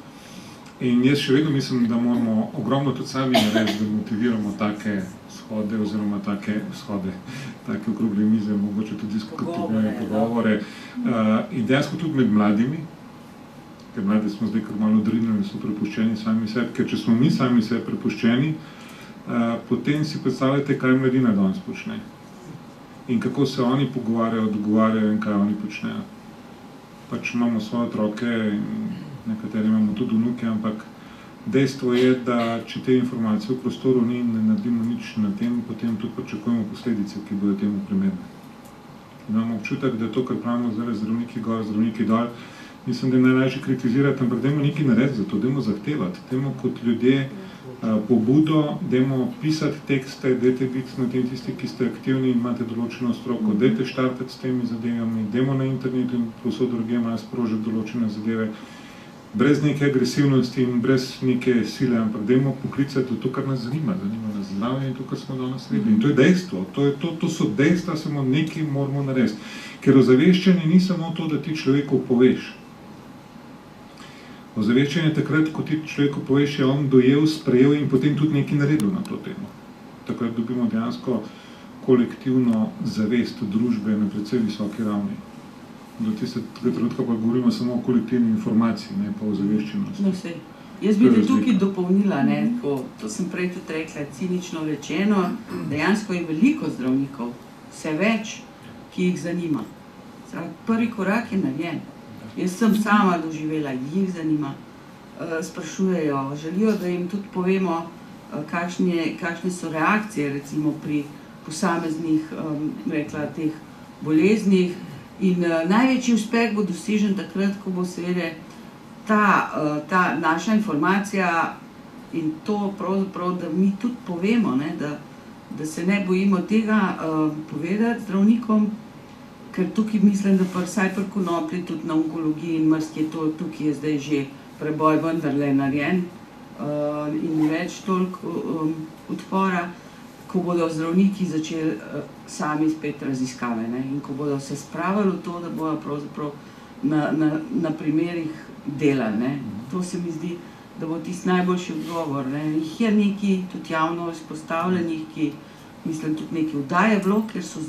Speaker 4: In jaz še vedno mislim, da moramo ogromno tudi sami narediti, da motiviramo take shode oziroma take okrogle mize, mogoče tudi diskutativne pogovore. In dejansko tudi med mladimi, Ker mlade smo zdaj kar malo odrinili, so prepuščeni sami sebi, ker če smo mi sami sebi prepuščeni, potem si predstavljate, kaj mladina danes počne. In kako se oni pogovarjajo, dogovarjajo in kaj oni počnejo. Pač imamo svoje otroke in nekateri imamo tudi vnuke, ampak dejstvo je, da če te informacije v prostoru ni in ne naredimo nič na tem, potem tudi pričakujemo posledice, ki bodo temu primerne. Imamo občutek, da to, kar pravimo zdaj zdravniki gor, zdravniki dol, mislim, da je najlažje kritizirati, ampak dajmo nekaj narediti za to, dajmo zahtevati, dajmo kot ljudje pobudo, dajmo pisati tekste, dajte biti na tem tisti, ki ste aktivni in imate določeno stroko, dajte štartati s temi zadevami, dajmo na internetu in povsod druge malo sprožiti določene zadeve, brez neke agresivnosti in brez neke sile, ampak dajmo poklicati to, kar nas zanima nas zdravje in to, kar smo danes sredili. In to je dejstvo, to so dejstva, samo nekaj moramo narediti. Ker ozaveščanje ni samo to, da ti človeku poveš. Ozaveščanje je takrat, ko ti človeku poveš, je on dojel, sprejel in potem tudi nekaj naredil na to temo. Takrat dobimo dejansko kolektivno zavest družbe na precej visoki ravni. Do tistega trenutka pa govorimo samo o kolektivni informaciji, ne pa o ozaveščenosti.
Speaker 1: No, sej. Jaz bi te tukaj dopolnila, ne, to sem prej tudi rekla, cinično rečeno, dejansko je veliko zdravnikov, vse več, ki jih zanima. Prvi korak je narejen. Jaz sem sama doživela, jih zanima, sprašujejo, želijo, da jim tudi povemo, kakšne so reakcije, recimo pri posameznih, rekla, teh boleznih. In največji uspeh bo dosežen takrat, ko bo seveda ta naša informacija in to pravzaprav, da mi tudi povemo, ne, da se ne bojimo tega povedati zdravnikom, ker tukaj mislim, da vsaj pri konoplji, tudi na onkologiji in mrski, tukaj je zdaj že preboj vendarle narejen in več toliko odpora, ko bodo zdravniki začeli sami spet raziskave, ne, in ko bodo se spravili v to, da bodo pravzaprav na primerih delali, ne. To se mi zdi, da bo tisti najboljši odgovor, ne. Jih je nekaj tudi javno izpostavljenih, ki mislim tudi nekaj vdaje bilo, ker so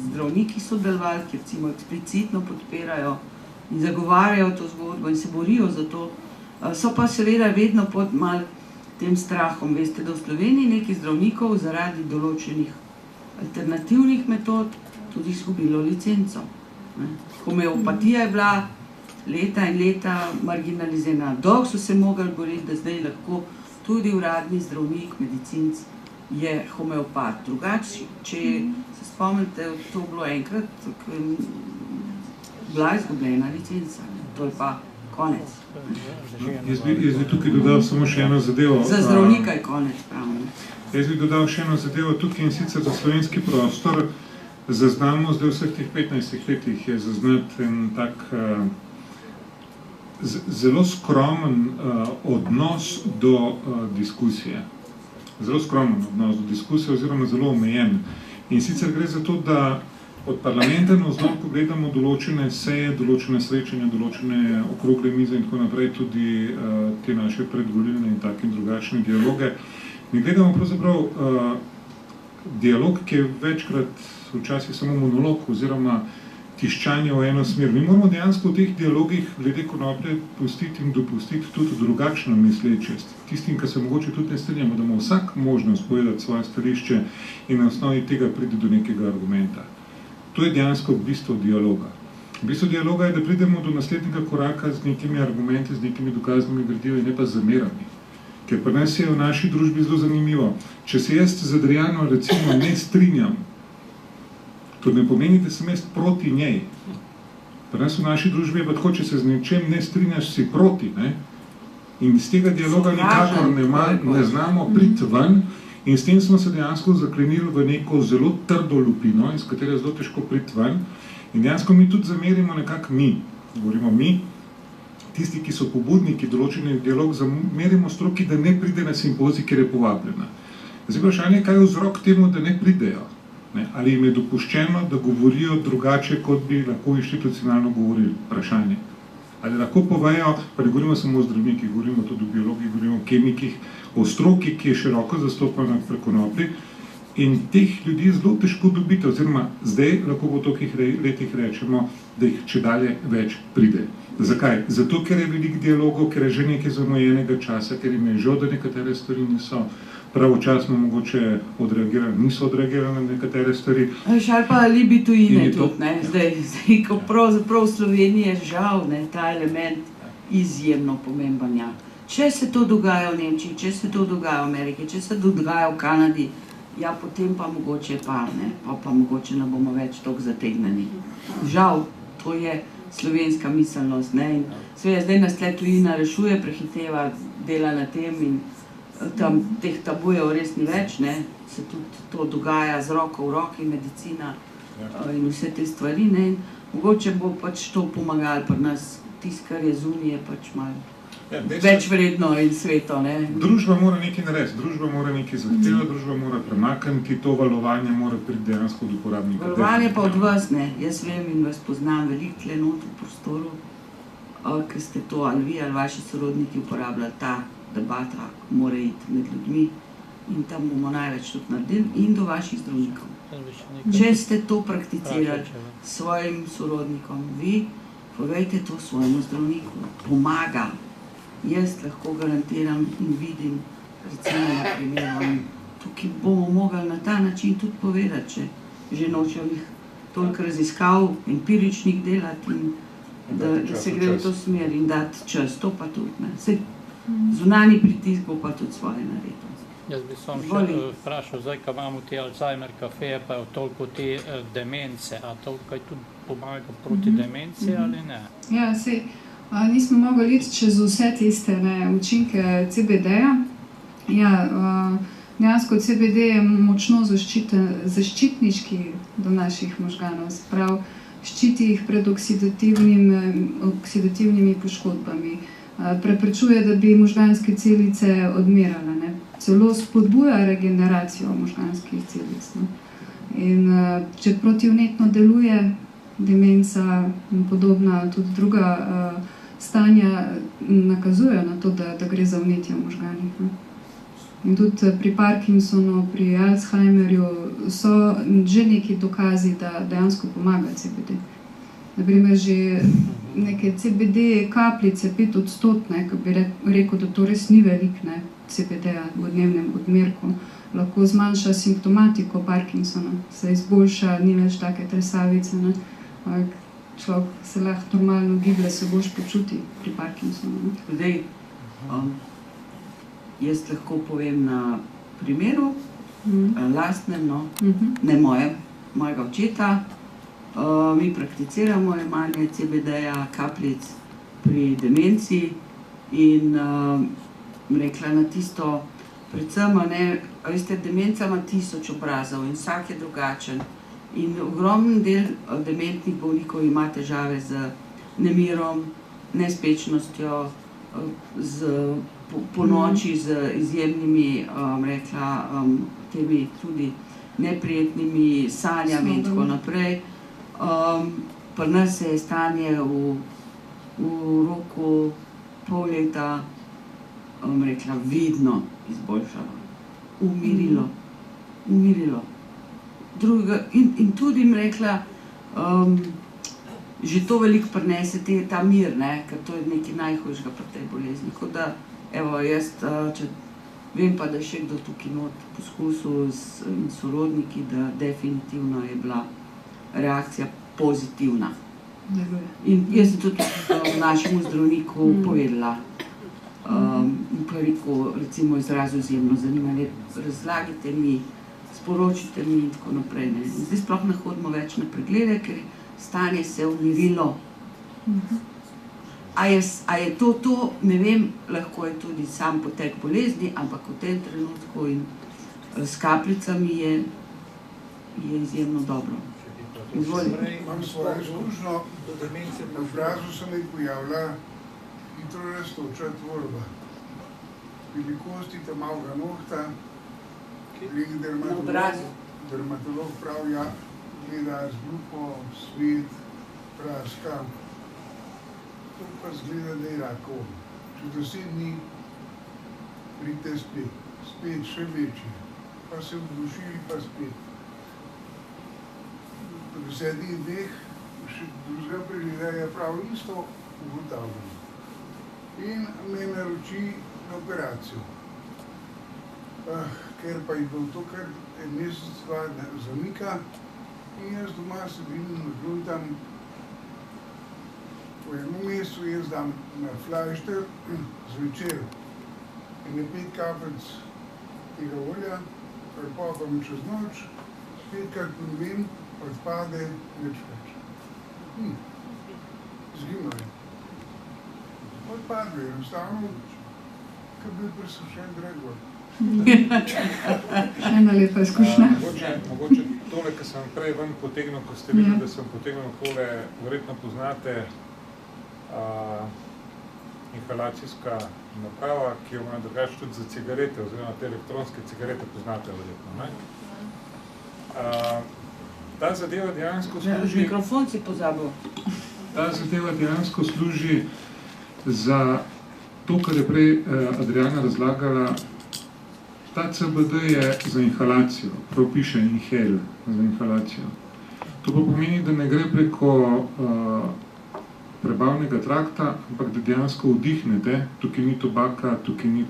Speaker 1: zdravniki sodelovali, ki recimo eksplicitno podpirajo in zagovarjajo to zgodbo in se borijo za to. So pa seveda vedno pod mal tem strahom. Veste, da v Sloveniji nekaj zdravnikov zaradi določenih alternativnih metod tudi izgubilo licenco. Homeopatija je bila leta in leta marginalizirana. Dolgo so se mogli boriti, da zdaj lahko tudi uradni zdravnik, medicinc je homeopat. Drugače, če se spomnite, to bilo enkrat, bila izgubljena licenca. To je pa konec.
Speaker 4: Jaz bi tukaj dodal samo še eno zadevo.
Speaker 1: Za zdravnika je konec, pravno.
Speaker 4: Jaz bi dodal še eno zadevo tukaj in sicer za slovenski prostor. Zaznamo zdaj vseh teh 15 letih je zaznati en tak zelo skromen odnos do diskusije. Zelo skromen odnos do diskusije oziroma zelo omejen. In sicer gre za to, da od parlamenta navzdol pogledamo določene seje, določene srečanja, določene okrogle mize in tako naprej, tudi te naše predvolilne in take drugačne dialoge. Mi gledamo pravzaprav dialog, ki je večkrat včasih samo monolog oziroma tiščanje v eno smer. Mi moramo dejansko v teh dialogih glede konoplje pustiti in dopustiti tudi drugačno mislečest. Tistim, ki se mogoče tudi ne strinjamo, da ima vsak možnost povedati svoje stališče in na osnovi tega pride do nekega argumenta. To je dejansko bistvo dialoga. Bistvo dialoga je, da pridemo do naslednjega koraka z nekimi argumenti, z nekimi dokaznimi gradivi, ne pa z zamerami. Ker pri nas je v naši družbi zelo zanimivo. Če se jaz z Adriano recimo ne strinjam, to ne pomeni, da sem jaz proti njej. Pri nas v naši družbi je pa tako, če se z nečem ne strinjaš, si proti, ne? In iz tega dialoga nikakor ne znamo priti ven. In s tem smo se dejansko zaklenili v neko zelo trdo lupino, iz katere je zelo težko priti ven. In dejansko mi tudi zamerimo nekako govorimo mi, tisti, ki so pobudniki določenih dialog, zamerimo stroki, da ne pride na simpozij, kjer je povabljena. Zdaj vprašanje, kaj je vzrok temu, da ne pridejo? Ali jim je dopuščeno, da govorijo drugače, kot bi lahko inštitucionalno govorili? Vprašanje. Ali lahko povejo, pa ne govorimo samo o zdravnikih, govorimo tudi o biologih, govorimo o kemikih, o stroki, ki je široko zastopana pri konoplji, In teh ljudi zelo težko dobiti, oziroma zdaj lahko po tolikih letih rečemo, da jih čedalje več pride. Zakaj? Zato, ker je veliko dialogov, ker je že nekaj zamujenega časa, ker jim je žal, da nekatere stvari niso pravočasno mogoče odreagirali, niso odreagirali na nekatere stvari.
Speaker 1: Ali pa alibi tujine tudi, ne? Zdaj, ko pravzaprav v Sloveniji je žal, ne, ta element izjemno pomemben. Ja. Če se to dogaja v Nemčiji, če se to dogaja v Ameriki, če se dogaja v Kanadi, ja, potem pa mogoče pa, ne, pa mogoče ne bomo več toliko zategneni. Žal, to je slovenska miselnost, ne, in seveda zdaj nas tle tujina rešuje, prehiteva, dela na tem in tam teh tabujev res ni več, ne, se tudi to dogaja z roko v roki, medicina in vse te stvari, ne, in mogoče bo pač to pomagalo pri nas, tisto, kar je zunije, pač malo več vredno in sveto, ne.
Speaker 4: Družba mora nekaj narediti, družba mora nekaj zahtevati, družba mora premakniti, to valovanje mora priti dejansko od uporabnika.
Speaker 1: Valovanje pa od vas, ne, jaz vem in vas poznam veliko tle not v prostoru, ker ste to ali vi ali vaši sorodniki uporabljali, ta debata mora iti med ljudmi in tam bomo največ tudi naredili in do vaših zdravnikov. Če ste to prakticirali s svojim sorodnikom, vi povejte to svojemu zdravniku, pomaga. Jaz lahko garantiram in vidim, recimo na primeru, tukaj bomo mogli na ta način tudi povedati, če že nočejo jih toliko raziskav, empiričnih delati in da se gre v to smer in dati čas, to pa tudi, ne. Saj zunanji pritisk bo pa tudi svoje naredil.
Speaker 9: Jaz bi samo še vprašal, zdaj, ko imamo te Alzheimer kafeje, pa je toliko te demence, a to kaj tudi pomaga proti demenciji ali ne?
Speaker 6: Ja, sej, nismo mogli iti čez vse tiste učinke CBD-ja. Ja, dejansko CBD je močno zaščitniški do naših možganov, sprav ščiti jih pred oksidativnimi poškodbami, preprečuje, da bi možganske celice odmirale, ne. Celo spodbuja regeneracijo možganskih celic. Ne. In če protivnetno deluje, demenca in podobna, tudi druga stanja nakazujejo na to, da gre za vnetje v možganih. Ne. In tudi pri Parkinsonu, pri Alzheimerju so že neki dokazi, da dejansko pomaga CBD. Naprimer, že neke CBD kapljice 5%, ko bi rekel, da to res ni velik, ne, CBD-ja v dnevnem odmerku, lahko zmanjša simptomatiko Parkinsona, se izboljša, ni več take tresavice, ne. Človek se lahko normalno giblje, se boš počuti pri Parkinsonu.
Speaker 1: Zdaj, jaz lahko povem na primeru, lastnem, no, ne mojem, mojega očeta. Mi prakticiramo jemanje CBD-ja, kapljic pri demenciji in rekla na tisto, predvsem, ne, veste, demenca ima 1000 obrazov in vsak je drugačen. In ogromen del dementnih bolnikov ima težave z nemirom, nespečnostjo, po noči z izjemnimi, rekla, temi tudi neprijetnimi sanjami in tako naprej. Pri nas se je stanje v roku pol leta, rekla, vidno izboljšalo, umirilo. In tudi jim rekla, že to veliko prinese ta mir, ne, ker to je nekaj najhujšega pri tej bolezni. Tako da, evo, jaz, če vem pa, da še kdo tukaj not poskusil in sorodniki, da definitivno je bila reakcija pozitivna. In jaz sem tudi našemu zdravniku povedala, in pa rekel, recimo, izrazil izjemno zanimanje, razlagite mi, sporočite mi in tako naprej. Zdaj sploh ne hodimo več na preglede, ker stanje se je umirilo. A je to, ne vem, lahko je tudi sam potek bolezni, ampak v tem trenutku in s kapljicami je izjemno dobro.
Speaker 3: Imam svojo izkušnjo, na obrazu se mi pojavlja hitro rastoča tvorba. Velikosti malega nohta, dermatolog pravi, ja, gleda z lupo, svet, praska. To pa zgleda, da je rakov. Čez 10 dni pridite spet še večji. pa se vdušili, pa spet. Pri 7 dneh še drugega pregleda je prav isto ugotavljeno. In me naroči na operacijo. Ker pa je bilo to kar en mesec, 2 zamika in jaz doma sedim in gruntam. V enem mesecu jaz dam na flajšter zvečer in 5 kapljic tega olja, prepopam čez noč, 5krat ponovim, odpade, nič več. Zginilo je. Odpadlo je enostavno, kot bi bil presušen Gregor.
Speaker 6: Še ena lepa izkušnja.
Speaker 2: Mogoče tole, kar sem prej ven potegnil, ko ste videli, da sem potegnil tole, verjetno poznate inhalacijska naprava, ki jo ima drugače tudi za cigarete, oziroma te elektronske cigarete poznate verjetno, ne? Ta zadeva dejansko služi...
Speaker 1: Mikrofon si pozabil.
Speaker 4: Ta zadeva dejansko služi za to, kar je prej Adriana razlagala. Ta CBD je za inhalacijo, prav piše inhale za inhalacijo. To pa pomeni, da ne gre preko prebavnega trakta, ampak da dejansko vdihnete, tukaj ni tobaka, tukaj ni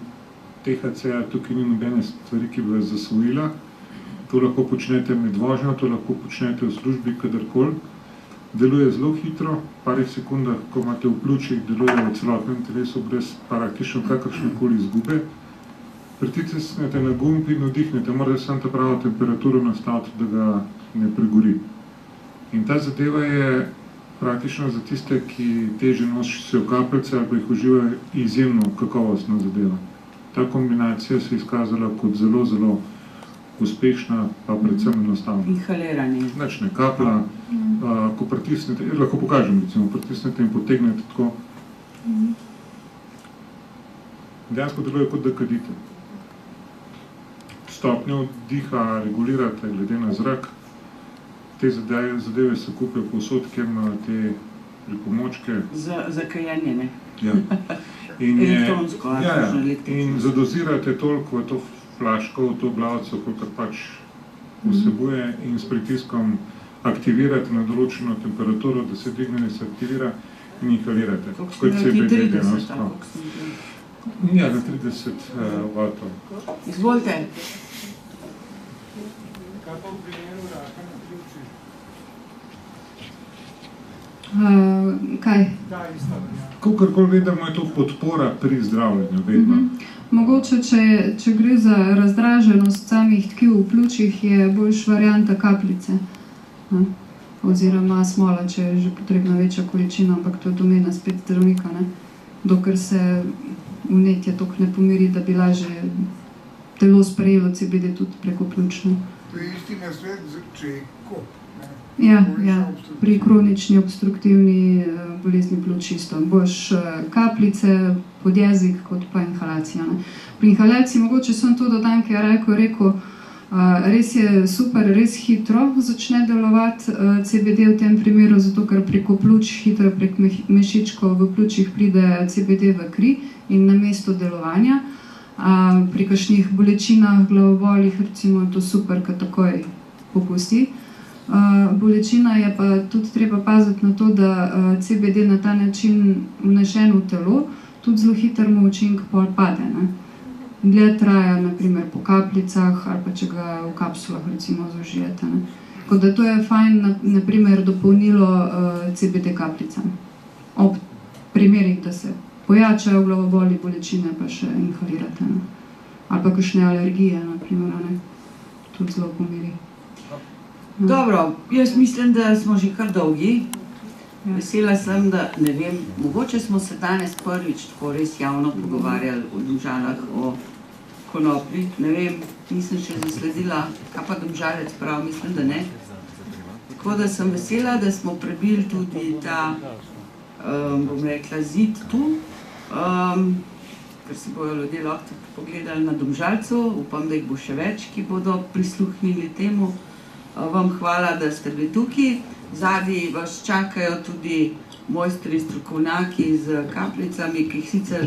Speaker 4: THC-ja, tukaj ni nobene stvari, ki bi vas zasvojila. To lahko počnete med vožnjo, to lahko počnete v službi, kadarkoli. Deluje zelo hitro, v parih sekundah, ko imate v pljučih, deluje v celotnem telesu brez praktično kakršnekoli izgube. Pritisnete na gumb in vdihnete, morate samo ta pravo temperaturo nastaviti, da ga ne pregori. In ta zadeva je praktično za tiste, ki teže nosijo kapljice ali pa jih uživajo, izjemno kakovostna zadeva. Ta kombinacija se je izkazala kot zelo, zelo uspešna, pa predvsem enostavna.
Speaker 1: Inhaliranje.
Speaker 4: Nič ne, kapla, ko pritisnete, lahko pokažem, recimo, pritisnete in potegnete tako. Dejansko deluje kot da kadite. Stopnjo diha regulirate glede na zrak. Te zadeve se kupijo povsod, kjer imajo te pripomočke.
Speaker 1: Za kajenje, ne?
Speaker 4: Ja.
Speaker 1: Elektronsko.
Speaker 4: In zadozirate toliko v to flaško, v to glavico, kolikor pač vsebuje, in s pritiskom aktivirate na določeno temperaturo, da se digne, se aktivira in inhalirate.
Speaker 1: Koliko smo rekli 30, tako
Speaker 4: Ja, na 30 vatov.
Speaker 1: Izvolite.
Speaker 7: Kaj pa v primeru raka na pljučih?
Speaker 6: Kaj?
Speaker 7: Da, ista velja.
Speaker 4: Kakorkoli vedemo, je to podpora pri zdravljenju, vedno.
Speaker 6: Mogoče, če gre za razdraženost samih tkiv v pljučih, je boljš varianta kapljice. Oziroma smola, če je že potrebna večja količina, ampak to je domena spet zdravnika, ne? Dokler se vnetje toliko ne pomiri, da bi lažje telo sprejelo CBD tudi preko pljuč.
Speaker 3: To je isti nasvet, če je kop.
Speaker 6: Ja, pri kronični obstruktivni bolezni pljuč isto. Boš kapljice pod jezik kot pa inhalacija. Pri inhalaciji mogoče samo to dodam, ki je rekel, res je super, res hitro začne delovati CBD v tem primeru, zato ker preko pljuč, hitro prek mešičkov v pljučih pride CBD v kri in na mesto delovanja. Pri kakšnih bolečinah, glavobolih, recimo je to super, ker takoj popusti. Bolečina je pa tudi treba paziti na to, da CBD na ta način vnešen v telo, tudi zelo hiter mu učinek pol pade. Dlje traja, naprimer po kapljicah ali pa če ga v kapsulah recimo zaužijete. Tako da to je fajn, naprimer, dopolnilo CBD kapljicam. Ob primerih, da se pojačajo glavoboli, bolečine, pa še inhalirate. Ali pa kakšne alergije, naprimer, tudi zelo pomiri.
Speaker 1: Dobro, jaz mislim, da smo že kar dolgi. Vesela sem, da, ne vem, mogoče smo se danes prvič tako res javno pogovarjali o Domžalah, o konoplji. Ne vem, nisem še zasledila, kaj pa Domžalec prav, mislim, da ne. Tako da sem vesela, da smo prebili tudi ta, bom rekla, zid tu, ker si bojo ljudje lahko pogledali na Domžalcu. Upam, da jih bo še več, ki bodo prisluhnili temu. Vam hvala, da ste bili tukaj. Zadaj vas čakajo tudi mojstri strokovnjaki z kapljicami, ki jih sicer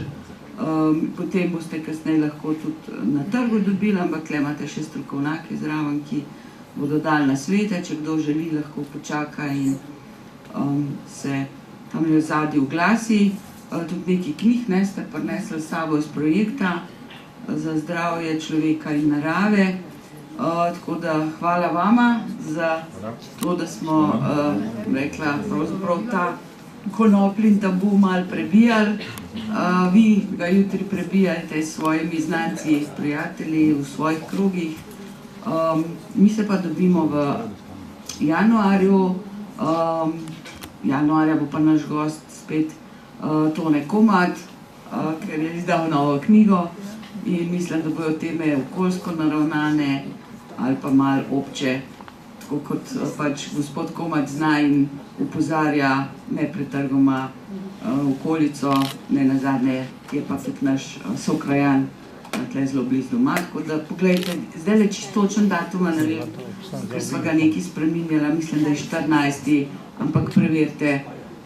Speaker 1: Potem boste kasneje lahko tudi na trgu dobili, ampak tukaj imate še strokovnjake zraven, ki bodo dali nasvete, če kdo želi, lahko počaka in se tam v zadnji oglasi. Tudi nekaj knjig ste prinesli s sabo iz projekta za zdravje človeka in narave. Tako da hvala vama za to, da smo rekla, pravzaprav ta konopljin tabu malo prebijali. Vi ga jutri prebijajte s svojimi znanci, prijatelji v svojih krogih. Mi se pa dobimo v januarju. Januarja bo pa naš gost spet Tone Komad, ker je izdal novo knjigo in mislim, da bojo teme okoljsko naravnane ali pa malo obče, tako kot pač gospod Komad zna in upozarja nepretrgoma okolico, ne nazadnje je pa tudi naš sokrajan tukaj zelo blizu doma, tako da pogledajte, zdaj le čisto točen datum, ne vem, ker sva ga nekaj spreminjala, mislim, da je 14. ampak preverite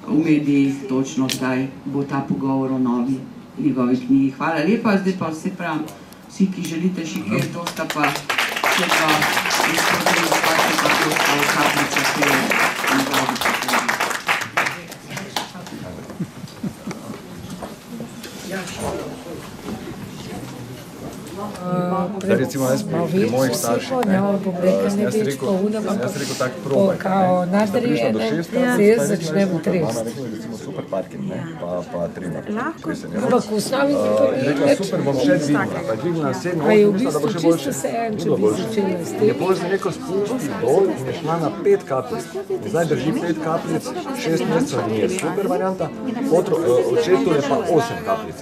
Speaker 1: v medijih točno, kdaj bo ta pogovor o novi njegovi knjigi. Hvala lepa, zdaj pa vse pravim, vsi, ki želite še kaj tosta, pa še pa izpodaj izpati, pa tosta v kapljica, ki je njegovi posledi.
Speaker 12: Da recimo jaz pri mojih starših, jaz rekel tak probaj, sta prišla do 6,
Speaker 13: jaz začnem v 3.
Speaker 12: Mama rekla, recimo super parking, pa 3.
Speaker 13: Ampak v osnovi
Speaker 12: rekla, super, bom še dvignila, pa dvignila 7, 8, mislila, da bo še boljše. Je bolj z neko spuščiti dol in je šla na 5 kapljic. Zdaj drži 5 kapljic, 6 mesecev in je super varianta, očetu je pa 8 kapljic.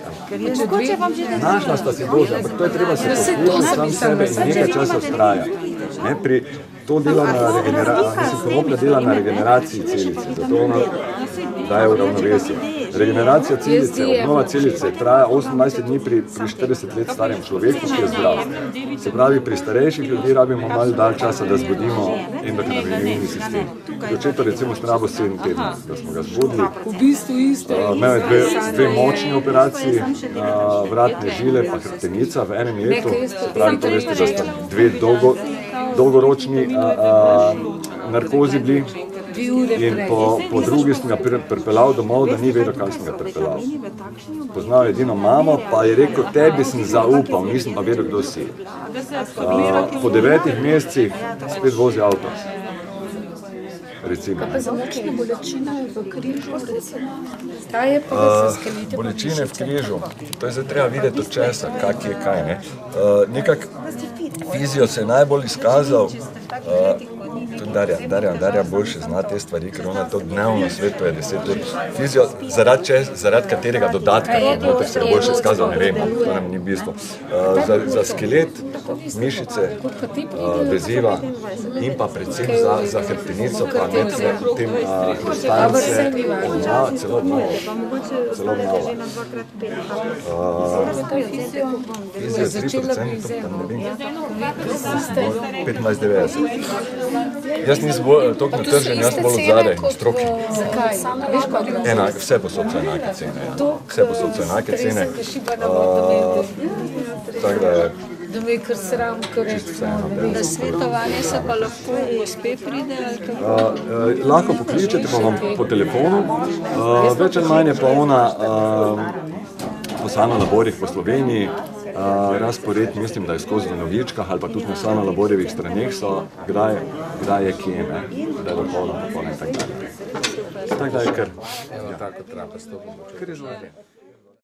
Speaker 12: Našla sta si doze, ampak to je treba se poslušati sam sebe in nekaj časa vztraja. To dela na regeneraciji, mislim, konoplja dela na regeneraciji celice, zato ona daje v ravnovesje. Regeneracija celice, obnova celice traja 28 dni pri 40 let starem človeku, ki je zdrav. Se pravi, pri starejših ljudi rabimo malo dalj časa, da zbudimo endokrinni sistem. Očetu recimo strabo 7 tednov, da smo ga zbudili. Imel je dve močni operaciji, vratne žile pa hrbtenica v enem letu. Se pravi, to veste, da sta dve dolgoročni narkozi bili. In po drugi sem ga pripeljal domov, da ni vedel, kam sem ga pripeljal. Poznal edino mamo, pa je rekel, tebi sem zaupal, nisem pa vedel, kdo si. Po 9 mesecih spet vozi avto. Recimo.
Speaker 13: Kaj pa za močne bolečine v križu, recimo?
Speaker 12: Bolečine v križu, to je zdaj treba videti od česa, kak je kaj, ne. Nekak fizio se je najbolj izkazal, tudi Darja boljše zna te stvari, ker ona to dnevno svetuje 10 ur. Fizio, zaradi katerega dodatka, noter se je boljše izkazal, ne vem, to nam ni bistvo. Za skelet, mišice, veziva in pa predvsem za hrbtenico, pa med tem hrustanjce, celo obnova. Fizio je 3%, pa ne vem, 25,90. Jaz nisem toliko natržen, jaz bolj od zadaj, stroki.
Speaker 13: Zakaj?
Speaker 12: Vse posod so enake cene. Vse posod so enake cene. Tako da je...
Speaker 13: Da mi je kar sram, ko rečemo.
Speaker 10: Na svetovanje se pa lahko gospe pride?
Speaker 12: Lahko pokličete pa vam po telefonu. Več ali manj je pa ona po Sanolaborjih po Sloveniji. Razpored, mislim, da je skozi v Novičkah ali pa tudi na Sanolaborjevih straneh so, kdaj je kje, kdaj je popolno in tako dalje. Tako da je kar... Evo tako trapa s to pomočjo. Kar je zelo.